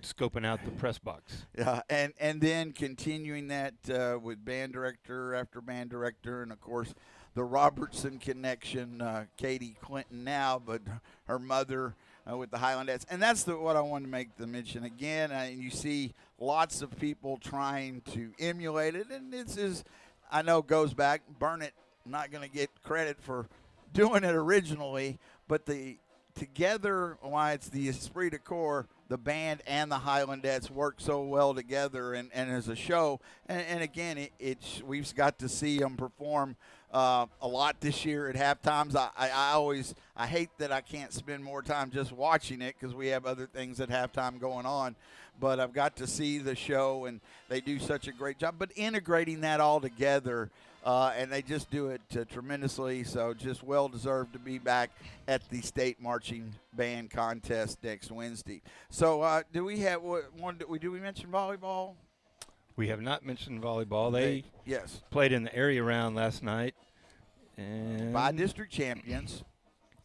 [SPEAKER 5] scoping out the press box.
[SPEAKER 4] Yeah, and then continuing that with band director after band director, and of course the Robertson connection, Katie Clinton now, but her mother with the Highlandettes. And that's what I wanted to make the mention again. You see lots of people trying to emulate it, and I know goes back. Burnett, not going to get credit for doing it originally, but together, why it's the Esprit de Corps, the band and the Highlandettes work so well together, and as a show. And again, we've got to see them perform a lot this year at halftimes. I hate that I can't spend more time just watching it because we have other things at halftime going on. But I've got to see the show, and they do such a great job. But integrating that all together, and they just do it tremendously. So just well-deserved to be back at the state marching band contest next Wednesday. So do we have one? Do we mention volleyball?
[SPEAKER 5] We have not mentioned volleyball. They
[SPEAKER 4] yes
[SPEAKER 5] played in the area round last night. And
[SPEAKER 4] by district champions.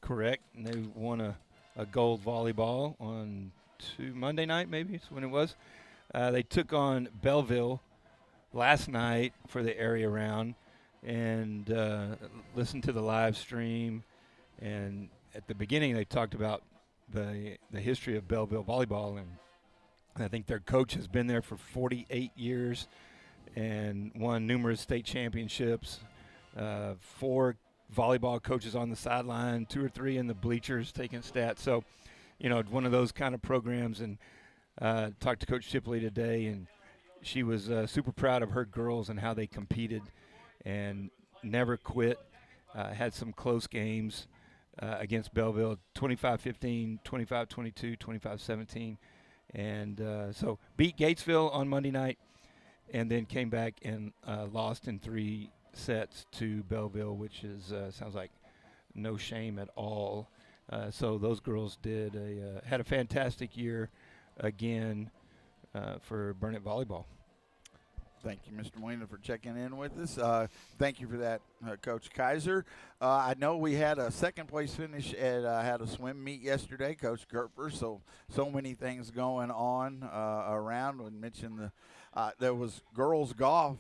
[SPEAKER 5] Correct. And they won a gold volleyball on Monday night, maybe is when it was. They took on Belleville last night for the area round and listened to the live stream. And at the beginning, they talked about the history of Belleville volleyball. And I think their coach has been there for 48 years and won numerous state championships. 4 volleyball coaches on the sideline, 2 or 3 in the bleachers taking stats. So, one of those kind of programs. And talked to Coach Shipley today, and she was super proud of her girls and how they competed and never quit. Had some close games against Belleville, 25-15, 25-22, 25-17. And so beat Gatesville on Monday night and then came back and lost in 3 sets to Belleville, which is sounds like no shame at all. So those girls had a fantastic year again for Burnett volleyball.
[SPEAKER 4] Thank you, Mr. Molina, for checking in with us. Thank you for that, Coach Kaiser. I know we had a second-place finish at had a swim meet yesterday, Coach Gerper. So many things going on around. We mentioned there was girls golf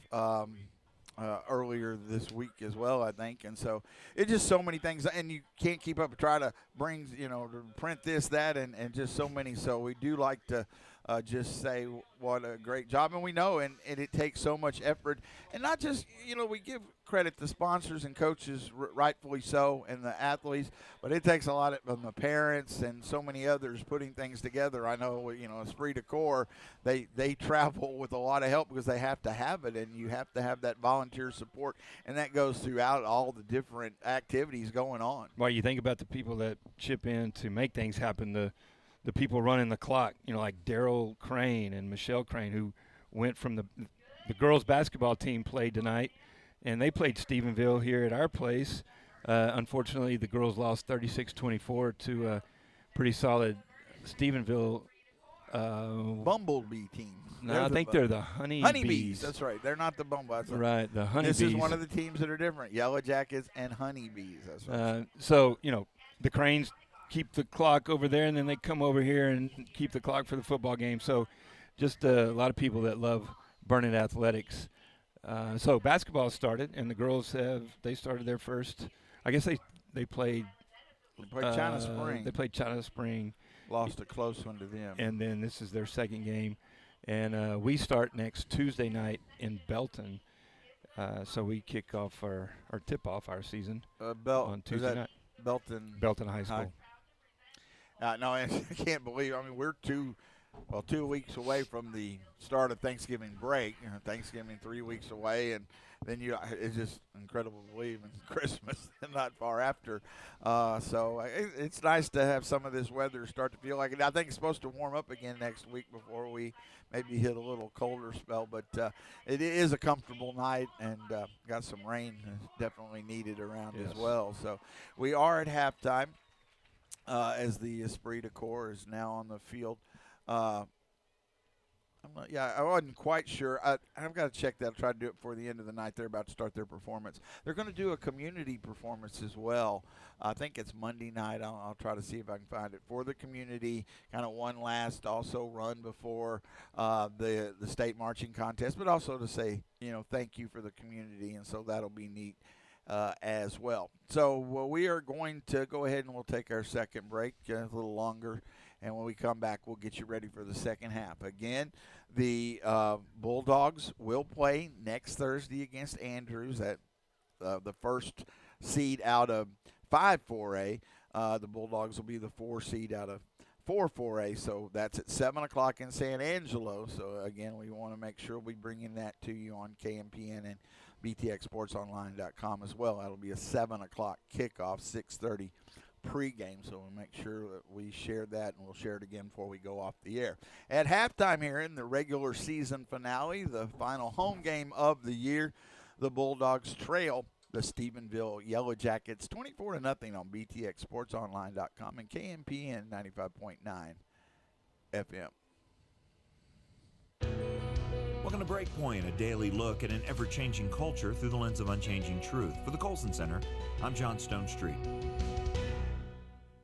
[SPEAKER 4] earlier this week as well, I think. And so it's just so many things, and you can't keep up. Try to bring, to print this, that, and just so many. So we do like to just say what a great job. And we know, and it takes so much effort. And not just, we give credit to sponsors and coaches, rightfully so, and the athletes, but it takes a lot from the parents and so many others putting things together. I know, Esprit de Corps, they travel with a lot of help because they have to have it, and you have to have that volunteer support, and that goes throughout all the different activities going on.
[SPEAKER 5] Well, you think about the people that chip in to make things happen, the people running the clock, like Daryl Crane and Michelle Crane, who went from the girls basketball team played tonight, and they played Stephenville here at our place. Unfortunately, the girls lost 36-24 to a pretty solid Stephenville
[SPEAKER 4] Bumblebee team.
[SPEAKER 5] No, I think they're the Honeybees.
[SPEAKER 4] That's right. They're not the Bumblebees.
[SPEAKER 5] Right, the Honeybees.
[SPEAKER 4] This is one of the teams that are different. Yellow Jackets and Honeybees. That's right.
[SPEAKER 5] So, the Cranes keep the clock over there, and then they come over here and keep the clock for the football game. So just a lot of people that love Burnett athletics. So basketball started, and the girls they started their first. I guess they played.
[SPEAKER 4] They played China Spring.
[SPEAKER 5] They played China Spring.
[SPEAKER 4] Lost a close one to them.
[SPEAKER 5] And then this is their second game, and we start next Tuesday night in Belton. So we kick off our tip-off our season on Tuesday night.
[SPEAKER 4] Belton
[SPEAKER 5] High School.
[SPEAKER 4] No, I can't believe. I mean, we're 2 weeks away from the start of Thanksgiving break. Thanksgiving 3 weeks away, and then it's just incredible to believe, and Christmas not far after. So it's nice to have some of this weather start to feel like it. I think it's supposed to warm up again next week before we maybe hit a little colder spell, but it is a comfortable night, and got some rain definitely needed around as well. So we are at halftime. As the Esprit de Corps is now on the field. I wasn't quite sure. I've got to check that. I'll try to do it before the end of the night. They're about to start their performance. They're going to do a community performance as well. I think it's Monday night. I'll try to see if I can find it for the community. Kind of one last also run before the state marching contest, but also to say, thank you for the community, and so that'll be neat. As well. So we are going to go ahead and we'll take our second break, a little longer, and when we come back, we'll get you ready for the second half. Again, the Bulldogs will play next Thursday against Andrews at the first seed out of 5-4A. The Bulldogs will be the 4 seed out of for 4A. So that's at 7 o'clock in San Angelo. So, again, we want to make sure we bring in that to you on KMPN and BTXSportsOnline.com as well. That'll be a 7 o'clock kickoff, 6:30 pregame. So we'll make sure that we share that, and we'll share it again before we go off the air. At halftime here in the regular season finale, the final home game of the year, the Bulldogs trail the Stephenville Yellow Jackets 24-0 on BTXSportsOnline.com and KMPN 95.9 FM.
[SPEAKER 20] Welcome to Breakpoint, a daily look at an ever-changing culture through the lens of unchanging truth. For the Colson Center, I'm John Stone Street.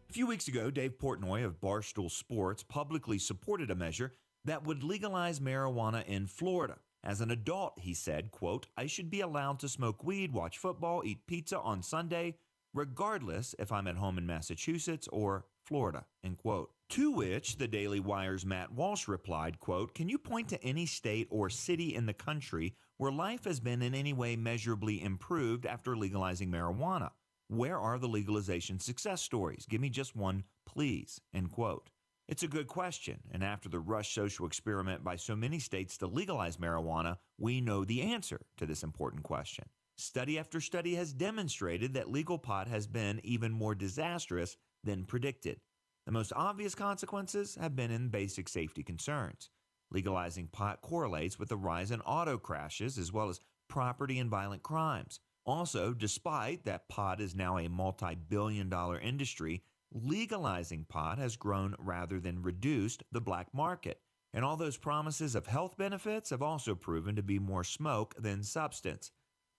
[SPEAKER 20] A few weeks ago, Dave Portnoy of Barstool Sports publicly supported a measure that would legalize marijuana in Florida. As an adult, he said, quote, I should be allowed to smoke weed, watch football, eat pizza on Sunday, regardless if I'm at home in Massachusetts or Florida, end quote. To which the Daily Wire's Matt Walsh replied, quote, can you point to any state or city in the country where life has been in any way measurably improved after legalizing marijuana? Where are the legalization success stories? Give me just one, please, end quote. It's a good question, and after the rush social experiment by so many states to legalize marijuana, we know the answer to this important question. Study after study has demonstrated that legal pot has been even more disastrous than predicted. The most obvious consequences have been in basic safety concerns. Legalizing pot correlates with the rise in auto crashes as well as property and violent crimes. Also, despite that pot is now a multi-billion-dollar industry, legalizing pot has grown rather than reduced the black market. And all those promises of health benefits have also proven to be more smoke than substance.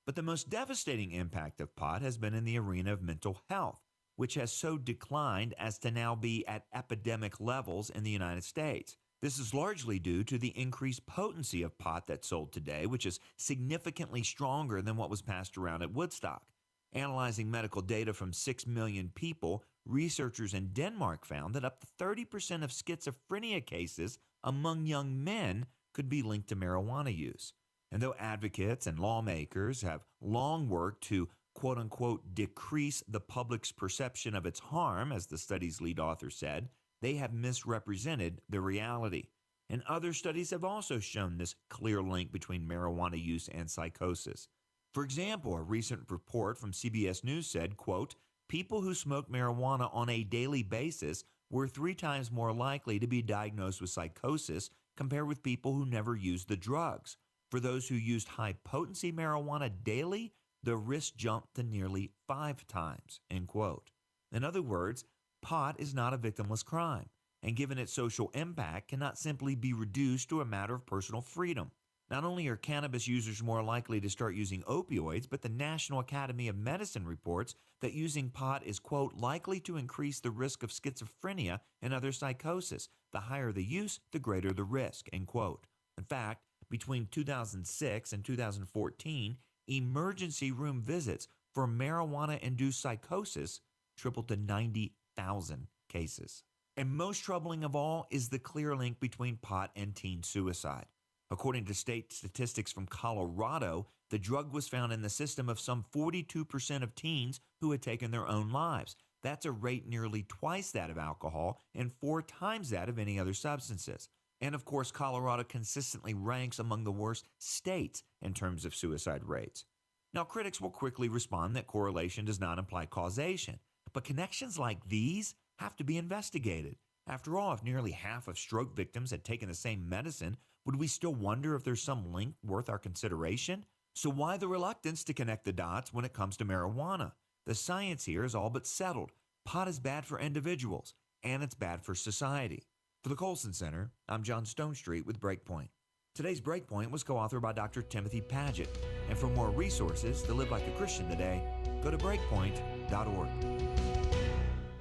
[SPEAKER 20] But the most devastating impact of pot has been in the arena of mental health, which has so declined as to now be at epidemic levels in the United States. This is largely due to the increased potency of pot that's sold today, which is significantly stronger than what was passed around at Woodstock. Analyzing medical data from 6 million people, researchers in Denmark found that up to 30% of schizophrenia cases among young men could be linked to marijuana use. And though advocates and lawmakers have long worked to quote-unquote decrease the public's perception of its harm, as the study's lead author said, they have misrepresented the reality. And other studies have also shown this clear link between marijuana use and psychosis. For example, a recent report from CBS News said, quote, people who smoke marijuana on a daily basis were 3 times more likely to be diagnosed with psychosis compared with people who never used the drugs. For those who used high-potency marijuana daily, the risk jumped to nearly 5 times, end quote. In other words, pot is not a victimless crime, and given its social impact, cannot simply be reduced to a matter of personal freedom. Not only are cannabis users more likely to start using opioids, but the National Academy of Medicine reports that using pot is, quote, likely to increase the risk of schizophrenia and other psychosis. The higher the use, the greater the risk, end quote. In fact, between 2006 and 2014, emergency room visits for marijuana-induced psychosis tripled to 90,000 cases. And most troubling of all is the clear link between pot and teen suicide. According to state statistics from Colorado, the drug was found in the system of some 42% of teens who had taken their own lives. That's a rate nearly twice that of alcohol and 4 times that of any other substances. And of course, Colorado consistently ranks among the worst states in terms of suicide rates. Now, critics will quickly respond that correlation does not imply causation, but connections like these have to be investigated. After all, if nearly half of stroke victims had taken the same medicine, would we still wonder if there's some link worth our consideration? So why the reluctance to connect the dots when it comes to marijuana? The science here is all but settled. Pot is bad for individuals, and it's bad for society. For the Colson Center, I'm John Stone Street with Breakpoint. Today's Breakpoint was co-authored by Dr. Timothy Paget. And for more resources to live like a Christian today, go to breakpoint.org.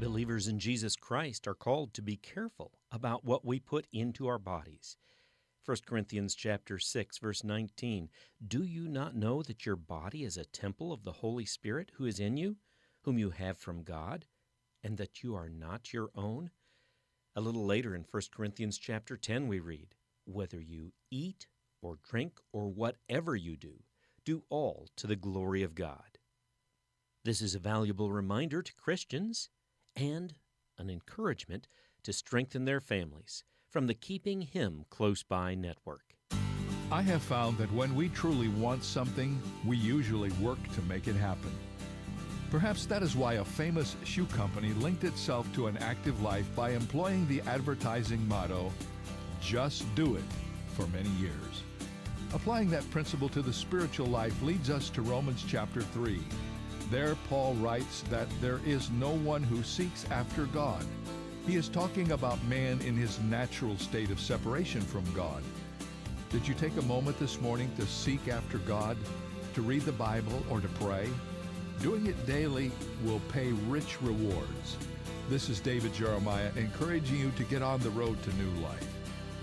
[SPEAKER 21] Believers in Jesus Christ are called to be careful about what we put into our bodies. 1 Corinthians chapter 6, verse 19, do you not know that your body is a temple of the Holy Spirit who is in you, whom you have from God, and that you are not your own? A little later in 1 Corinthians chapter 10 we read, whether you eat or drink or whatever you do all to the glory of God. This is a valuable reminder to Christians and an encouragement to strengthen their families from the Keeping Him Close By network.
[SPEAKER 1] I have found that when we truly want something, we usually work to make it happen. Perhaps that is why a famous shoe company linked itself to an active life by employing the advertising motto, "Just do it," for many years. Applying that principle to the spiritual life leads us to Romans chapter 3. There, Paul writes that there is no one who seeks after God. He is talking about man in his natural state of separation from God. Did you take a moment this morning to seek after God, to read the Bible, or to pray? Doing it daily will pay rich rewards. This is David Jeremiah encouraging you to get on the road to new life.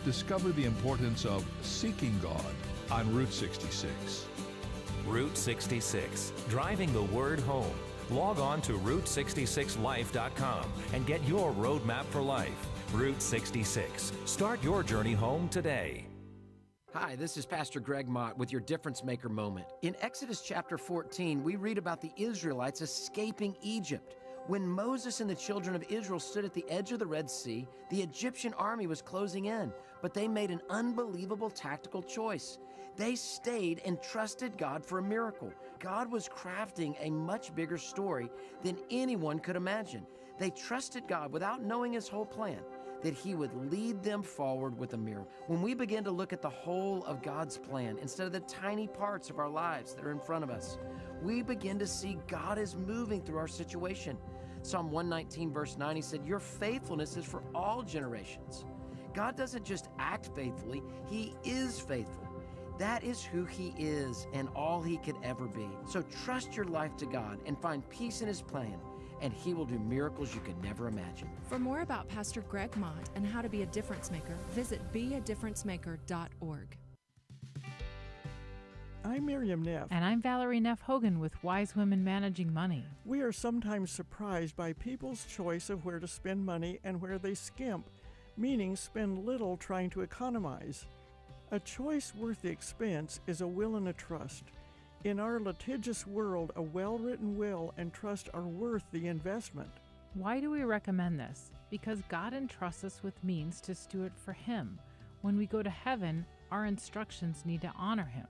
[SPEAKER 1] Discover the importance of seeking God on Route 66.
[SPEAKER 2] Route 66, driving the word home. Log on to Route66Life.com and get your roadmap for life. Route 66. Start your journey home today.
[SPEAKER 13] Hi, this is Pastor Greg Mott with your Difference Maker moment. In Exodus chapter 14, we read about the Israelites escaping Egypt. When Moses and the children of Israel stood at the edge of the Red Sea, the Egyptian army was closing in, but they made an unbelievable tactical choice. They stayed and trusted God for a miracle. God was crafting a much bigger story than anyone could imagine. They trusted God without knowing His whole plan, that He would lead them forward with a miracle. When we begin to look at the whole of God's plan instead of the tiny parts of our lives that are in front of us, we begin to see God is moving through our situation. Psalm 119 verse 9, He said, "Your faithfulness is for all generations." God doesn't just act faithfully, He is faithful. That is who He is and all He could ever be. So trust your life to God and find peace in His plan, and He will do miracles you could never imagine.
[SPEAKER 14] For more about Pastor Greg Mott and how to be a difference maker, visit beadifferencemaker.org.
[SPEAKER 22] I'm Miriam Neff.
[SPEAKER 23] And I'm Valerie Neff Hogan with Wise Women Managing Money.
[SPEAKER 22] We are sometimes surprised by people's choice of where to spend money and where they skimp, meaning spend little trying to economize. A choice worth the expense is a will and a trust. In our litigious world, a well-written will and trust are worth the investment.
[SPEAKER 23] Why do we recommend this? Because God entrusts us with means to steward for Him. When we go to heaven, our instructions need to honor Him.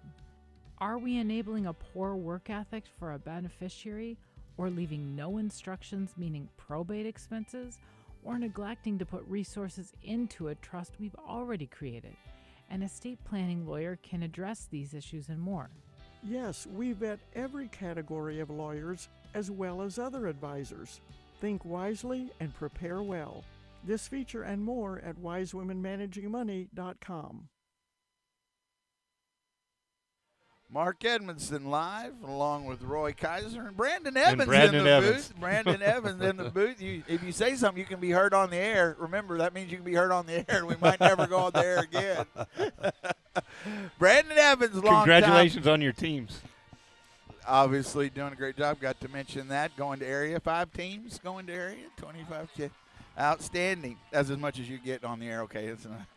[SPEAKER 23] Are we enabling a poor work ethic for a beneficiary, or leaving no instructions, meaning probate expenses, or neglecting to put resources into a trust we've already created? An estate planning lawyer can address these issues and more.
[SPEAKER 22] Yes, we vet every category of lawyers as well as other advisors. Think wisely and prepare well. This feature and more at wisewomenmanagingmoney.com.
[SPEAKER 4] Mark Edmondson live, along with Roy Kaiser and Brandon Evans
[SPEAKER 5] Brandon
[SPEAKER 4] in the
[SPEAKER 5] Evans.
[SPEAKER 4] booth. Brandon Evans in the booth. If you say something, you can be heard on the air. Remember, that means you can be heard on the air. We might never go on the air again. Brandon Evans, long
[SPEAKER 5] Congratulations on your teams.
[SPEAKER 4] Obviously doing a great job. Got to mention that. Going to area, 5 teams going to area, 25 kids. Outstanding. That's as much as you get on the air. Okay, it's not.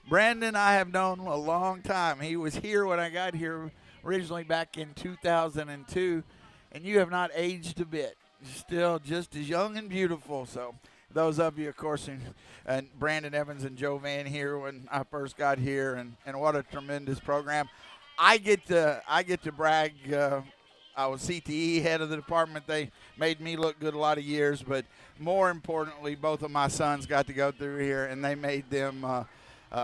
[SPEAKER 4] Brandon, I have known a long time. He was here when I got here originally back in 2002, and you have not aged a bit. You're still just as young and beautiful. So those of you, of course, and Brandon Evans and Joe Van here when I first got here, and what a tremendous program. I get to brag. I was CTE, head of the department. They made me look good a lot of years, but more importantly, both of my sons got to go through here, and they made them.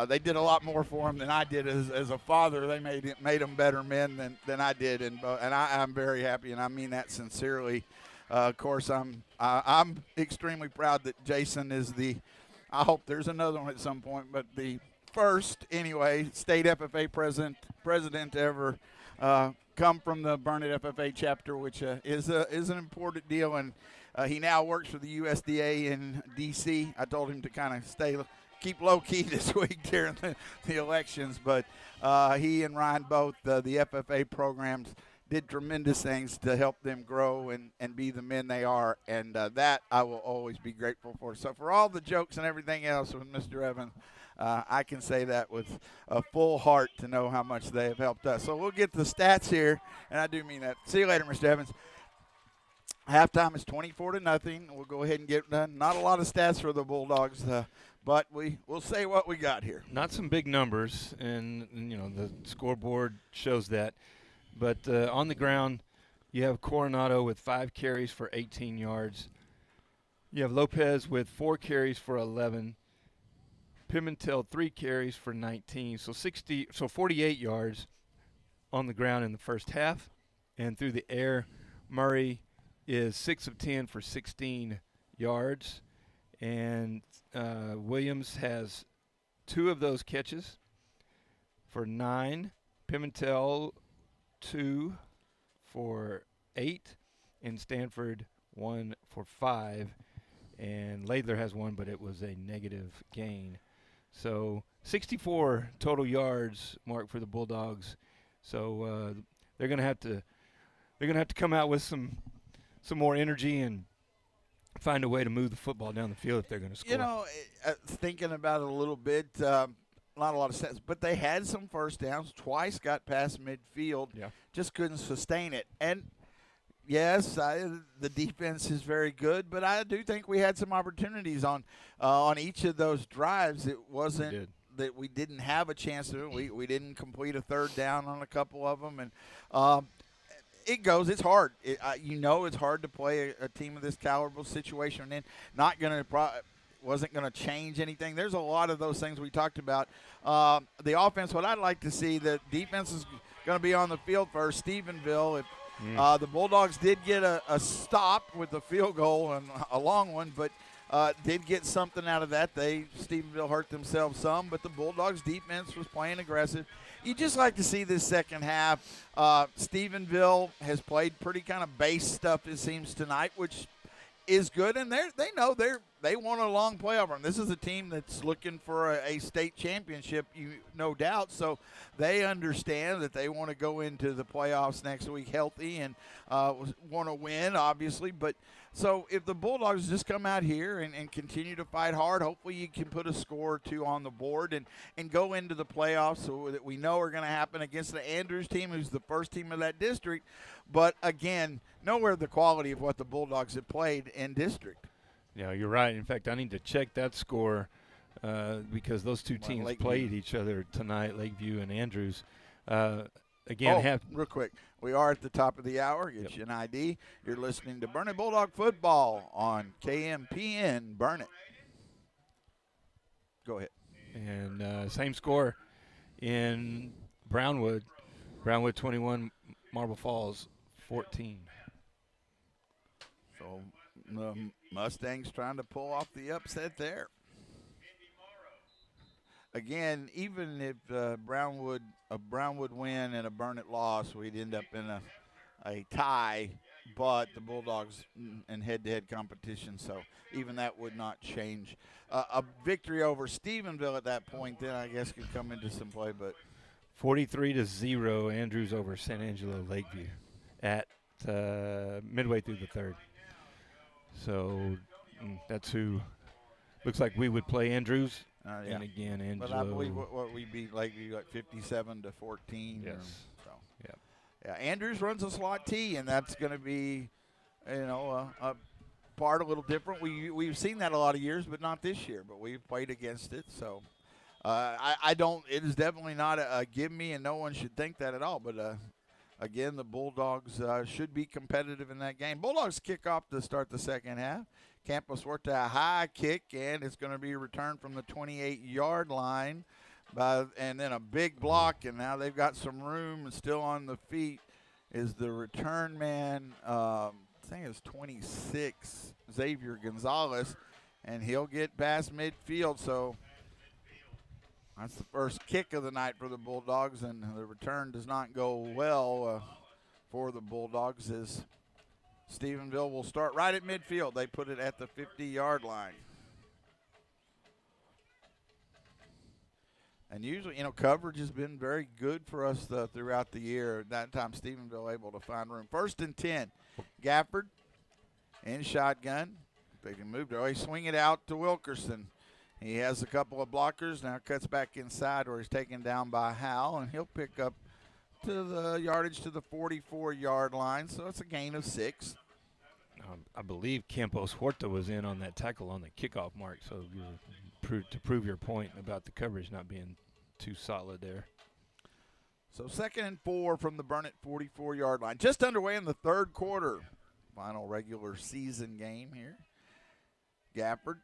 [SPEAKER 4] They did a lot more for them than I did as a father. They made them better men than I did, and I'm very happy, and I mean that sincerely. Of course, I'm extremely proud that Jason is the. I hope there's another one at some point, but the first anyway state FFA president ever. Come from the Burnett FFA chapter, which is an important deal, and he now works for the USDA in D.C. I told him to kind of keep low key this week during the elections, but he and Ryan both the FFA programs did tremendous things to help them grow and be the men they are, and that I will always be grateful for. So for all the jokes and everything else with Mr. Evans, I can say that with a full heart to know how much they have helped us. So we'll get the stats here, and I do mean that. See you later, Mr. Evans. Halftime is 24-0. We'll go ahead and get done. Not a lot of stats for the Bulldogs, but we'll say what we got here.
[SPEAKER 5] Not some big numbers, and the scoreboard shows that. But on the ground, you have Coronado with 5 carries for 18 yards. You have Lopez with 4 carries for 11. Pimentel 3 carries for 19. So 48 yards on the ground in the first half. And through the air, Murray is 6 of 10 for 16 yards. And Williams has 2 of those catches for 9. Pimentel 2 for 8. And Stanford 1 for 5. And Laidler has 1, but it was a negative gain. So 64 total yards, Mark, for the Bulldogs. So they're going to have to come out with some more energy and find a way to move the football down the field if they're going to score.
[SPEAKER 4] Thinking about it a little bit, not a lot of stats, but they had some first downs. Twice got past midfield.
[SPEAKER 5] Yeah.
[SPEAKER 4] Just couldn't sustain it. And yes, the defense is very good, but I do think we had some opportunities on each of those drives. It wasn't that we didn't have a chance to. We didn't complete a third down on a couple of them, and it's hard. It's hard to play a team of this caliber situation, and wasn't going to change anything. There's a lot of those things we talked about. The offense, what I'd like to see, the defense is going to be on the field first. Stephenville, the Bulldogs did get a stop with the field goal, and a long one, but did get something out of that. Stephenville hurt themselves some, but the Bulldogs' defense was playing aggressive. You just like to see this second half. Stephenville has played pretty kind of base stuff, it seems, tonight, which is good, and they know they want a long playoff run. This is a team that's looking for a state championship, no doubt. So they understand that they want to go into the playoffs next week healthy and want to win, obviously. But so if the Bulldogs just come out here and continue to fight hard, hopefully you can put a score or 2 on the board and go into the playoffs, so that we know are going to happen against the Andrews team, who's the first team of that district. But again, nowhere the quality of what the Bulldogs have played in district.
[SPEAKER 5] Yeah, you're right. In fact, I need to check that score because those two teams played each other tonight, Lakeview and Andrews.
[SPEAKER 4] Real quick, we are at the top of the hour. Get you an ID. You're listening to Burnet Bulldog Football on KMPN Burnet. Go ahead.
[SPEAKER 5] And same score in Brownwood. Brownwood 21, Marble Falls 14.
[SPEAKER 4] So the Mustangs trying to pull off the upset there. Again, even if a Brownwood win and a Burnet loss, we'd end up in a tie, but the Bulldogs in head-to-head competition, so even that would not change. A victory over Stephenville at that point then I guess could come into some play, but
[SPEAKER 5] 43-0, Andrews over San Angelo Lakeview at midway through the third. So that's who looks like we would play Andrews.
[SPEAKER 4] Yeah.
[SPEAKER 5] And again, Angelo.
[SPEAKER 4] But I believe what we beat Lakeview like 57-14.
[SPEAKER 5] Yes.
[SPEAKER 4] Yeah. Andrews runs a slot T, and that's going to be, a part a little different. We've seen that a lot of years, but not this year. But we've played against it, so I don't. It is definitely not a give me, and no one should think that at all. But again, the Bulldogs should be competitive in that game. Bulldogs kick off to start the second half. Campos worked a high kick, and it's going to be returned from the 28-yard line. And then a big block, and now they've got some room, and still on the feet is the return man, I think it's 26, Xavier Gonzalez, and he'll get past midfield. So that's the first kick of the night for the Bulldogs, and the return does not go well for the Bulldogs as Stephenville will start right at midfield. They put it at the 50-yard line. And usually, coverage has been very good for us throughout the year. That time, Stephenville able to find room. 1st and 10. Gafford in shotgun. They can move to swing it out to Wilkerson. He has a couple of blockers. Now cuts back inside where he's taken down by Howell, and he'll pick up to the yardage to the 44-yard line. So it's a gain of 6.
[SPEAKER 5] I believe Campos Huerta was in on that tackle on the kickoff mark, so to prove your point about the coverage not being too solid there.
[SPEAKER 4] So 2nd and 4 from the Burnett 44-yard line. Just underway in the third quarter. Final regular season game here. Gafford.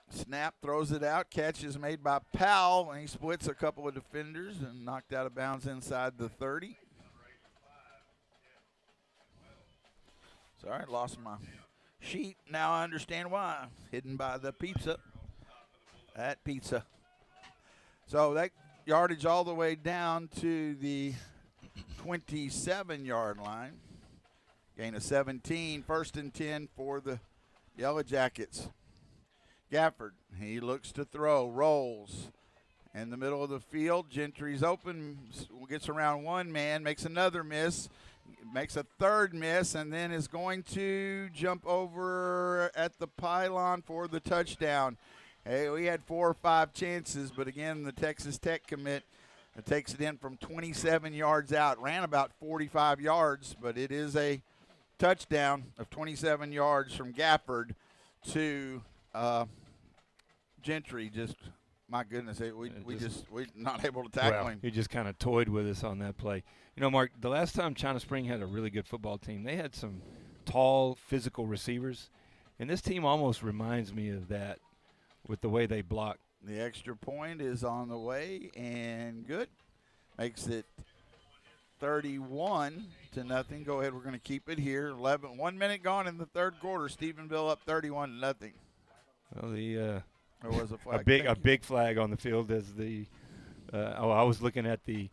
[SPEAKER 4] Snap, throws it out. Catch is made by Powell, and he splits a couple of defenders and knocked out of bounds inside the 30. Sorry, lost my sheet. Now I understand why. Hidden by the pizza. That pizza. So that yardage all the way down to the 27-yard line. Gain of 17. 1st and 10 for the Yellow Jackets. Gafford, he looks to throw, rolls in the middle of the field. Gentry's open, gets around one man, makes another miss, makes a third miss, and then is going to jump over at the pylon for the touchdown. Hey, we had 4 or 5 chances, but again, the Texas Tech commit takes it in from 27 yards out. Ran about 45 yards, but it is a touchdown of 27 yards from Gafford to Gentry. Just, my goodness, we're not able to tackle him.
[SPEAKER 5] He just kind of toyed with us on that play. You know, Mark, the last time China Spring had a really good football team, they had some tall, physical receivers, and this team almost reminds me of that with the way they block.
[SPEAKER 4] The extra point is on the way, and good. Makes it 31-0. Go ahead, we're going to keep it here. 1 minute gone in the third quarter. Stephenville up 31-0.
[SPEAKER 5] Well, there
[SPEAKER 4] was a flag.
[SPEAKER 5] a big flag on the field as the. I was looking at the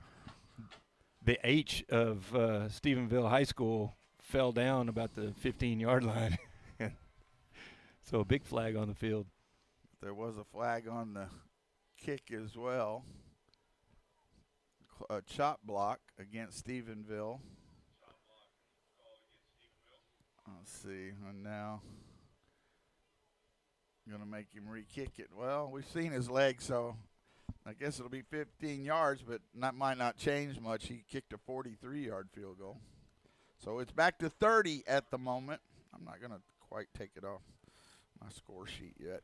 [SPEAKER 5] H of Stephenville High School fell down about the 15-yard line, so a big flag on the field.
[SPEAKER 4] There was a flag on the kick as well. A chop block against Stephenville. Let's see, and now going to make him re-kick it. Well, we've seen his leg, so I guess it'll be 15 yards, but that might not change much. He kicked a 43-yard field goal. So it's back to 30 at the moment. I'm not going to quite take it off my score sheet yet.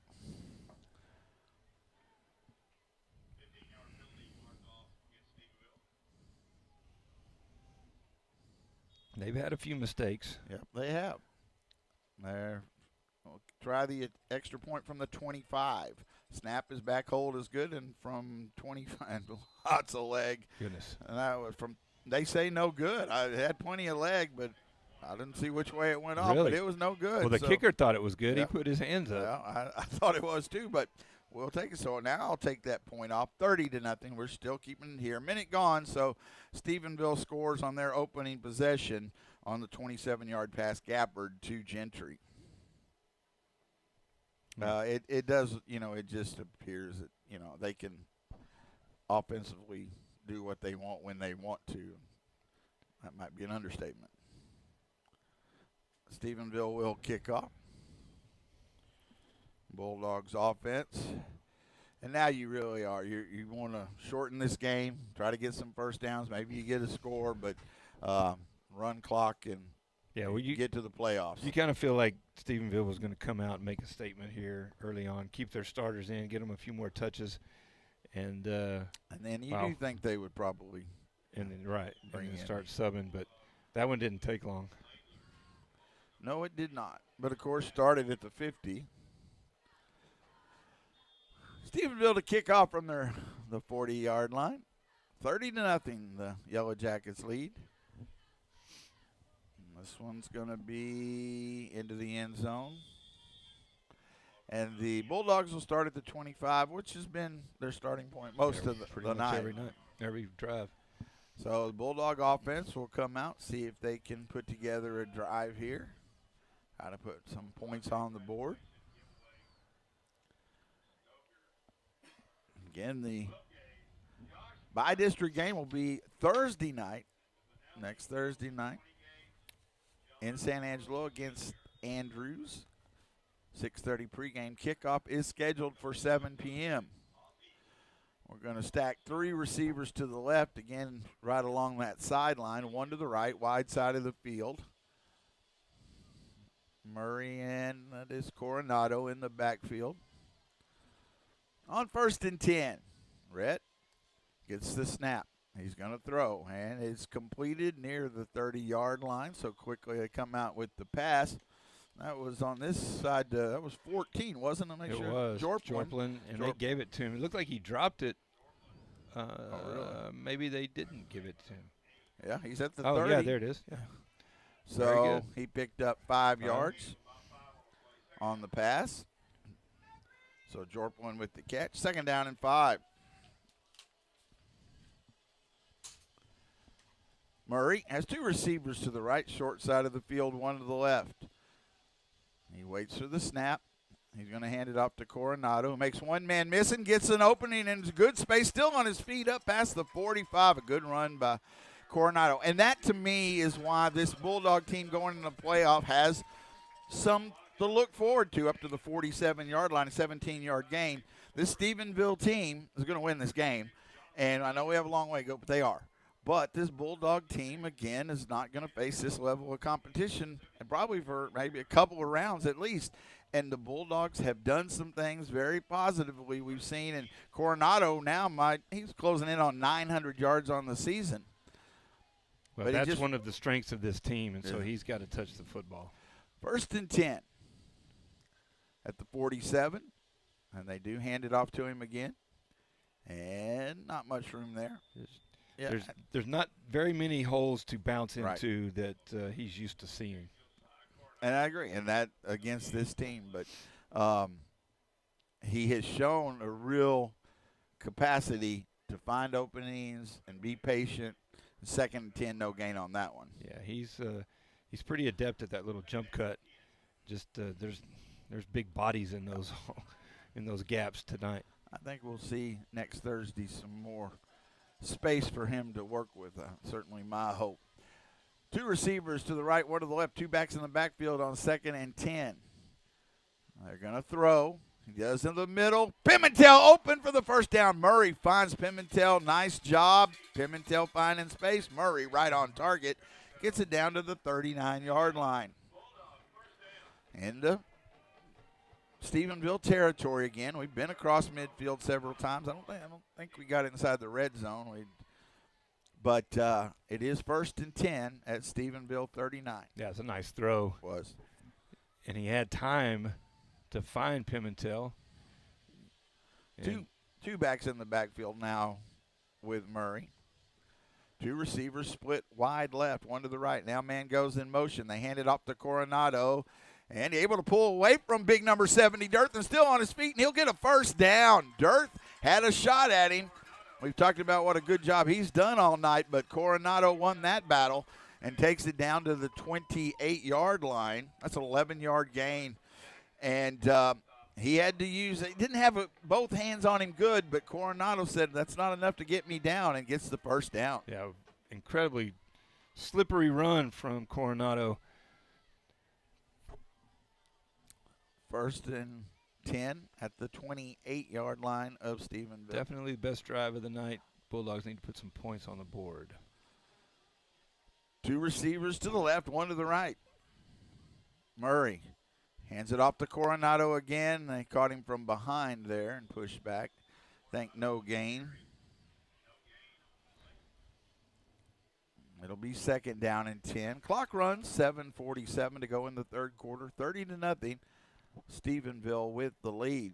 [SPEAKER 5] They've had a few mistakes.
[SPEAKER 4] Yep, they have. We'll try the extra point from the 25. Snap is back, hold is good, and from 25, lots of leg.
[SPEAKER 5] Goodness.
[SPEAKER 4] And that was from, they say no good. I had plenty of leg, but I didn't see which way it went off,
[SPEAKER 5] really?
[SPEAKER 4] But it was no good.
[SPEAKER 5] Well, the kicker thought it was good.
[SPEAKER 4] Yeah.
[SPEAKER 5] He put his hands up.
[SPEAKER 4] Yeah, I thought it was too, but we'll take it. So now I'll take that point off, 30-0. We're still keeping it here. A minute gone, so Stephenville scores on their opening possession on the 27-yard pass, Gafford to Gentry. It does, it just appears that, they can offensively do what they want when they want to. That might be an understatement. Stephenville will kick off. Bulldogs offense. And now you really are. You want to shorten this game, try to get some first downs. Maybe you get a score, but run clock and you get to the playoffs.
[SPEAKER 5] You kind of feel like Stephenville was going to come out and make a statement here early on, keep their starters in, get them a few more touches. And
[SPEAKER 4] then you do think they would probably
[SPEAKER 5] start subbing, but that one didn't take long.
[SPEAKER 4] No, it did not. But, of course, started at the 50. Stephenville to kick off from the 40-yard line. 30-0, the Yellow Jackets lead. And this one's going to be into the end zone. And the Bulldogs will start at the 25, which has been their starting point most of the night.
[SPEAKER 5] Every night, every drive.
[SPEAKER 4] So the Bulldog offense will come out, see if they can put together a drive here. How to put some points on the board. Again, the by-district game will be Thursday night, next Thursday night, in San Angelo against Andrews. 6:30 pregame. Kickoff is scheduled for 7 p.m. We're going to stack 3 receivers to the left, again, right along that sideline, 1 to the right, wide side of the field. Murray and this Coronado in the backfield. On 1st and 10, Rhett gets the snap. He's going to throw, and it's completed near the 30-yard line, so quickly they come out with the pass. That was on this side. That was 14, wasn't it? Make
[SPEAKER 5] it
[SPEAKER 4] sure.
[SPEAKER 5] Was. Jorplin, and they gave it to him. It looked like he dropped it.
[SPEAKER 4] Really?
[SPEAKER 5] Maybe they didn't give it to him.
[SPEAKER 4] Yeah, he's at the 30.
[SPEAKER 5] Oh, yeah, there it is. Yeah.
[SPEAKER 4] So he picked up 5 yards on the pass. So Jorplin with the catch. 2nd down and 5. Murray has 2 receivers to the right, short side of the field, 1 to the left. He waits for the snap. He's going to hand it off to Coronado, who makes one man miss and gets an opening in good space, still on his feet up past the 45. A good run by Coronado. And that, to me, is why this Bulldog team going into the playoff has some to look forward to up to the 47-yard line, a 17-yard gain. This Stephenville team is going to win this game. And I know we have a long way to go, but they are. But this Bulldog team, again, is not going to face this level of competition, and probably for maybe a couple of rounds at least. And the Bulldogs have done some things very positively we've seen. And Coronado now he's closing in on 900 yards on the season.
[SPEAKER 5] Well,
[SPEAKER 4] but
[SPEAKER 5] that's one of the strengths of this team, and so he's got to touch the football.
[SPEAKER 4] 1st and 10 at the 47, and they do hand it off to him again. And not much room there.
[SPEAKER 5] There's not very many holes to bounce into that he's used to seeing.
[SPEAKER 4] And I agree, and that against this team. But he has shown a real capacity to find openings and be patient. 2nd and 10, no gain on that one.
[SPEAKER 5] Yeah, he's pretty adept at that little jump cut. Just there's big bodies in those in those gaps tonight.
[SPEAKER 4] I think we'll see next Thursday some more space for him to work with. Certainly my hope. 2 receivers to the right, 1 to the left, 2 backs in the backfield on 2nd and 10. They're going to throw. He does in the middle. Pimentel open for the 1st down. Murray finds Pimentel. Nice job. Pimentel finding space. Murray right on target. Gets it down to the 39-yard line. Into Stephenville territory again. We've been across midfield several times. I don't think we got inside the red zone. But it is 1st and 10 at Stephenville 39.
[SPEAKER 5] Yeah, it's a nice throw.
[SPEAKER 4] It was.
[SPEAKER 5] And he had time to find Pimentel.
[SPEAKER 4] Two backs in the backfield now with Murray. 2 receivers split wide left, 1 to the right. Now man goes in motion. They hand it off to Coronado. And able to pull away from big number 70, Dirth, still on his feet, and he'll get a 1st down. Dirth had a shot at him. We've talked about what a good job he's done all night, but Coronado won that battle and takes it down to the 28-yard line. That's an 11-yard gain. And he had to he didn't have both hands on him good, but Coronado said that's not enough to get me down and gets the 1st down.
[SPEAKER 5] Yeah, incredibly slippery run from Coronado.
[SPEAKER 4] 1st and 10 at the 28-yard line of Stephenville.
[SPEAKER 5] Definitely the best drive of the night. Bulldogs need to put some points on the board.
[SPEAKER 4] 2 receivers to the left, 1 to the right. Murray hands it off to Coronado again. They caught him from behind there and pushed back. Think no gain. It'll be 2nd down and 10. Clock runs, 7:47 to go in the 3rd quarter, 30-0. Stephenville with the lead.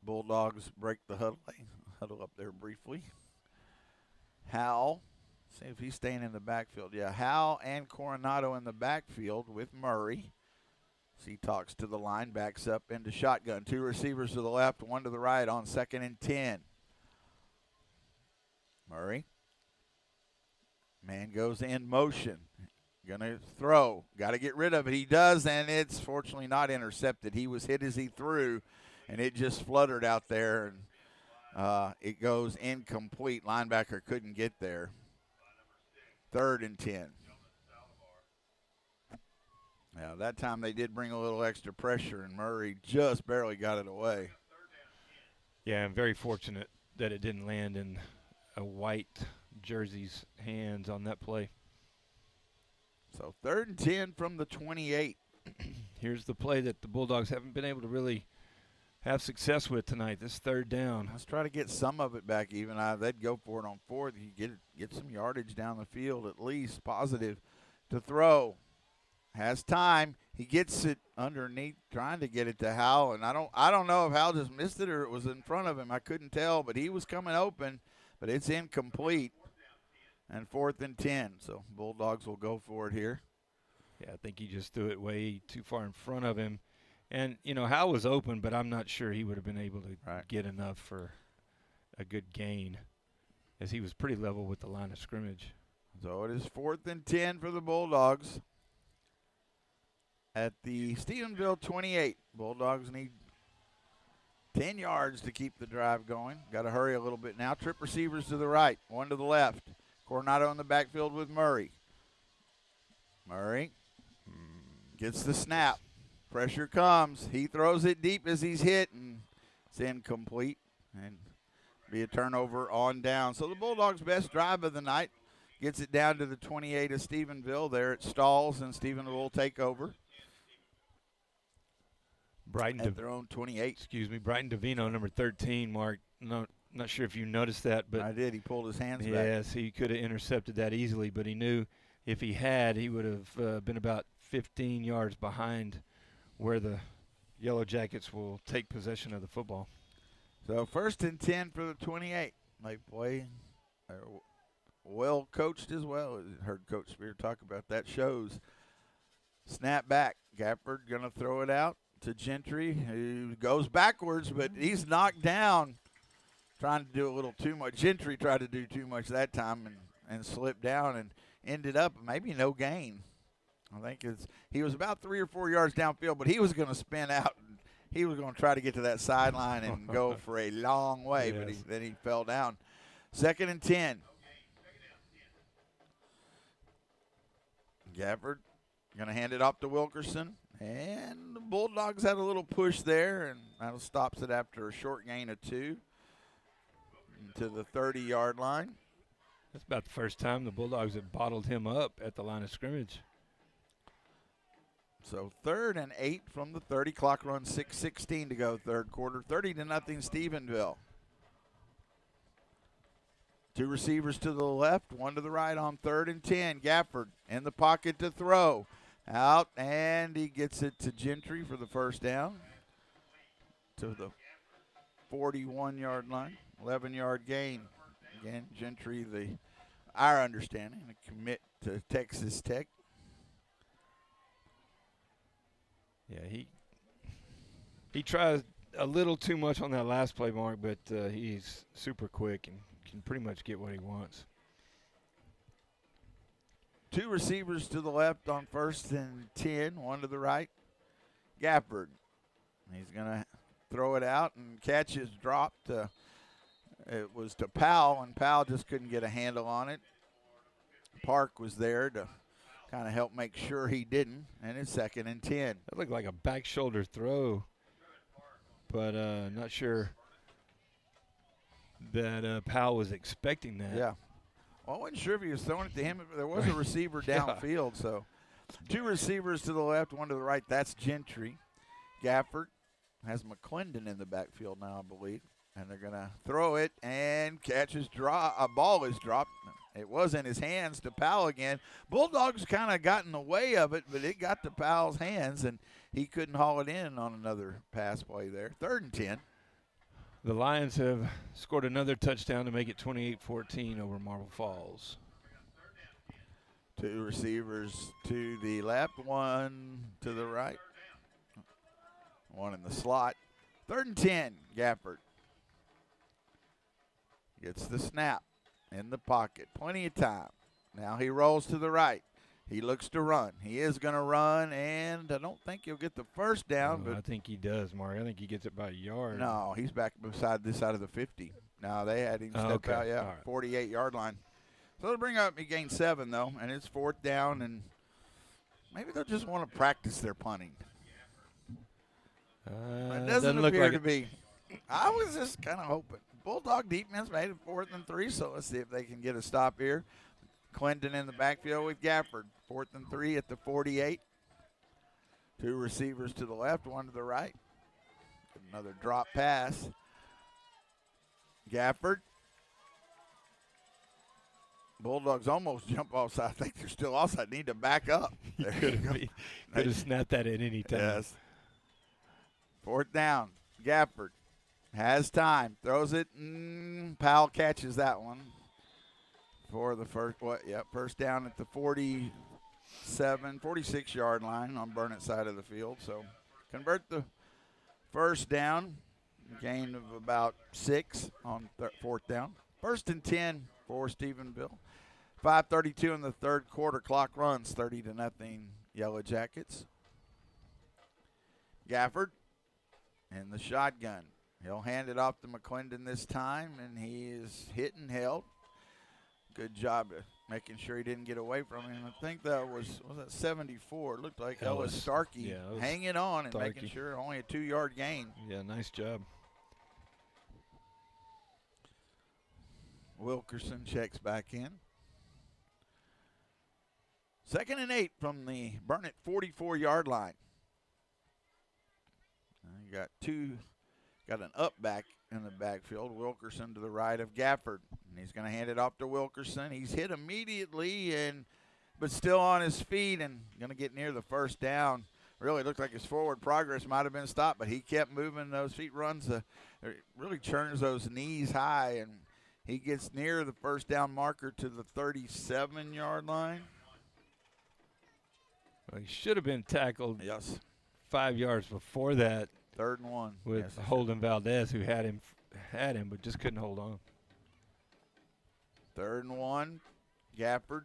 [SPEAKER 4] Bulldogs break the huddle. They huddle up there briefly. Howell, see if he's staying in the backfield. Yeah, Howell and Coronado in the backfield with Murray. So he talks to the line, backs up into shotgun. 2 receivers to the left, 1 to the right on 2nd and 10. Murray. Man goes in motion. Gonna throw. Got to get rid of it. He does, and it's fortunately not intercepted. He was hit as he threw, and it just fluttered out there, and it goes incomplete. Linebacker couldn't get there. 3rd and 10. Now, that time they did bring a little extra pressure, and Murray just barely got it away.
[SPEAKER 5] Yeah, I'm very fortunate that it didn't land in a white jersey's hands on that play.
[SPEAKER 4] So 3rd and 10 from the 28.
[SPEAKER 5] Here's the play that the Bulldogs haven't been able to really have success with tonight, this 3rd down.
[SPEAKER 4] Let's try to get some of it back even. They'd go for it on 4th. You get some yardage down the field at least, positive to throw. Has time. He gets it underneath, trying to get it to Hal, and I don't know if Hal just missed it or it was in front of him. I couldn't tell, but he was coming open, but it's incomplete. And 4th and 10, so Bulldogs will go for it here.
[SPEAKER 5] Yeah, I think he just threw it way too far in front of him. And, Hal was open, but I'm not sure he would have been able to get enough for a good gain, as he was pretty level with the line of scrimmage.
[SPEAKER 4] So it is 4th and 10 for the Bulldogs at the Stephenville 28. Bulldogs need 10 yards to keep the drive going. Got to hurry a little bit now. Trip receivers to the right, one to the left. Coronado in the backfield with Murray. Murray gets the snap. Pressure comes. He throws it deep as he's hit, and it's incomplete. And be a turnover on down. So the Bulldogs' best drive of the night gets it down to the 28 of Stephenville. There it stalls, and Stephenville will take over. At their own 28.
[SPEAKER 5] Brighton Davino, number 13, Mark. Not sure if you noticed that, but
[SPEAKER 4] I did. He pulled his hands back.
[SPEAKER 5] Yes, he could have intercepted that easily, but he knew if he had, he would have been about 15 yards behind where the Yellow Jackets will take possession of the football.
[SPEAKER 4] So 1st and 10 for the 28. They play well coached as well. Heard Coach Spear talk about that. Shows. Snap back. Gafford going to throw it out to Gentry, who goes backwards, but he's knocked down trying to do a little too much. Gentry tried to do too much that time and slipped down and ended up maybe no gain. I think he was about 3 or 4 yards downfield, but he was going to spin out. And he was going to try to get to that sideline and go for a long way, but then he fell down. 2nd and 10. Gafford going to hand it off to Wilkerson. And the Bulldogs had a little push there, and that stops it after a short gain of 2 to the 30-yard line.
[SPEAKER 5] That's about the first time the Bulldogs have bottled him up at the line of scrimmage.
[SPEAKER 4] So 3rd and 8 from the 30. Clock runs 6:16 to go, 3rd quarter. 30-0 Stephenville. 2 receivers to the left, 1 to the right on 3rd and 10. Gafford in the pocket to throw. Out, and he gets it to Gentry for the first down to the 41-yard line. 11-yard gain. Again, Gentry, our understanding, a commit to Texas Tech.
[SPEAKER 5] Yeah, he tries a little too much on that last play, Mark, but he's super quick and can pretty much get what he wants.
[SPEAKER 4] 2 receivers to the left on 1st and 10, 1 to the right. Gafford. He's going to throw it out, and catch is dropped. It was to Powell, and Powell just couldn't get a handle on it. Park was there to kind of help make sure he didn't, and it's 2nd and 10.
[SPEAKER 5] That looked like a back shoulder throw, but not sure that Powell was expecting that.
[SPEAKER 4] Yeah. Well, I wasn't sure if he was throwing it to him. There was a receiver downfield, so 2 receivers to the left, 1 to the right. That's Gentry. Gafford has McClendon in the backfield now, I believe. And they're going to throw it, and a ball is dropped. It was in his hands to Powell again. Bulldogs kind of got in the way of it, but it got to Powell's hands, and he couldn't haul it in on another pass play there. 3rd and 10.
[SPEAKER 5] The Lions have scored another touchdown to make it 28-14 over Marble Falls.
[SPEAKER 4] 2 receivers to the left, 1 to the right. 1 in the slot. 3rd and 10, Gafford. Gets the snap in the pocket. Plenty of time. Now he rolls to the right. He looks to run. He is going to run, and I don't think he'll get the first down. But
[SPEAKER 5] I think he does, Mark. I think he gets it by a yard.
[SPEAKER 4] No, he's back beside this side of the 50. No, they had him step out, yeah, 48-yard line. So they'll bring up, he gained 7, though, and it's 4th down, and maybe they'll just want to practice their punting. It doesn't appear to be. I was just kind of hoping. Bulldog defense made it 4th and 3, so let's see if they can get a stop here. McClendon in the backfield with Gafford. 4th and 3 at the 48. 2 receivers to the left, 1 to the right. Another drop pass. Gafford. Bulldogs almost jump offside. I think they're still offside. Need to back up. There
[SPEAKER 5] Could have snapped that at any time.
[SPEAKER 4] Yes. 4th down. Gafford has time. Throws it. Powell catches that one for the first down at the 46-yard line on Burnett's side of the field. So convert the first down. Gain of about 6 on 4th down. 1st and 10 for Stephenville. 5:32 in the third quarter. Clock runs 30-0 Yellow Jackets. Gafford in the shotgun. He'll hand it off to McClendon this time, and he is hit and held. Good job of making sure he didn't get away from him. I think that was that 74? It looked like Ellis Starkey hanging on and making sure only a 2-yard gain.
[SPEAKER 5] Yeah, nice job.
[SPEAKER 4] Wilkerson checks back in. 2nd and 8 from the Burnett 44-yard line. You got an up back in the backfield. Wilkerson to the right of Gafford. And he's going to hand it off to Wilkerson. He's hit immediately, but still on his feet and going to get near the first down. Really looked like his forward progress might have been stopped, but he kept moving those feet, really churns those knees high, and he gets near the first down marker to the 37-yard line.
[SPEAKER 5] Well, he should have been tackled 5 yards before that.
[SPEAKER 4] 3rd and 1.
[SPEAKER 5] With Holden Valdez, who had him, but just couldn't hold on.
[SPEAKER 4] 3rd and 1. Gafford.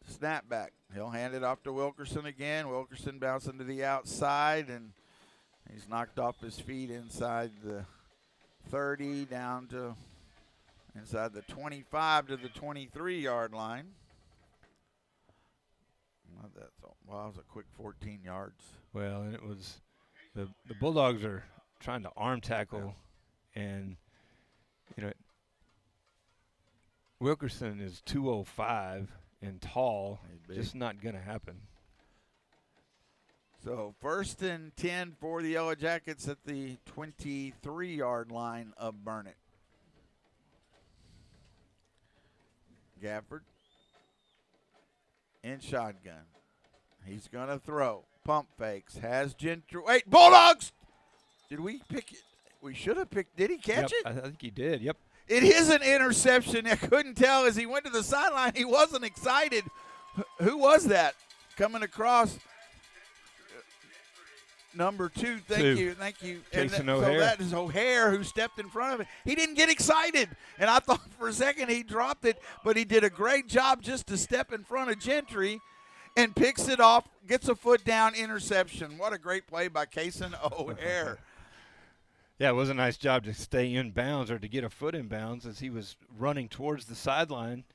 [SPEAKER 4] Snap back. He'll hand it off to Wilkerson again. Wilkerson bouncing to the outside, and he's knocked off his feet inside the 30 down to inside the 25 to the 23-yard line. That was a quick 14 yards.
[SPEAKER 5] Well, and it was the Bulldogs are trying to arm tackle, and Wilkerson is 205 and tall. Just not going to happen.
[SPEAKER 4] So 1st and 10 for the Yellow Jackets at the 23-yard line of Burnett. Gafford in shotgun. He's going to throw. Pump fakes. Has Gentry. Wait, Bulldogs! Did we pick it? We should have picked. Did he catch it?
[SPEAKER 5] I think he did, yep.
[SPEAKER 4] It is an interception. I couldn't tell as he went to the sideline. He wasn't excited. Who was that coming across? Number 2. Thank you.
[SPEAKER 5] Jason
[SPEAKER 4] So
[SPEAKER 5] O'Hare.
[SPEAKER 4] that is O'Hare who stepped in front of it. He didn't get excited, and I thought for a second he dropped it, but he did a great job just to step in front of Gentry and picks it off, gets a foot down, interception. What a great play by Kason O'Hare.
[SPEAKER 5] Yeah, it was a nice job to stay in bounds or to get a foot in bounds as he was running towards the sideline.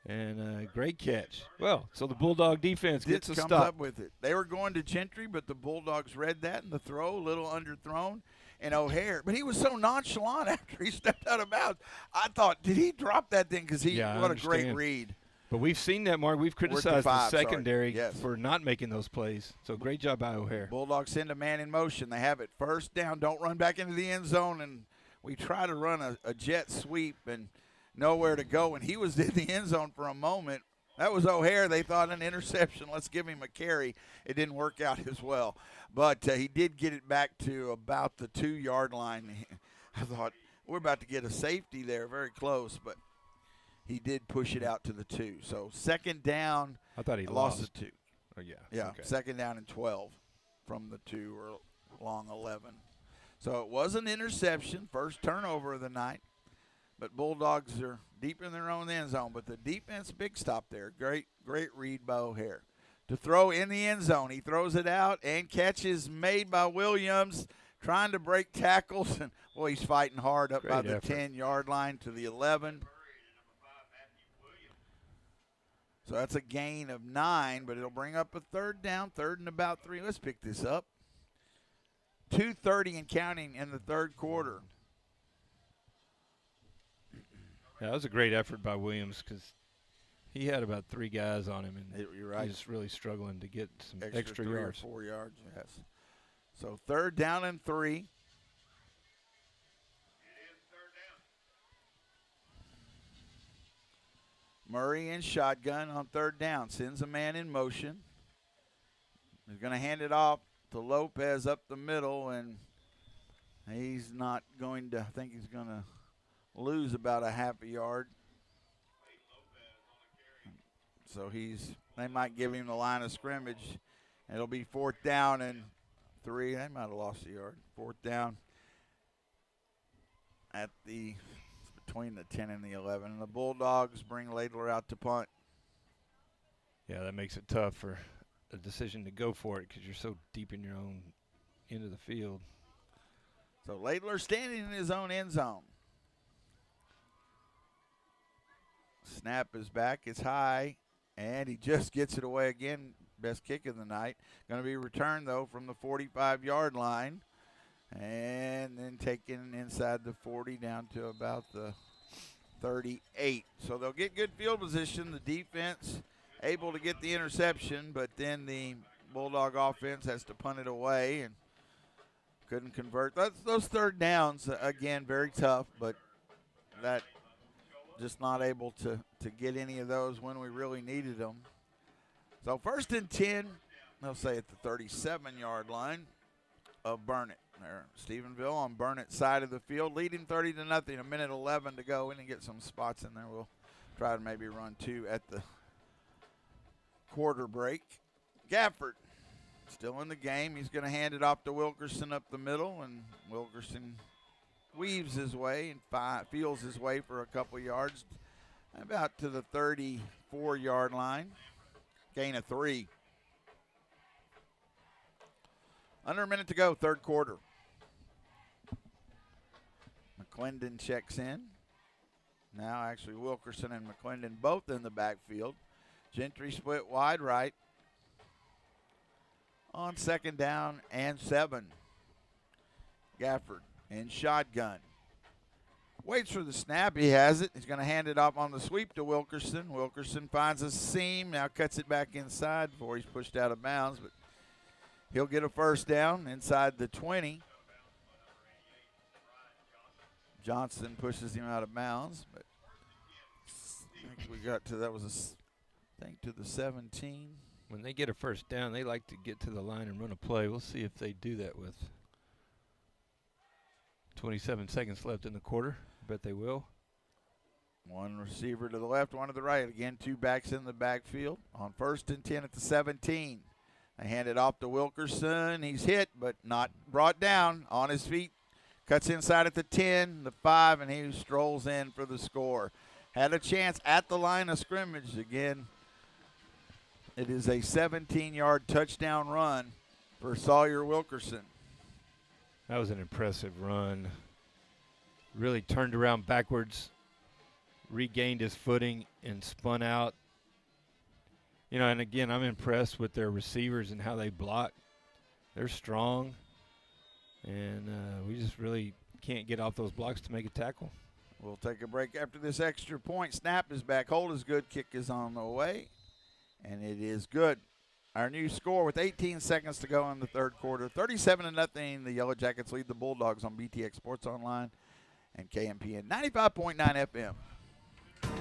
[SPEAKER 5] And great catch. Well, so the Bulldog defense gets a
[SPEAKER 4] comes
[SPEAKER 5] stop.
[SPEAKER 4] up with it. They were going to Gentry, but the Bulldogs read that in the throw, a little underthrown. And O'Hare, but he was so nonchalant after he stepped out of bounds. I thought, did he drop that thing? Because what a great read.
[SPEAKER 5] But we've seen that, Mark. We've criticized the secondary
[SPEAKER 4] Yes.
[SPEAKER 5] for not making those plays. So great job by O'Hare.
[SPEAKER 4] Bulldogs send a man in motion. They have it 1st down. Don't run back into the end zone. And we try to run a jet sweep and nowhere to go. And he was in the end zone for a moment. That was O'Hare. They thought an interception. Let's give him a carry. It didn't work out as well. But he did get it back to about the 2-yard line. I thought, we're about to get a safety there, very close. But he did push it out to the 2. So 2nd down.
[SPEAKER 5] I thought he
[SPEAKER 4] lost the 2.
[SPEAKER 5] Oh, yeah.
[SPEAKER 4] Yeah,
[SPEAKER 5] okay.
[SPEAKER 4] 2nd down and 12 from the 2 or long 11. So it was an interception, first turnover of the night. But Bulldogs are deep in their own end zone. But the defense, big stop there. Great read by O'Hare. To throw in the end zone. He throws it out, and catches made by Williams, trying to break tackles. And, boy, he's fighting hard up by the 10-yard line to the 11. So that's a gain of 9, but it'll bring up a 3rd down, 3rd and about 3. Let's pick this up. 2:30 and counting in the third quarter.
[SPEAKER 5] Yeah, that was a great effort by Williams because He had about 3 guys on him, and
[SPEAKER 4] you're right.
[SPEAKER 5] He's really struggling to get some extra
[SPEAKER 4] 3
[SPEAKER 5] yards.
[SPEAKER 4] or 4 yards, yes. So 3rd down and 3. Murray in shotgun on 3rd down. Sends a man in motion. He's going to hand it off to Lopez up the middle, and he's not going to, I think he's going to lose about a half a yard. So they might give him the line of scrimmage. It'll be 4th down and 3. They might have lost a yard. 4th down at between the 10 and the 11. And the Bulldogs bring Laidler out to punt.
[SPEAKER 5] Yeah, that makes it tough for a decision to go for it because you're so deep in your own end of the field.
[SPEAKER 4] So Laidler standing in his own end zone. Snap is back. It's high, and he just gets it away again. Best kick of the night. Going to be returned, though, from the 45-yard line. And then taken inside the 40 down to about the 38. So they'll get good field position. The defense able to get the interception, but then the Bulldog offense has to punt it away and couldn't convert. Those 3rd downs, again, very tough, but that just not able to get any of those when we really needed them. So 1st and 10, they'll say at the 37-yard line of Burnett. There, Stephenville on Burnett's side of the field, leading 30-0. 1:11 to go. We can get some spots in there. We'll try to maybe run 2 at the quarter break. Gafford still in the game. He's going to hand it off to Wilkerson up the middle, and Wilkerson weaves his way and feels his way for a couple yards, about to the 34-yard line. Gain of 3. Under a minute to go, 3rd quarter. McClendon checks in. Now actually Wilkerson and McClendon both in the backfield. Gentry split wide right. On 2nd down and 7. Gafford in shotgun. Waits for the snap. He has it. He's going to hand it off on the sweep to Wilkerson. Wilkerson finds a seam. Now cuts it back inside before he's pushed out of bounds. But he'll get a 1st down inside the 20. Johnson pushes him out of bounds. But I think we got to, that was to the 17.
[SPEAKER 5] When they get a 1st down, they like to get to the line and run a play. We'll see if they do that with 27 seconds left in the quarter. Bet they will.
[SPEAKER 4] One receiver to the left, one to the right. Again, 2 backs in the backfield. On 1st and 10 at the 17. They hand it off to Wilkerson. He's hit, but not brought down. On his feet. Cuts inside at the 10, the 5, and he strolls in for the score. Had a chance at the line of scrimmage. Again, it is a 17-yard touchdown run for Sawyer Wilkerson.
[SPEAKER 5] That was an impressive run. Really turned around backwards, regained his footing, and spun out. You know, and again, I'm impressed with their receivers and how they block. They're strong, and we just really can't get off those blocks to make a tackle.
[SPEAKER 4] We'll take a break after this extra point. Snap is back. Hold is good. Kick is on the way, and it is good. Our new score with 18 seconds to go in the 3rd quarter. 37-0. The Yellow Jackets lead the Bulldogs on BTX Sports Online and KMPN 95.9 FM.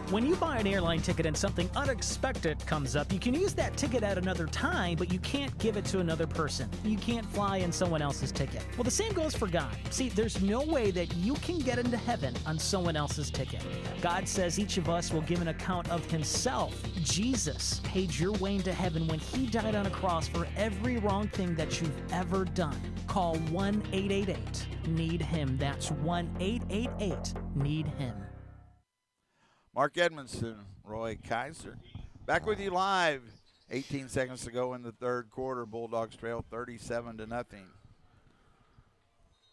[SPEAKER 3] When you buy an airline ticket and something unexpected comes up, you can use that ticket at another time, but you can't give it to another person. You can't fly in someone else's ticket. Well, the same goes for God. See, there's no way that you can get into heaven on someone else's ticket. God says each of us will give an account of himself. Jesus paid your way into heaven when he died on a cross for every wrong thing that you've ever done. Call 1-888-NEED-HIM. That's 1-888-NEED-HIM.
[SPEAKER 4] Mark Edmondson, Roy Kaiser. Back with you live. 18 seconds to go in the 3rd quarter. Bulldogs trail 37-0.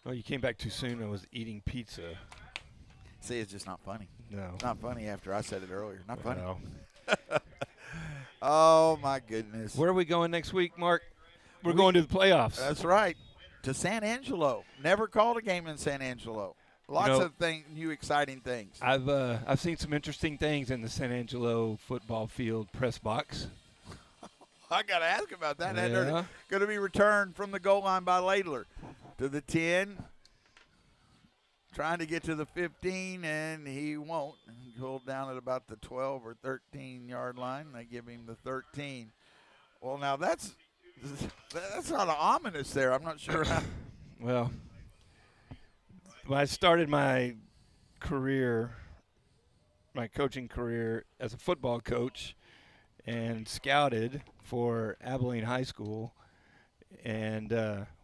[SPEAKER 5] Well, you came back too soon. I was eating pizza.
[SPEAKER 4] See, it's just not funny.
[SPEAKER 5] No.
[SPEAKER 4] It's not funny after I said it earlier. Not funny.
[SPEAKER 5] No.
[SPEAKER 4] Oh, my goodness.
[SPEAKER 5] Where are we going next week, Mark? We're going to the playoffs.
[SPEAKER 4] That's right. To San Angelo. Never called a game in San Angelo. Lots of new exciting things.
[SPEAKER 5] I've seen some interesting things in the San Angelo football field press box.
[SPEAKER 4] I got to ask about that.
[SPEAKER 5] Yeah.
[SPEAKER 4] Going to be returned from the goal line by Ladler to the 10. Trying to get to the 15, and he won't. He'll down at about the 12 or 13-yard line. They give him the 13. Well, now that's sort of ominous there. I'm not sure how.
[SPEAKER 5] Well, when I started my coaching career as a football coach and scouted for Abilene High School, and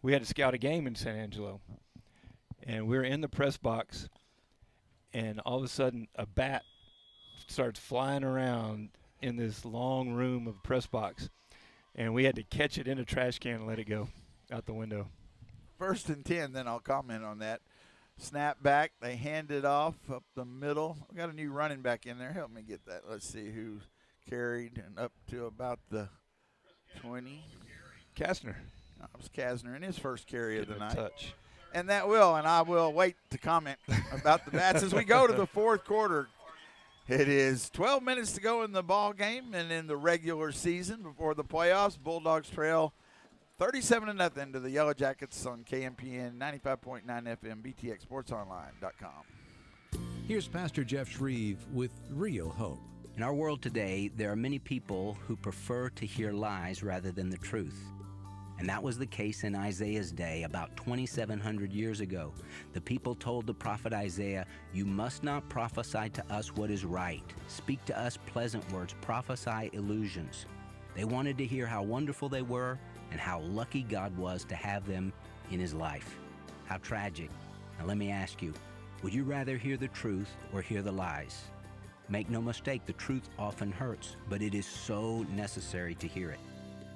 [SPEAKER 5] we had to scout a game in San Angelo. And we were in the press box, and all of a sudden a bat starts flying around in this long room of the press box, and we had to catch it in a trash can and let it go out the window.
[SPEAKER 4] 1st and 10, then I'll comment on that. Snap back, they hand it off up the middle. We got a new running back in there. Help me get that. Let's see who carried and up to about the 20.
[SPEAKER 5] Kastner.
[SPEAKER 4] That was Kastner in his first carry of the night.
[SPEAKER 5] Touch.
[SPEAKER 4] And I will wait to comment about the bats as we go to the fourth quarter. It is 12 minutes to go in the ball game and in the regular season before the playoffs. Bulldogs trail 37-0 to the Yellow Jackets on KMPN 95.9 FM, BTXSportsOnline.com.
[SPEAKER 7] Here's Pastor Jeff Shreve with Real Hope.
[SPEAKER 8] In our world today, there are many people who prefer to hear lies rather than the truth. And that was the case in Isaiah's day about 2,700 years ago. The people told the prophet Isaiah, "You must not prophesy to us what is right. Speak to us pleasant words, prophesy illusions." They wanted to hear how wonderful they were and how lucky God was to have them in his life. How tragic. Now let me ask you, would you rather hear the truth or hear the lies? Make no mistake, the truth often hurts, but it is so necessary to hear it.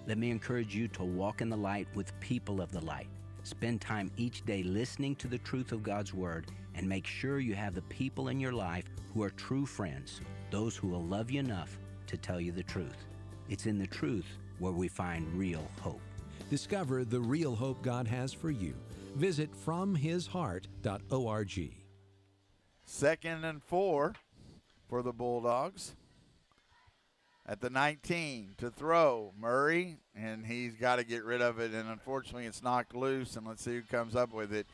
[SPEAKER 8] Let me encourage you to walk in the light with people of the light. Spend time each day listening to the truth of God's Word and make sure you have the people in your life who are true friends, those who will love you enough to tell you the truth. It's in the truth where we find real hope.
[SPEAKER 7] Discover the real hope God has for you. Visit FromHisHeart.org.
[SPEAKER 4] 2nd and 4 for the Bulldogs. At the 19 to throw, Murray, and he's got to get rid of it, and unfortunately it's knocked loose, and let's see who comes up with it.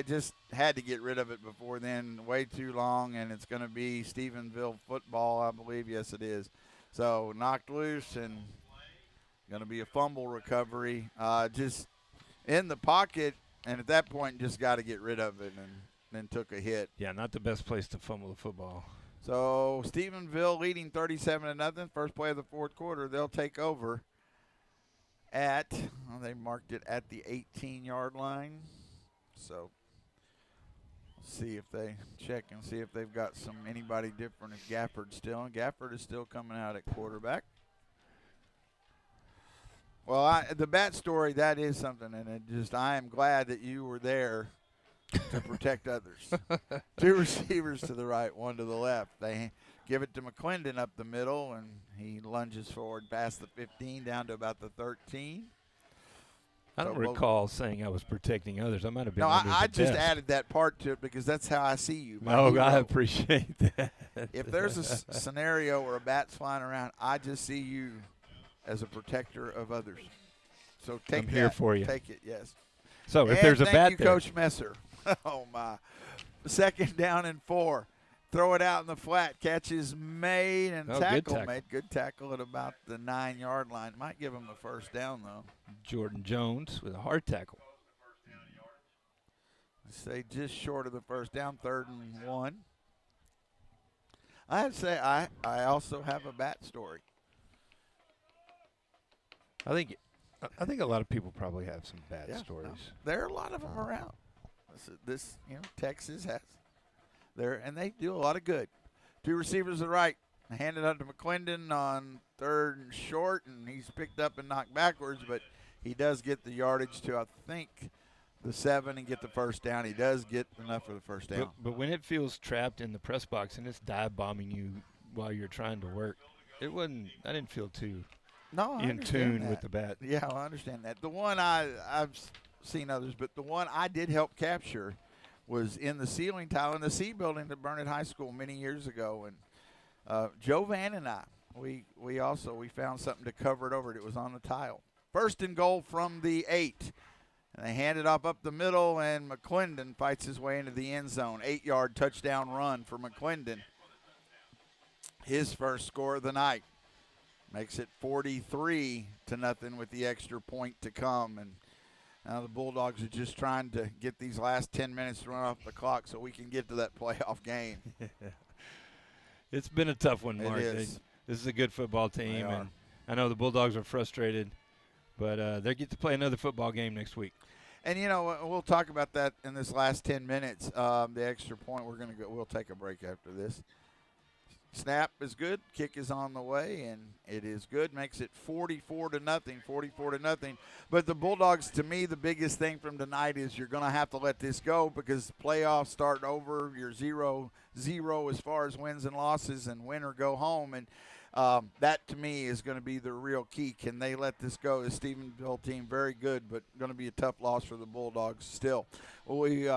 [SPEAKER 4] Just had to get rid of it before then, way too long, and it's going to be Stephenville football, I believe. Yes, it is. So knocked loose and going to be a fumble recovery. Just in the pocket, and at that point just got to get rid of it and then took a hit.
[SPEAKER 5] Yeah, not the best place to fumble the football.
[SPEAKER 4] So Stephenville leading 37-0. First play of the fourth quarter. They'll take over at, they marked it at the 18-yard line. So see if they check and see if they've got anybody different. If Gafford's still. Gafford is still coming out at quarterback. Well, the bat story, that is something, and I am glad that you were there to protect others. 2 receivers to the right, 1 to the left. They give it to McClendon up the middle, and he lunges forward past the 15 down to about the 13.
[SPEAKER 5] I don't recall saying I was protecting others. I might have been.
[SPEAKER 4] No, I just
[SPEAKER 5] desk.
[SPEAKER 4] added that part to it because that's how I see you.
[SPEAKER 5] I appreciate that.
[SPEAKER 4] If there's a scenario where a bat's flying around, I just see you as a protector of others. So take
[SPEAKER 5] I'm here for you.
[SPEAKER 4] Take it, yes.
[SPEAKER 5] So if there's a bat
[SPEAKER 4] thank you,
[SPEAKER 5] there.
[SPEAKER 4] Coach Messer. Oh, my. 2nd down and 4. Throw it out in the flat. Catch is made and tackle made. Good tackle at about the 9-yard line. Might give him the first down, though.
[SPEAKER 5] Jordan Jones with a hard tackle.
[SPEAKER 4] Say just short of the first down, 3rd and 1. I have to say I also have a bat story.
[SPEAKER 5] I think a lot of people probably have some bad stories.
[SPEAKER 4] There are a lot of them around. This Texas has there, and they do a lot of good. 2 receivers to the right, handed out to McClendon on 3rd and short, and he's picked up and knocked backwards, but he does get the yardage to, I think, the 7 and get the first down. He does get enough for the first down.
[SPEAKER 5] But when it feels trapped in the press box and it's dive bombing you while you're trying to work, I didn't feel too in tune with the bat.
[SPEAKER 4] Yeah, well, I understand that. The one I've seen others, but the one I did help capture was in the ceiling tile in the C building at Burnett High School many years ago. And Joe Van and I, we found something to cover it over. It was on the tile. First and goal from the 8. And they hand it up the middle, and McClendon fights his way into the end zone. 8-yard touchdown run for McClendon. His first score of the night. Makes it 43-0 with the extra point to come. And now the Bulldogs are just trying to get these last 10 minutes to run off the clock so we can get to that playoff game.
[SPEAKER 5] It's been a tough one, Mark.
[SPEAKER 4] It is.
[SPEAKER 5] This is a good football team, and I know the Bulldogs are frustrated, but they get to play another football game next week.
[SPEAKER 4] And, you know, we'll talk about that in this last 10 minutes. The extra point, we'll take a break after this. Snap is good. Kick is on the way, and it is good. Makes it 44-0. But the Bulldogs, to me, the biggest thing from tonight is you're going to have to let this go because playoffs start over. You're 0-0 as far as wins and losses, and win or go home. And that, to me, is going to be the real key. Can they let this go? The Stephenville team, very good, but going to be a tough loss for the Bulldogs still. Well, we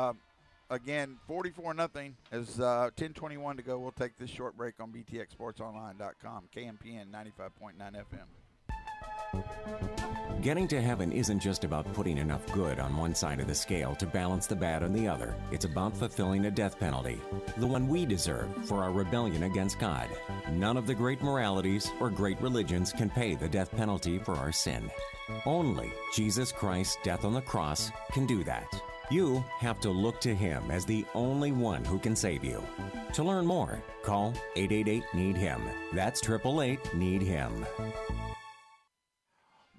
[SPEAKER 4] again, 44-0 as 10:21 to go. We'll take this short break on BTXSportsOnline.com, KMPN 95.9 FM.
[SPEAKER 9] Getting to heaven isn't just about putting enough good on one side of the scale to balance the bad on the other. It's about fulfilling a death penalty, the one we deserve for our rebellion against God. None of the great moralities or great religions can pay the death penalty for our sin. Only Jesus Christ's death on the cross can do that. You have to look to Him as the only one who can save you. To learn more, call 888-NEED-HIM. That's 888-NEED-HIM.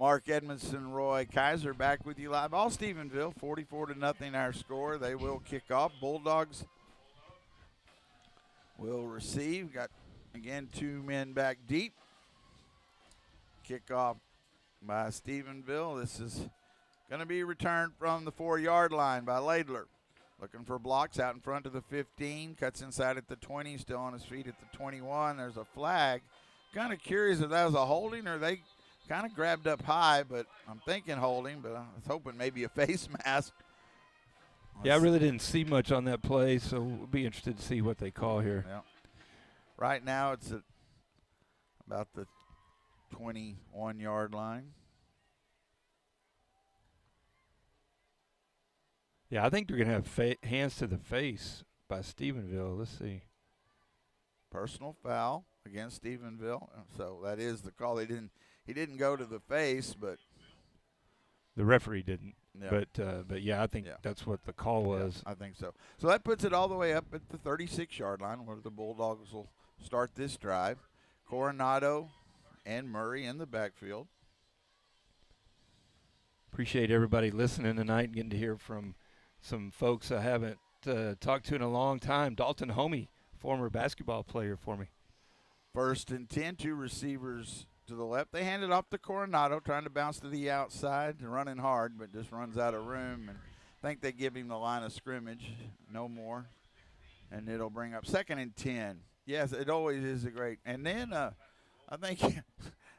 [SPEAKER 4] Mark Edmondson, Roy Kaiser back with you live. All Stephenville, 44-0 our score. They will kick off. Bulldogs will receive. Got, again, 2 men back deep. Kickoff by Stephenville. This is going to be returned from the 4-yard line by Laidler. Looking for blocks out in front of the 15. Cuts inside at the 20. Still on his feet at the 21. There's a flag. Kind of curious if that was a holding or they kind of grabbed up high, but I'm thinking holding, but I was hoping maybe a face mask.
[SPEAKER 5] Yeah, I really didn't see much on that play, so we'll be interested to see what they call here.
[SPEAKER 4] Yeah. Right now it's at about the 21-yard line.
[SPEAKER 5] Yeah, I think they're going to have hands to the face by Stephenville. Let's see.
[SPEAKER 4] Personal foul against Stephenville. So that is the call. He didn't go to the face, but
[SPEAKER 5] the referee didn't.
[SPEAKER 4] Yeah.
[SPEAKER 5] But yeah, I think that's what the call was.
[SPEAKER 4] Yeah, I think so. So that puts it all the way up at the 36-yard line where the Bulldogs will start this drive. Coronado and Murray in the backfield.
[SPEAKER 5] Appreciate everybody listening tonight and getting to hear from some folks I haven't talked to in a long time. Dalton Homey, former basketball player for me.
[SPEAKER 4] 1st and 10, 2 receivers to the left. They hand it off to Coronado, trying to bounce to the outside, running hard, but just runs out of room. And I think they give him the line of scrimmage, no more. And it'll bring up 2nd and 10. Yes, it always is a great. And then I think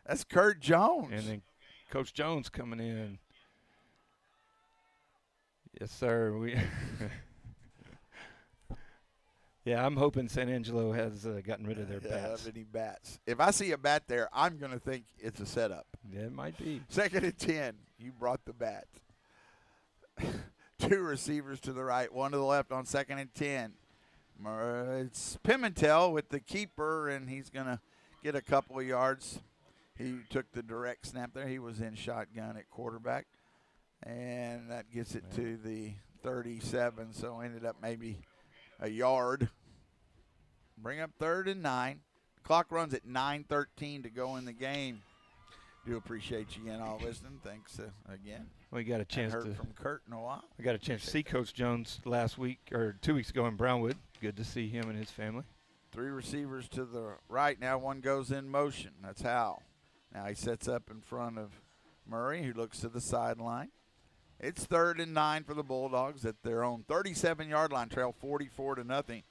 [SPEAKER 4] that's Kurt Jones.
[SPEAKER 5] And then Coach Jones coming in. Yes, sir. Yeah, I'm hoping San Angelo has gotten rid of their bats.
[SPEAKER 4] Any bats. If I see a bat there, I'm going to think it's a setup.
[SPEAKER 5] Yeah, it might be.
[SPEAKER 4] 2nd and 10. You brought the bat. 2 receivers to the right, 1 to the left on 2nd and 10. It's Pimentel with the keeper, and he's going to get a couple of yards. He took the direct snap there. He was in shotgun at quarterback. And that gets it to the 37, so ended up maybe a yard. Bring up 3rd and 9. Clock runs at 9:13 to go in the game. Do appreciate you again all listening. Thanks again.
[SPEAKER 5] We got a chance
[SPEAKER 4] to from Kurt in a while.
[SPEAKER 5] I got a chance to see Coach Jones last week or 2 weeks ago in Brownwood. Good to see him and his family.
[SPEAKER 4] 3 receivers to the right now. 1 goes in motion. That's Howell. Now he sets up in front of Murray, who looks to the sideline. It's 3rd and 9 for the Bulldogs at their own 37-yard line. Trail 44-0.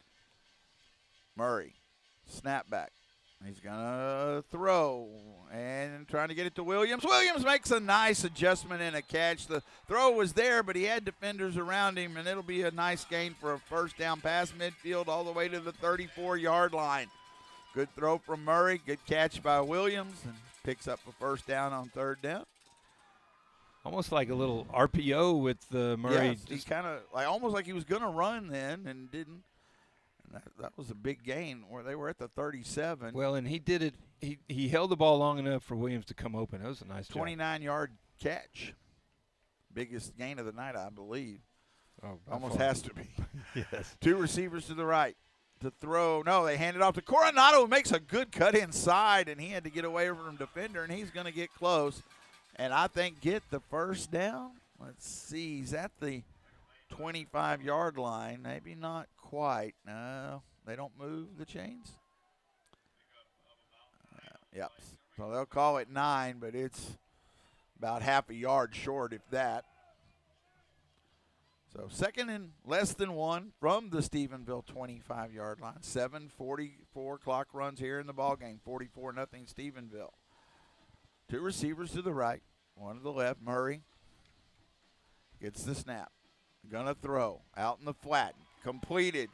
[SPEAKER 4] Murray, snap back, He's going to throw and trying to get it to Williams. Williams makes a nice adjustment and a catch. The throw was there, but he had defenders around him, and it'll be a nice gain for a first down pass midfield all the way to the 34-yard line. Good throw from Murray. Good catch by Williams, and picks up a first down on third down.
[SPEAKER 5] Almost like a little RPO with Murray.
[SPEAKER 4] Yes, he kind of almost like he was going to run then and didn't. That was a big gain where they were at the 37.
[SPEAKER 5] Well, and he did it. He held the ball long enough for Williams to come open. That was a nice
[SPEAKER 4] 29-yard catch. Biggest gain of the night, I believe.
[SPEAKER 5] Oh,
[SPEAKER 4] almost has to be.
[SPEAKER 5] Yes.
[SPEAKER 4] 2 receivers to the right to throw. No, they hand it off to Coronado, who makes a good cut inside, and he had to get away from defender, and he's going to get close. And I think get the first down. Let's see. He's at the 25-yard line. Maybe not quite. No, they don't move the chains. Yep. So they'll call it 9, but it's about half a yard short, if that. So second and less than 1 from the Stephenville 25-yard line. 7:44 clock runs here in the ballgame. 44-0 Stephenville. 2 receivers to the right, 1 to the left. Murray gets the snap. Gonna throw out in the flat. Completed.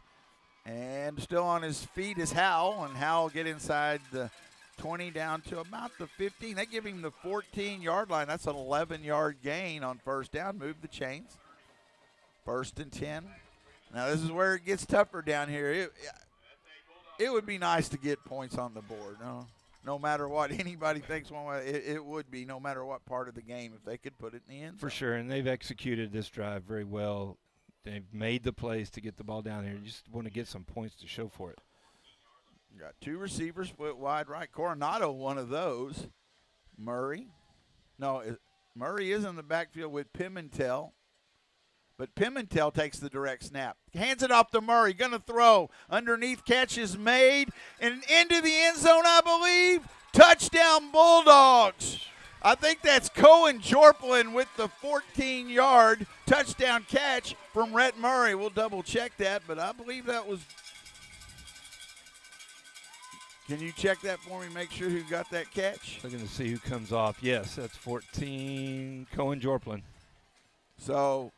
[SPEAKER 4] And still on his feet is Howell, and Howell will get inside the 20 down to about the 15. They give him the 14-yard line. That's an 11-yard gain on first down. Move the chains. 1st and 10. Now this is where it gets tougher down here. It would be nice to get points on the board. No matter what anybody thinks one way, it would be no matter what part of the game if they could put it in the end zone.
[SPEAKER 5] For sure, and they've executed this drive very well. They've made the plays to get the ball down here. You just want to get some points to show for it.
[SPEAKER 4] You got 2 receivers split wide right. Coronado, one of those. Murray. No, Murray is in the backfield with Pimentel. But Pimentel takes the direct snap. Hands it off to Murray. Going to throw. Underneath, catch is made. And into the end zone, I believe. Touchdown, Bulldogs. I think that's Cohen Jorplin with the 14-yard touchdown catch from Rhett Murray. We'll double-check that, but I believe that was. Can you check that for me, make sure who got that catch?
[SPEAKER 5] Looking to see who comes off. Yes, that's 14, Cohen Jorplin.
[SPEAKER 4] So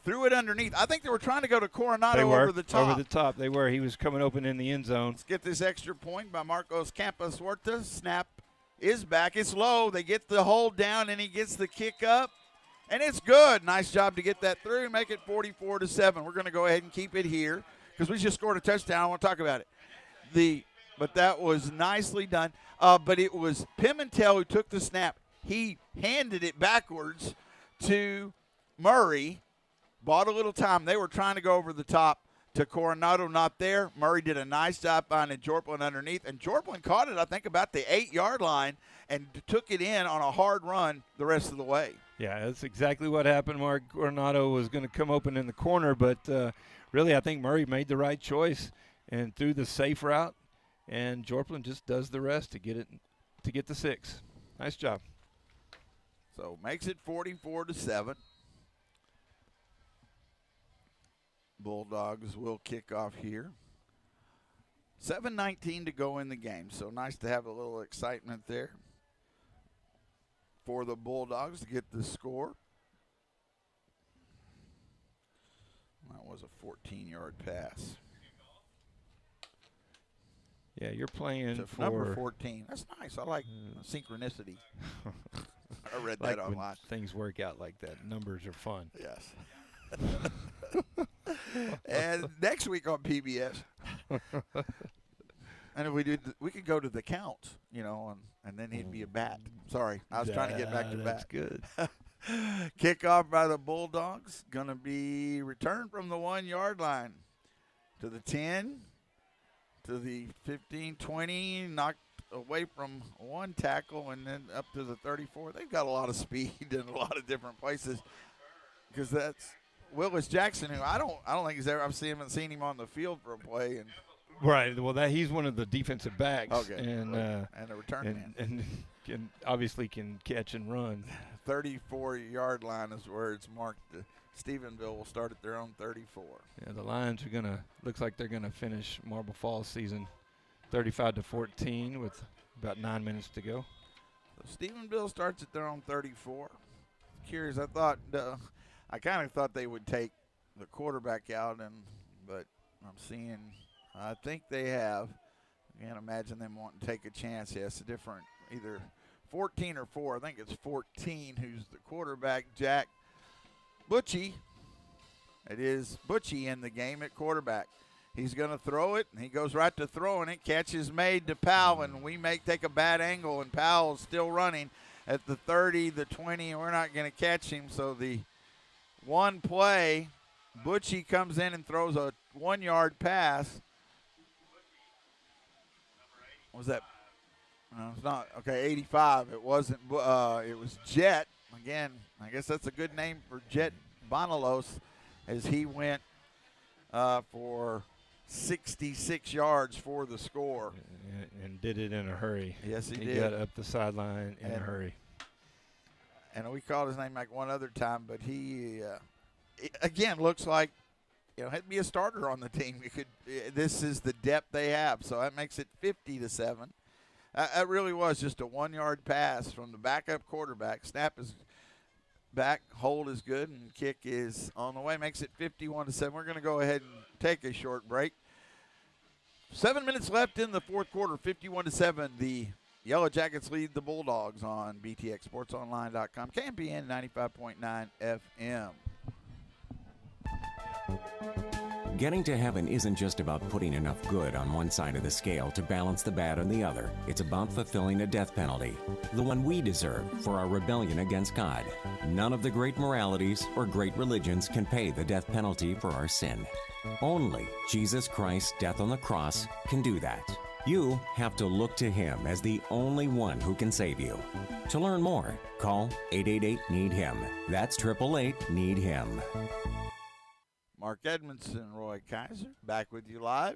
[SPEAKER 4] threw it underneath. I think they were trying to go to Coronado over the top.
[SPEAKER 5] Over the top, they were. He was coming open in the end zone.
[SPEAKER 4] Let's get this extra point by Marcos Campos Huerta. Snap is back. It's low. They get the hold down, and he gets the kick up. And it's good. Nice job to get that through and make it 44-7. We're going to go ahead and keep it here because we just scored a touchdown. I want to talk about it. But that was nicely done. But it was Pimentel who took the snap. He handed it backwards to Murray. Bought a little time. They were trying to go over the top to Coronado, not there. Murray did a nice job finding Jorplin underneath. And Jorplin caught it, I think, about the 8-yard line and took it in on a hard run the rest of the way.
[SPEAKER 5] Yeah, that's exactly what happened. Mark Coronado was going to come open in the corner, but really I think Murray made the right choice and threw the safe route. And Jorplin just does the rest to get the 6. Nice job.
[SPEAKER 4] So makes it 44-7. Bulldogs will kick off here. 7:19 to go in the game, so nice to have a little excitement there for the Bulldogs to get the score. That was a 14-yard pass.
[SPEAKER 5] Yeah, you're playing for
[SPEAKER 4] number 14. That's nice. I like synchronicity. I read that online.
[SPEAKER 5] When things work out like that. Numbers are fun.
[SPEAKER 4] Yes. And next week on PBS, and if we do, we could go to the count, and then he'd be a bat. Sorry, I was trying to get back to
[SPEAKER 5] that's
[SPEAKER 4] bat.
[SPEAKER 5] Good.
[SPEAKER 4] Kickoff by the Bulldogs, going to be returned from the 1-yard line to the 10, to the 15, 20, knocked away from one tackle, and then up to the 34. They've got a lot of speed in a lot of different places because that's Willis Jackson, who I don't think he's ever. Haven't seen him on the field for a play. And
[SPEAKER 5] right. Well, he's one of the defensive backs.
[SPEAKER 4] Okay.
[SPEAKER 5] And
[SPEAKER 4] a return man.
[SPEAKER 5] And obviously can catch and run.
[SPEAKER 4] 34-yard line is where it's marked. Stephenville will start at their own 34.
[SPEAKER 5] Yeah, the Lions are looks like they're gonna finish Marble Falls season 35-14 with about 9 minutes to go.
[SPEAKER 4] So Stephenville starts at their own 34. Curious, I kind of thought they would take the quarterback out, but I'm seeing, I think they have. I can't imagine them wanting to take a chance. Yeah, it's a different, either 14 or 4. I think it's 14 who's the quarterback, Jack Butchie. It is Butchie in the game at quarterback. He's going to throw it, and he goes right to throwing it. Catch is made to Powell, and we may take a bad angle, and Powell's still running at the 30, the 20, and we're not going to catch him. So the one play, Butchie comes in and throws a 1-yard pass. What was that? No, it's not. Okay, 85. It wasn't. It was Jet. Again, I guess that's a good name for Jet Bonalos, as he went for 66 yards for the score.
[SPEAKER 5] And did it in a hurry.
[SPEAKER 4] Yes, he did.
[SPEAKER 5] He got up the sideline in a hurry.
[SPEAKER 4] And we called his name like one other time, but he, again, looks like, he'd be a starter on the team. This is the depth they have, so that makes it 50-7. That really was just a 1-yard pass from the backup quarterback. Snap is back, hold is good, and kick is on the way. Makes it 51-7. We're going to go ahead and take a short break. 7 minutes left in the fourth quarter, 51-7. The Yellow Jackets lead the Bulldogs on BTXSportsOnline.com. KMPN 95.9 FM.
[SPEAKER 9] Getting to heaven isn't just about putting enough good on one side of the scale to balance the bad on the other. It's about fulfilling a death penalty, the one we deserve for our rebellion against God. None of the great moralities or great religions can pay the death penalty for our sin. Only Jesus Christ's death on the cross can do that. You have to look to Him as the only one who can save you. To learn more, call 888-NEED-HIM. That's 888-NEED-HIM.
[SPEAKER 4] Mark Edmondson, Roy Kaiser, back with you live.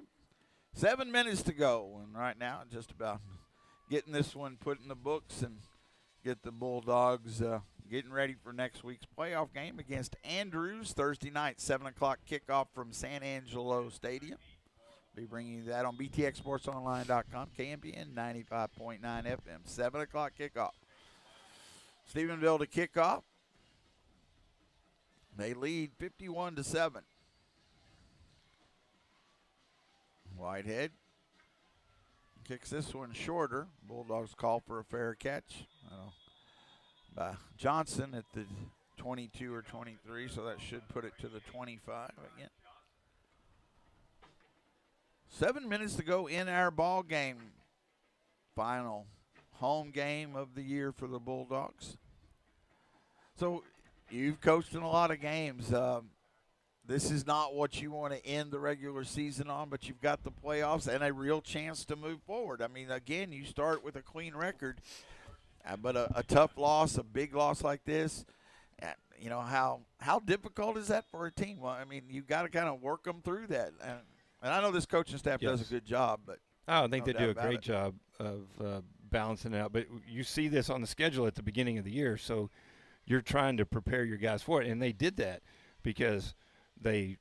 [SPEAKER 4] 7 minutes to go, and right now just about getting this one put in the books and get the Bulldogs getting ready for next week's playoff game against Andrews Thursday night, 7 o'clock kickoff from San Angelo Stadium. Be bringing you that on BTXSportsOnline.com, KMPN 95.9 FM, 7 o'clock kickoff. Stephenville to kick off. They lead 51-7. Whitehead kicks this one shorter. Bulldogs call for a fair catch by Johnson at the 22 or 23, so that should put it to the 25 again. 7 minutes to go in our ball game. Final home game of the year for the Bulldogs. So you've coached in a lot of games. This is not what you want to end the regular season on, but you've got the playoffs and a real chance to move forward. I mean, again, you start with a clean record, but a tough loss, a big loss like this, how difficult is that for a team? Well, I mean, you've got to kind of work them through that. And I know this coaching staff does a good job, but
[SPEAKER 5] I think they do a great job of balancing it out. But you see this on the schedule at the beginning of the year, so you're trying to prepare your guys for it. And they did that because they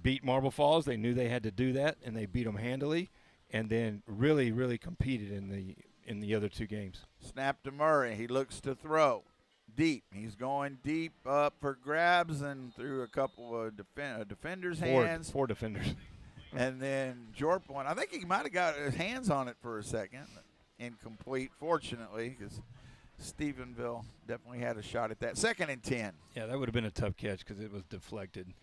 [SPEAKER 5] beat Marble Falls. They knew they had to do that, and they beat them handily, and then really, really competed in the other two games.
[SPEAKER 4] Snap to Murray. He looks to throw deep. He's going deep up for grabs and through a couple of defenders' hands.
[SPEAKER 5] Four defenders.
[SPEAKER 4] And then Jorpon, I think he might have got his hands on it for a second. Incomplete, fortunately, because Stephenville definitely had a shot at that. 2nd and 10.
[SPEAKER 5] Yeah, that would have been a tough catch because it was deflected.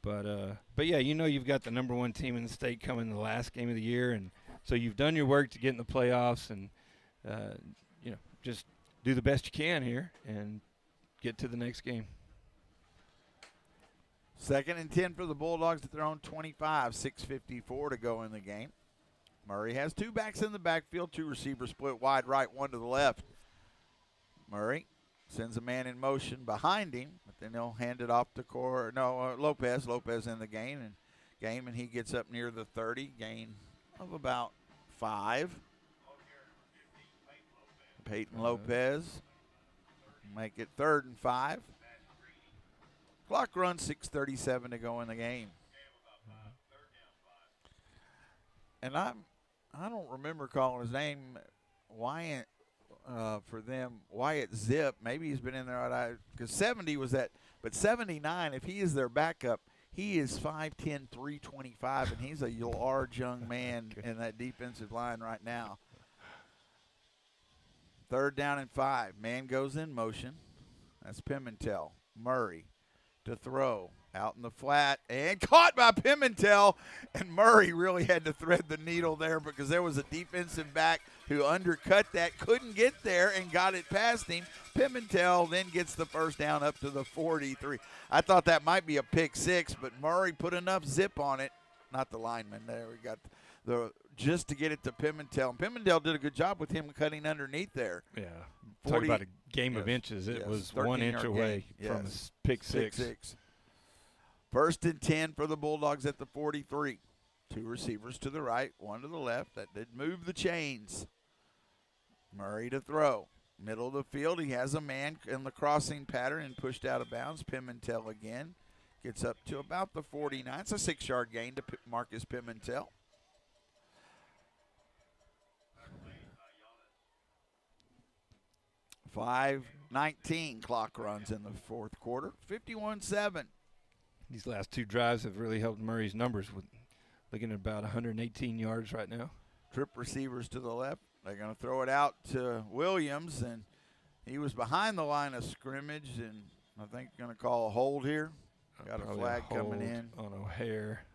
[SPEAKER 5] But yeah, you've got the number one team in the state coming the last game of the year, and so you've done your work to get in the playoffs, and just do the best you can here and get to the next game.
[SPEAKER 4] 2nd and 10 for the Bulldogs at their own 25, 6:54 to go in the game. Murray has two backs in the backfield, two receivers split wide right, one to the left. Murray sends a man in motion behind him, but then he'll hand it off to Lopez. Lopez in the game, and he gets up near the 30, gain of about 5. Peyton Lopez make it 3rd and 5. Clock runs 6:37 to go in the game. And I don't remember calling his name, Wyatt, for them. Wyatt Zip. Maybe he's been in there because 70 was that, but 79. If he is their backup, he is 5'10", 325, and he's a large young man in that defensive line right now. 3rd down and 5. Man goes in motion. That's Pimentel. Murray to throw. Out in the flat, and caught by Pimentel, and Murray really had to thread the needle there because there was a defensive back who undercut that, couldn't get there, and got it past him. Pimentel then gets the first down up to the 43. I thought that might be a pick 6, but Murray put enough zip on it. Not the lineman there. We got just to get it to Pimentel. And Pimentel did a good job with him cutting underneath there.
[SPEAKER 5] Yeah. Talk about a game of inches. It was 1 inch away from a pick 6.
[SPEAKER 4] 1st and 10 for the Bulldogs at the 43. 2 receivers to the right, 1 to the left. That did move the chains. Murray to throw. Middle of the field, he has a man in the crossing pattern and pushed out of bounds. Pimentel again gets up to about the 49. It's a 6-yard gain to Marcus Pimentel. .5:19 clock runs in the 4th quarter. 51-7.
[SPEAKER 5] These last 2 drives have really helped Murray's numbers, with looking at about 118 yards right now.
[SPEAKER 4] Trip receivers to the left. They're going to throw it out to Williams, and he was behind the line of scrimmage, and I think going to call a hold here. Got a flag coming in
[SPEAKER 5] on O'Hare.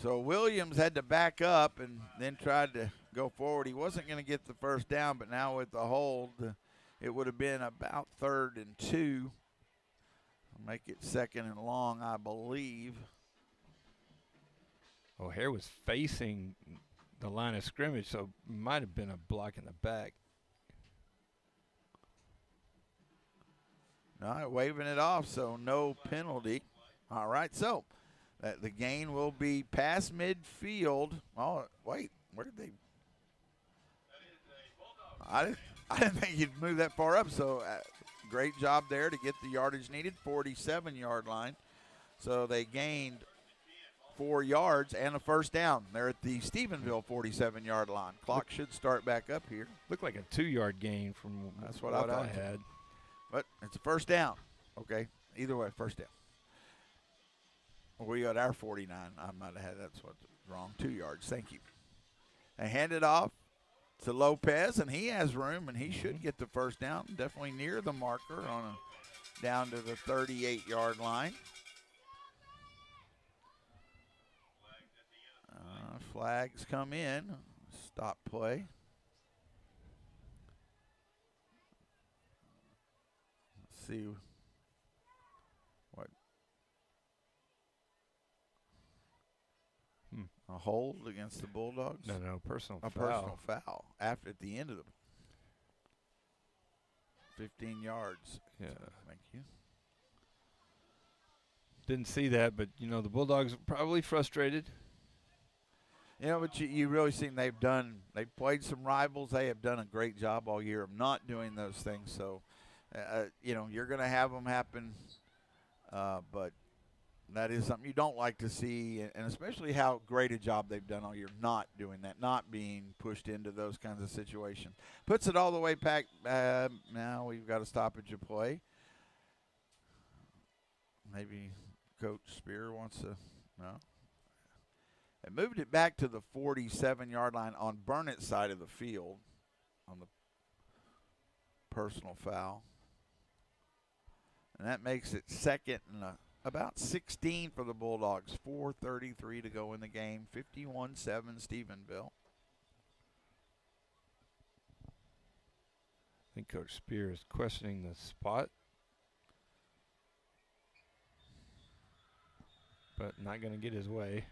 [SPEAKER 4] So Williams had to back up and then tried to go forward. He wasn't going to get the first down, but now with the hold, it would have been about 3rd and 2. Make it 2nd and long, I believe.
[SPEAKER 5] O'Hare was facing the line of scrimmage, so might have been a block in the back.
[SPEAKER 4] All right, waving it off, so no penalty. All right, so the gain will be past midfield. Oh, wait, where did they? I didn't think you'd move that far up, so great job there to get the yardage needed, 47-yard line. So they gained 4 yards and a first down. They're at the Stephenville 47-yard line. Clock should start back up here.
[SPEAKER 5] Looked like a 2-yard gain from
[SPEAKER 4] That's what I thought
[SPEAKER 5] I had.
[SPEAKER 4] But it's a first down. Okay, either way, first down. We got our 49. I might have had that's what's wrong. 2 yards. Thank you. They hand it off to Lopez, and he has room, and he should get the first down. Definitely near the marker on a down to the 38-yard line. Flags come in. Stop play. Let's see what. A hold against the Bulldogs?
[SPEAKER 5] No, personal foul.
[SPEAKER 4] Personal foul at the end of the 15 yards.
[SPEAKER 5] Yeah.
[SPEAKER 4] So, thank you.
[SPEAKER 5] Didn't see that, but, the Bulldogs are probably frustrated.
[SPEAKER 4] But you really seen they've played some rivals. They have done a great job all year of not doing those things. So, you're going to have them happen, but that is something you don't like to see, and especially how great a job they've done all year not doing that, not being pushed into those kinds of situations. Puts it all the way back. Now we've got a stoppage of play. Maybe Coach Spear wants to – no. They moved it back to the 47-yard line on Burnett's side of the field on the personal foul. And that makes it 2nd and about 16 for the Bulldogs. 4:33 to go in the game. 51-7 Stephenville.
[SPEAKER 5] I think Coach Spear is questioning the spot, but not going to get his way.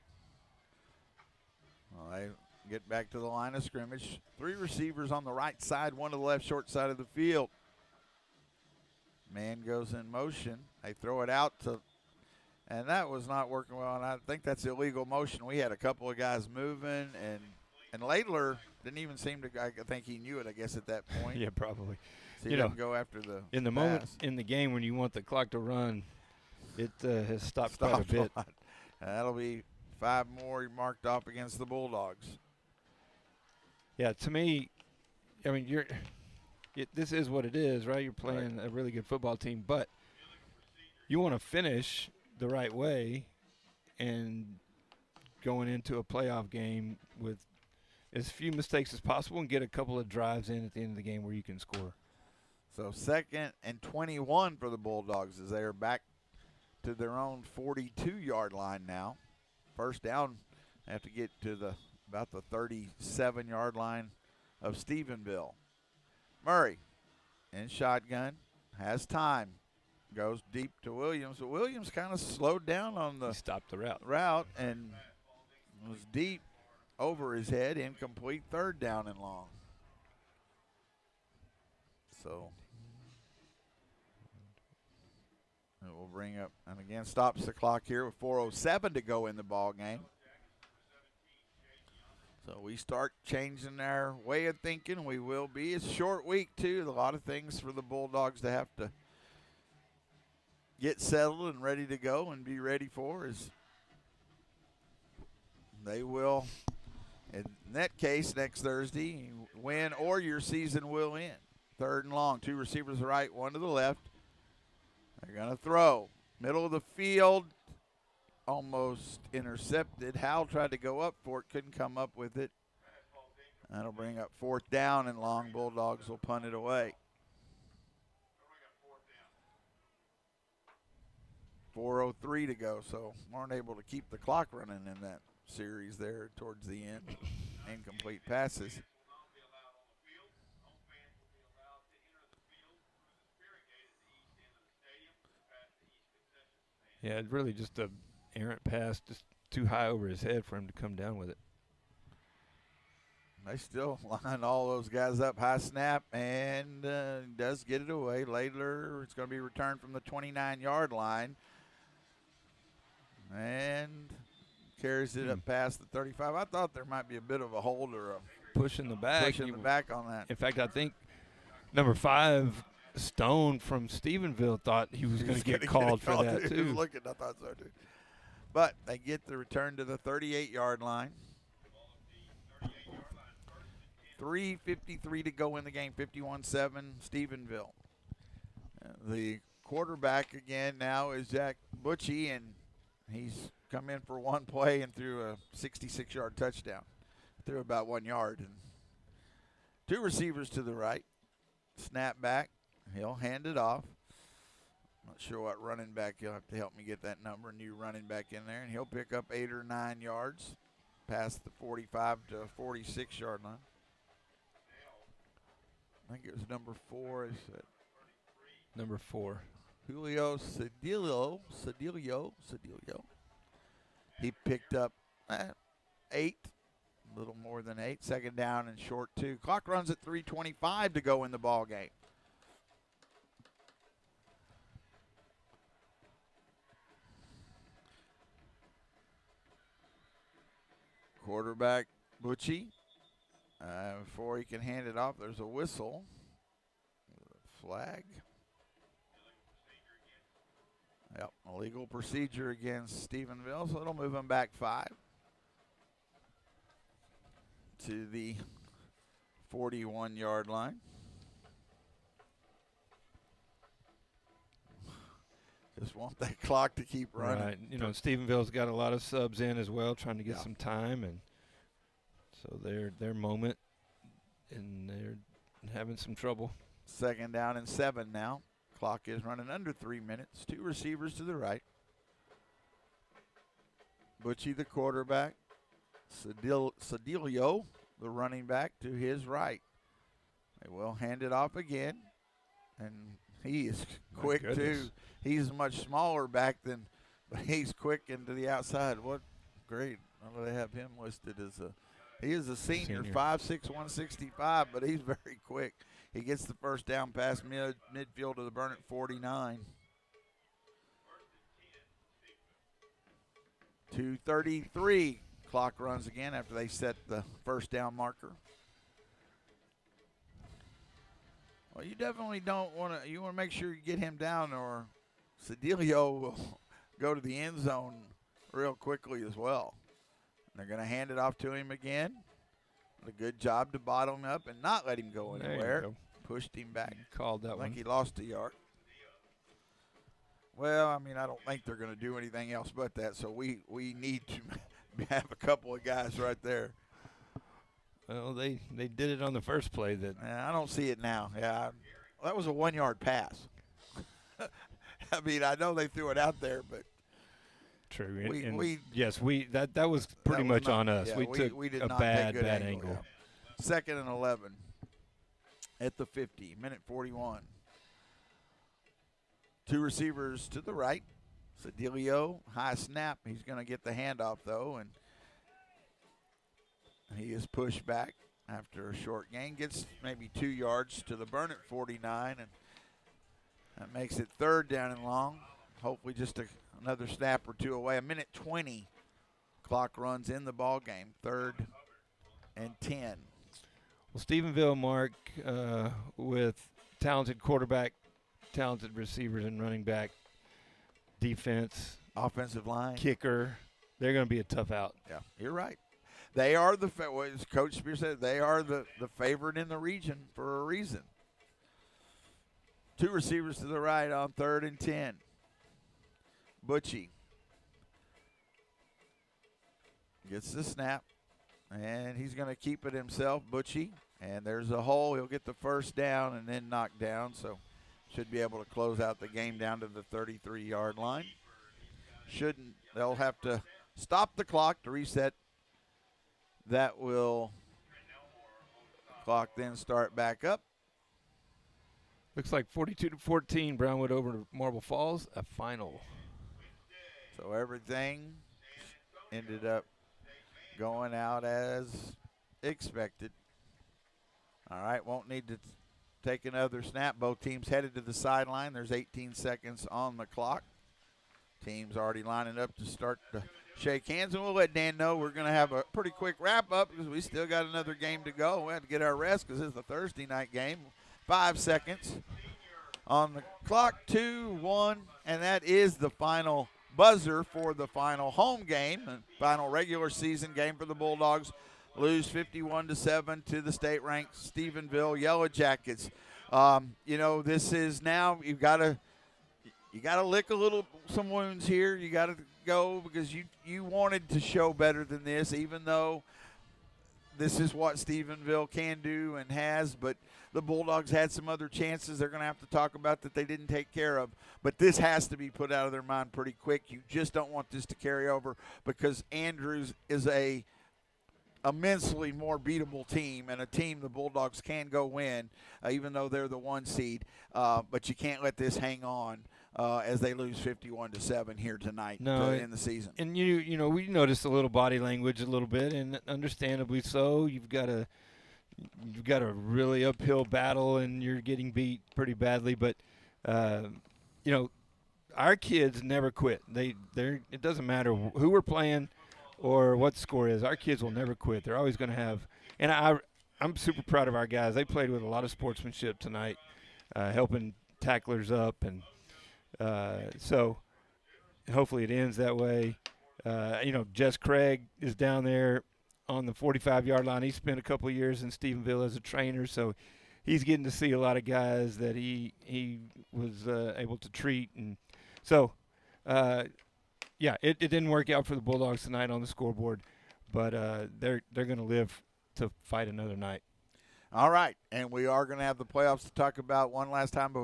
[SPEAKER 4] Well, they get back to the line of scrimmage. 3 receivers on the right side, 1 to the left, short side of the field. Man goes in motion. They throw it out to, and that was not working well, and I think that's illegal motion. We had a couple of guys moving, and Laidler didn't even seem to, I think he knew it, I guess, at that point.
[SPEAKER 5] Yeah, probably.
[SPEAKER 4] So he didn't go after the
[SPEAKER 5] in the
[SPEAKER 4] pass.
[SPEAKER 5] moment in the game when you want the clock to run, it has stopped quite a bit.
[SPEAKER 4] That'll be 5 more marked off against the Bulldogs.
[SPEAKER 5] Yeah, to me, I mean, this is what it is, right? You're playing a really good football team, but you want to finish the right way and going into a playoff game with as few mistakes as possible and get a couple of drives in at the end of the game where you can score.
[SPEAKER 4] So 2nd and 21 for the Bulldogs as they are back to their own 42-yard line now. First down, they have to get to about the 37-yard line of Stephenville. Murray in shotgun, has time, goes deep to Williams. But Williams kind of slowed down on the
[SPEAKER 5] stopped the
[SPEAKER 4] route and was deep over his head, incomplete, 3rd down and long. So it will bring up, and again, stops the clock here with 4:07 to go in the ball game. So we start changing our way of thinking. We will be. It's a short week, too. A lot of things for the Bulldogs to have to get settled and ready to go and be ready for as they will, in that case, next Thursday, win or your season will end. 3rd and long. 2 receivers to the right, 1 to the left. They're going to throw. Middle of the field. Almost intercepted. Howell tried to go up for it, couldn't come up with it. That'll bring up 4th down and long. Bulldogs will punt it away. 4:03 to go, so weren't able to keep the clock running in that series there towards the end. Incomplete passes.
[SPEAKER 5] Yeah, it's really just a errant pass, just too high over his head for him to come down with it.
[SPEAKER 4] They still line all those guys up. High snap, and does get it away. Later, it's going to be returned from the 29-yard line. And carries it up past the 35. I thought there might be a bit of a hold or a
[SPEAKER 5] push in the back.
[SPEAKER 4] Push in the back on that.
[SPEAKER 5] In fact, I think number 5, Stone from Stephenville, thought he was going to get called for that, too.
[SPEAKER 4] He was looking, I thought so, too. But they get the return to the 38-yard line. 3:53 to go in the game, 51-7, Stephenville. The quarterback again now is Jack Butchie, and he's come in for one play and threw a 66-yard touchdown. Threw about 1 yard. And 2 receivers to the right. Snap back. He'll hand it off. Not sure what running back. You'll have to help me get that number. New running back in there. And he'll pick up 8 or 9 yards past the 45 to 46-yard line. I think it was number 4. Is that
[SPEAKER 5] number 4?
[SPEAKER 4] Julio Cedillo. He picked up 8, a little more than 8. 2nd down and short 2. Clock runs at 3:25 to go in the ball game. Quarterback Butchie. Before he can hand it off, there's a whistle. Flag. Yep, illegal procedure against Stephenville, so it'll move him back 5 to the 41-yard line. Just want that clock to keep running.
[SPEAKER 5] Right. You know, Stephenville's got a lot of subs in as well, trying to get some time, and so their moment, and they're having some trouble.
[SPEAKER 4] 2nd down and 7 now. Clock is running under 3 minutes. 2 receivers to the right. Butchie, the quarterback. Cedillo, the running back, to his right. They will hand it off again. And he is quick, too. He's much smaller back than, but he's quick into the outside. What great. I know they have him listed as he is a senior. 5'6", 165, but he's very quick. He gets the first down pass midfield to the burn at 49. 2:33. Clock runs again after they set the first down marker. Well, you definitely don't want to. You want to make sure you get him down, or Cedillo will go to the end zone real quickly as well. And they're going to hand it off to him again. A good job to bottom up and not let him go
[SPEAKER 5] There you
[SPEAKER 4] anywhere.
[SPEAKER 5] go.
[SPEAKER 4] Pushed him back.
[SPEAKER 5] Called that
[SPEAKER 4] I think
[SPEAKER 5] one.
[SPEAKER 4] he lost a yard. Well, I mean, I don't think they're going to do anything else but that, so we need to have a couple of guys right there.
[SPEAKER 5] Well, they did it on the first play. That
[SPEAKER 4] I don't see it now. Yeah, that was a 1-yard pass. I mean, I know they threw it out there, but
[SPEAKER 5] true.
[SPEAKER 4] That
[SPEAKER 5] that was pretty much
[SPEAKER 4] not,
[SPEAKER 5] on us.
[SPEAKER 4] yeah,
[SPEAKER 5] we
[SPEAKER 4] did
[SPEAKER 5] took a
[SPEAKER 4] not
[SPEAKER 5] bad
[SPEAKER 4] take good
[SPEAKER 5] angle.
[SPEAKER 4] Yeah. 2nd and 11 at the 50, minute 41. 2 receivers to the right. Sedilio, high snap. He's going to get the handoff, though, and he is pushed back after a short gain. Gets maybe 2 yards to the Burnett 49, and that makes it 3rd down and long. Hopefully just another snap or 2 away. A minute 20 clock runs in the ball game. 3rd and 10.
[SPEAKER 5] Well, Stephenville, Mark, with talented quarterback, talented receivers and running back, defense,
[SPEAKER 4] offensive line,
[SPEAKER 5] kicker, they're going to be a tough out.
[SPEAKER 4] Yeah, you're right. They are as Coach Spears said, they are the favorite in the region for a reason. 2 receivers to the right on 3rd and 10. Butchie gets the snap, and he's going to keep it himself, Butchie. And there's a hole. He'll get the 1st down and then knocked down, so should be able to close out the game down to the 33-yard line. They'll have to stop the clock to reset. That will clock then start back up.
[SPEAKER 5] Looks like 42-14, Brownwood over to Marble Falls, a final.
[SPEAKER 4] So everything ended up going out as expected. All right, won't need to take another snap. Both teams headed to the sideline. There's 18 seconds on the clock. Teams already lining up to start to shake hands, and we'll let Dan know we're going to have a pretty quick wrap-up because we still got another game to go. We had to get our rest because it's a Thursday night game. 5 seconds on the clock, 2, 1, and that is the final buzzer for the final home game and final regular season game for the Bulldogs. Lose 51-7 to the state-ranked Stephenville Yellow Jackets. This is now you got to lick some wounds here. You got to go because you wanted to show better than this, even though this is what Stephenville can do and has. But the Bulldogs had some other chances they're going to have to talk about that they didn't take care of. But this has to be put out of their mind pretty quick. You just don't want this to carry over because Andrews is a immensely more beatable team and a team the Bulldogs can go win, even though they're the 1 seed. But you can't let this hang on as they lose 51-7 here tonight in the season.
[SPEAKER 5] And we noticed a little body language a little bit, and understandably so. You've got a really uphill battle, and you're getting beat pretty badly. But our kids never quit. It doesn't matter who we're playing or what the score is. Our kids will never quit. They're always going to have – and I'm super proud of our guys. They played with a lot of sportsmanship tonight, helping tacklers up. And so hopefully it ends that way. Jess Craig is down there on the 45-yard line. He spent a couple of years in Stephenville as a trainer, so he's getting to see a lot of guys that he was able to treat. And so it didn't work out for the Bulldogs tonight on the scoreboard, but they're going to live to fight another night.
[SPEAKER 4] All right, and we are going to have the playoffs to talk about one last time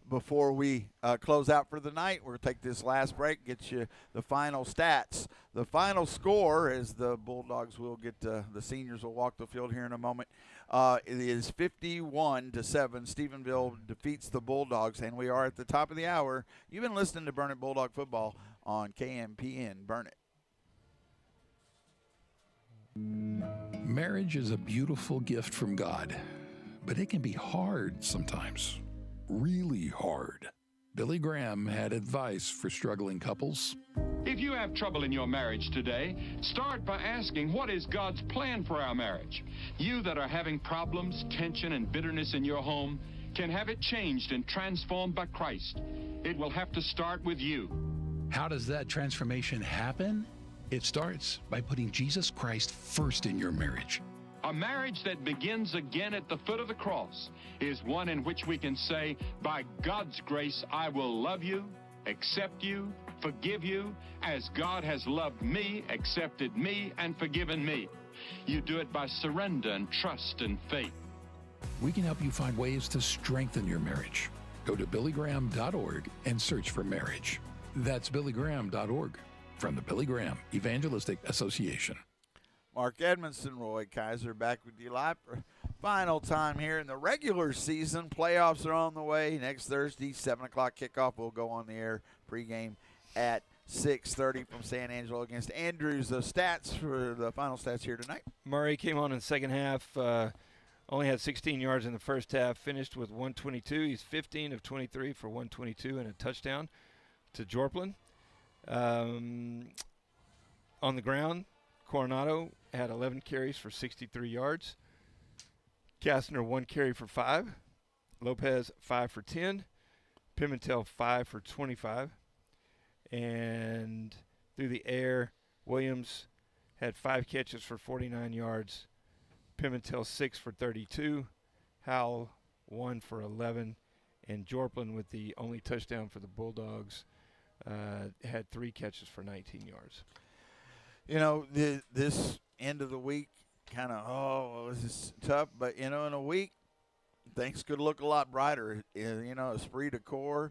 [SPEAKER 4] before we close out for the night. We're going to take this last break, get you the final stats. The final score is the Bulldogs will get the seniors will walk the field here in a moment. It is 51-7. Stephenville defeats the Bulldogs, and we are at the top of the hour. You've been listening to Burnett Bulldog Football on KMPN Burnett.
[SPEAKER 12] Marriage is a beautiful gift from God, but it can be hard sometimes. Really hard. Billy Graham had advice for struggling couples.
[SPEAKER 11] If you have trouble in your marriage today, start by asking, what is God's plan for our marriage? You that are having problems, tension, and bitterness in your home can have it changed and transformed by Christ. It will have to start with you.
[SPEAKER 12] How does that transformation happen? It starts by putting Jesus Christ first in your marriage.
[SPEAKER 11] A marriage that begins again at the foot of the cross is one in which we can say, by God's grace, I will love you, accept you, forgive you, as God has loved me, accepted me, and forgiven me. You do it by surrender and trust and faith.
[SPEAKER 12] We can help you find ways to strengthen your marriage. Go to billygraham.org and search for marriage. That's billygraham.org from the Billy Graham Evangelistic Association.
[SPEAKER 4] Mark Edmondson, Roy Kaiser, back with you live for final time here in the regular season. Playoffs are on the way. Next Thursday, 7 o'clock kickoff. We'll go on the air pregame at 6:30 from San Angelo against Andrews. The stats for the final stats here tonight.
[SPEAKER 5] Murray came on in the second half. Only had 16 yards in the first half. Finished with 122. He's 15 of 23 for 122 and a touchdown to Jorplin. On the ground, Coronado had 11 carries for 63 yards. Kastner 1 carry for 5. Lopez 5 for 10. Pimentel 5 for 25. And through the air, Williams had 5 catches for 49 yards. Pimentel 6 for 32. Howell 1 for 11. And Jorplin, with the only touchdown for the Bulldogs, had 3 catches for 19 yards.
[SPEAKER 4] You know, this end of the week kind of, this is tough. But, you know, in a week, things could look a lot brighter. You know, esprit de corps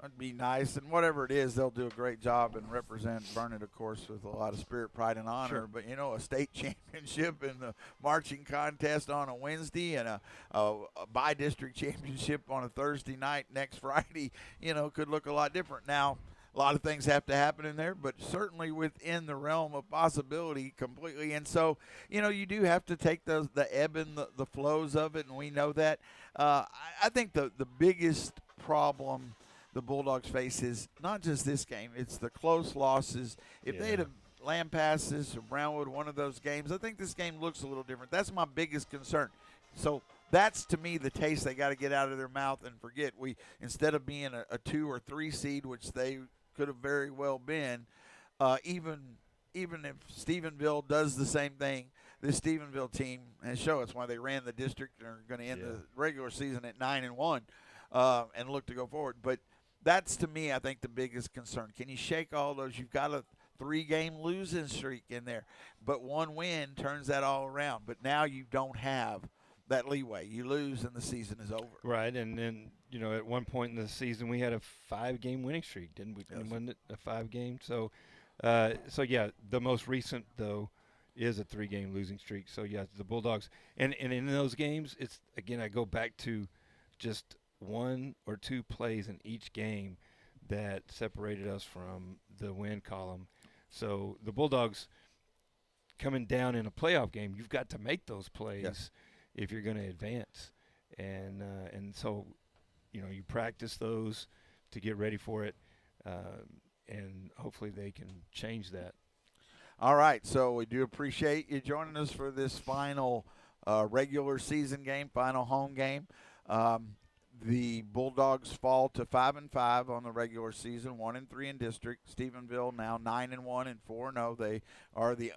[SPEAKER 4] would be nice. And whatever it is, they'll do a great job and represent Burnett, of course, with a lot of spirit, pride, and honor.
[SPEAKER 5] Sure.
[SPEAKER 4] But, you know, a state championship and the marching contest on a Wednesday and a by-district championship on a Thursday night next Friday, you know, could look a lot different. Now, a lot of things have to happen in there, but certainly within the realm of possibility completely. And so, you know, you do have to take the ebb and the flows of it, and we know that. I think the biggest problem the Bulldogs face is not just this game. It's the close losses. If they had a Lampasas or Brownwood, one of those games, I think this game looks a little different. That's my biggest concern. So that's, to me, the taste they got to get out of their mouth and forget. Instead of being a 2 or 3 seed, which they could have very well been, even if Stephenville does the same thing, this Stephenville team has shown us why they ran the district and are going to end the regular season at 9-1 and look to go forward. But that's, to me, I think the biggest concern. Can you shake all those? You've got a 3-game losing streak in there, but 1 win turns that all around. But now you don't have that leeway. You lose and the season is over.
[SPEAKER 5] Right, and then, you know, at one point in the season we had a 5-game winning streak, didn't we?
[SPEAKER 4] Yes.
[SPEAKER 5] Wasn't it a 5-game? So yeah, the most recent, though, is a 3-game losing streak. So, yeah, the Bulldogs. And in those games, it's, again, I go back to just 1 or 2 plays in each game that separated us from the win column. So the Bulldogs coming down in a playoff game, you've got to make those plays if you're going to advance. And so, you know, you practice those to get ready for it, and hopefully they can change that.
[SPEAKER 4] All right, so we do appreciate you joining us for this final regular season game, final home game. The Bulldogs fall to 5-5 on the regular season, 1-3 in district. Stephenville now 9-1 and 4-0. They are the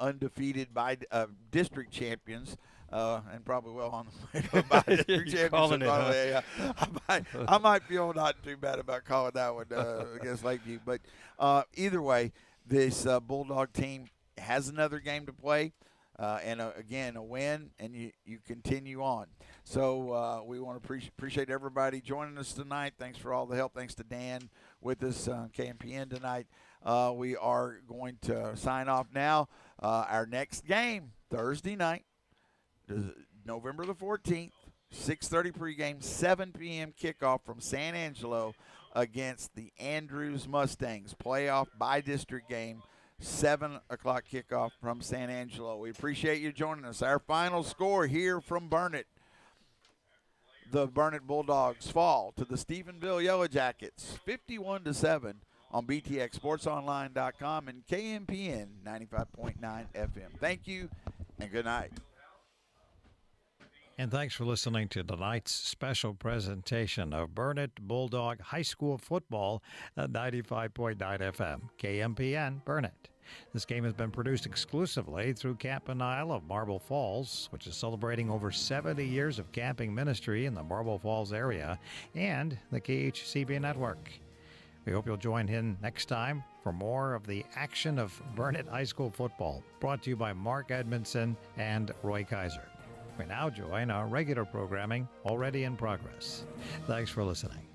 [SPEAKER 4] undefeated by district champions, and probably well on the way to a by district championship. I might feel not too bad about calling that one against Lakeview, but either way, this Bulldog team has another game to play. And again, a win, and you continue on. So we want to appreciate everybody joining us tonight. Thanks for all the help. Thanks to Dan with us on KMPN tonight. We are going to sign off now. Our next game, Thursday night, November the 14th, 6:30 pregame, 7 p.m. kickoff from San Angelo against the Andrews Mustangs. Playoff by-district game. 7 o'clock kickoff from San Angelo. We appreciate you joining us. Our final score here from Burnett. The Burnett Bulldogs fall to the Stephenville Yellow Jackets, 51-7 on BTXSportsOnline.com and KMPN 95.9 FM. Thank you and good night.
[SPEAKER 6] And thanks for listening to tonight's special presentation of Burnett Bulldog High School Football at 95.9 FM, KMPN Burnett. This game has been produced exclusively through Camp and Isle of Marble Falls, which is celebrating over 70 years of camping ministry in the Marble Falls area, and the KHCB network. We hope you'll join in next time for more of the action of Burnett High School football, brought to you by Mark Edmondson and Roy Kaiser. We now join our regular programming already in progress. Thanks for listening.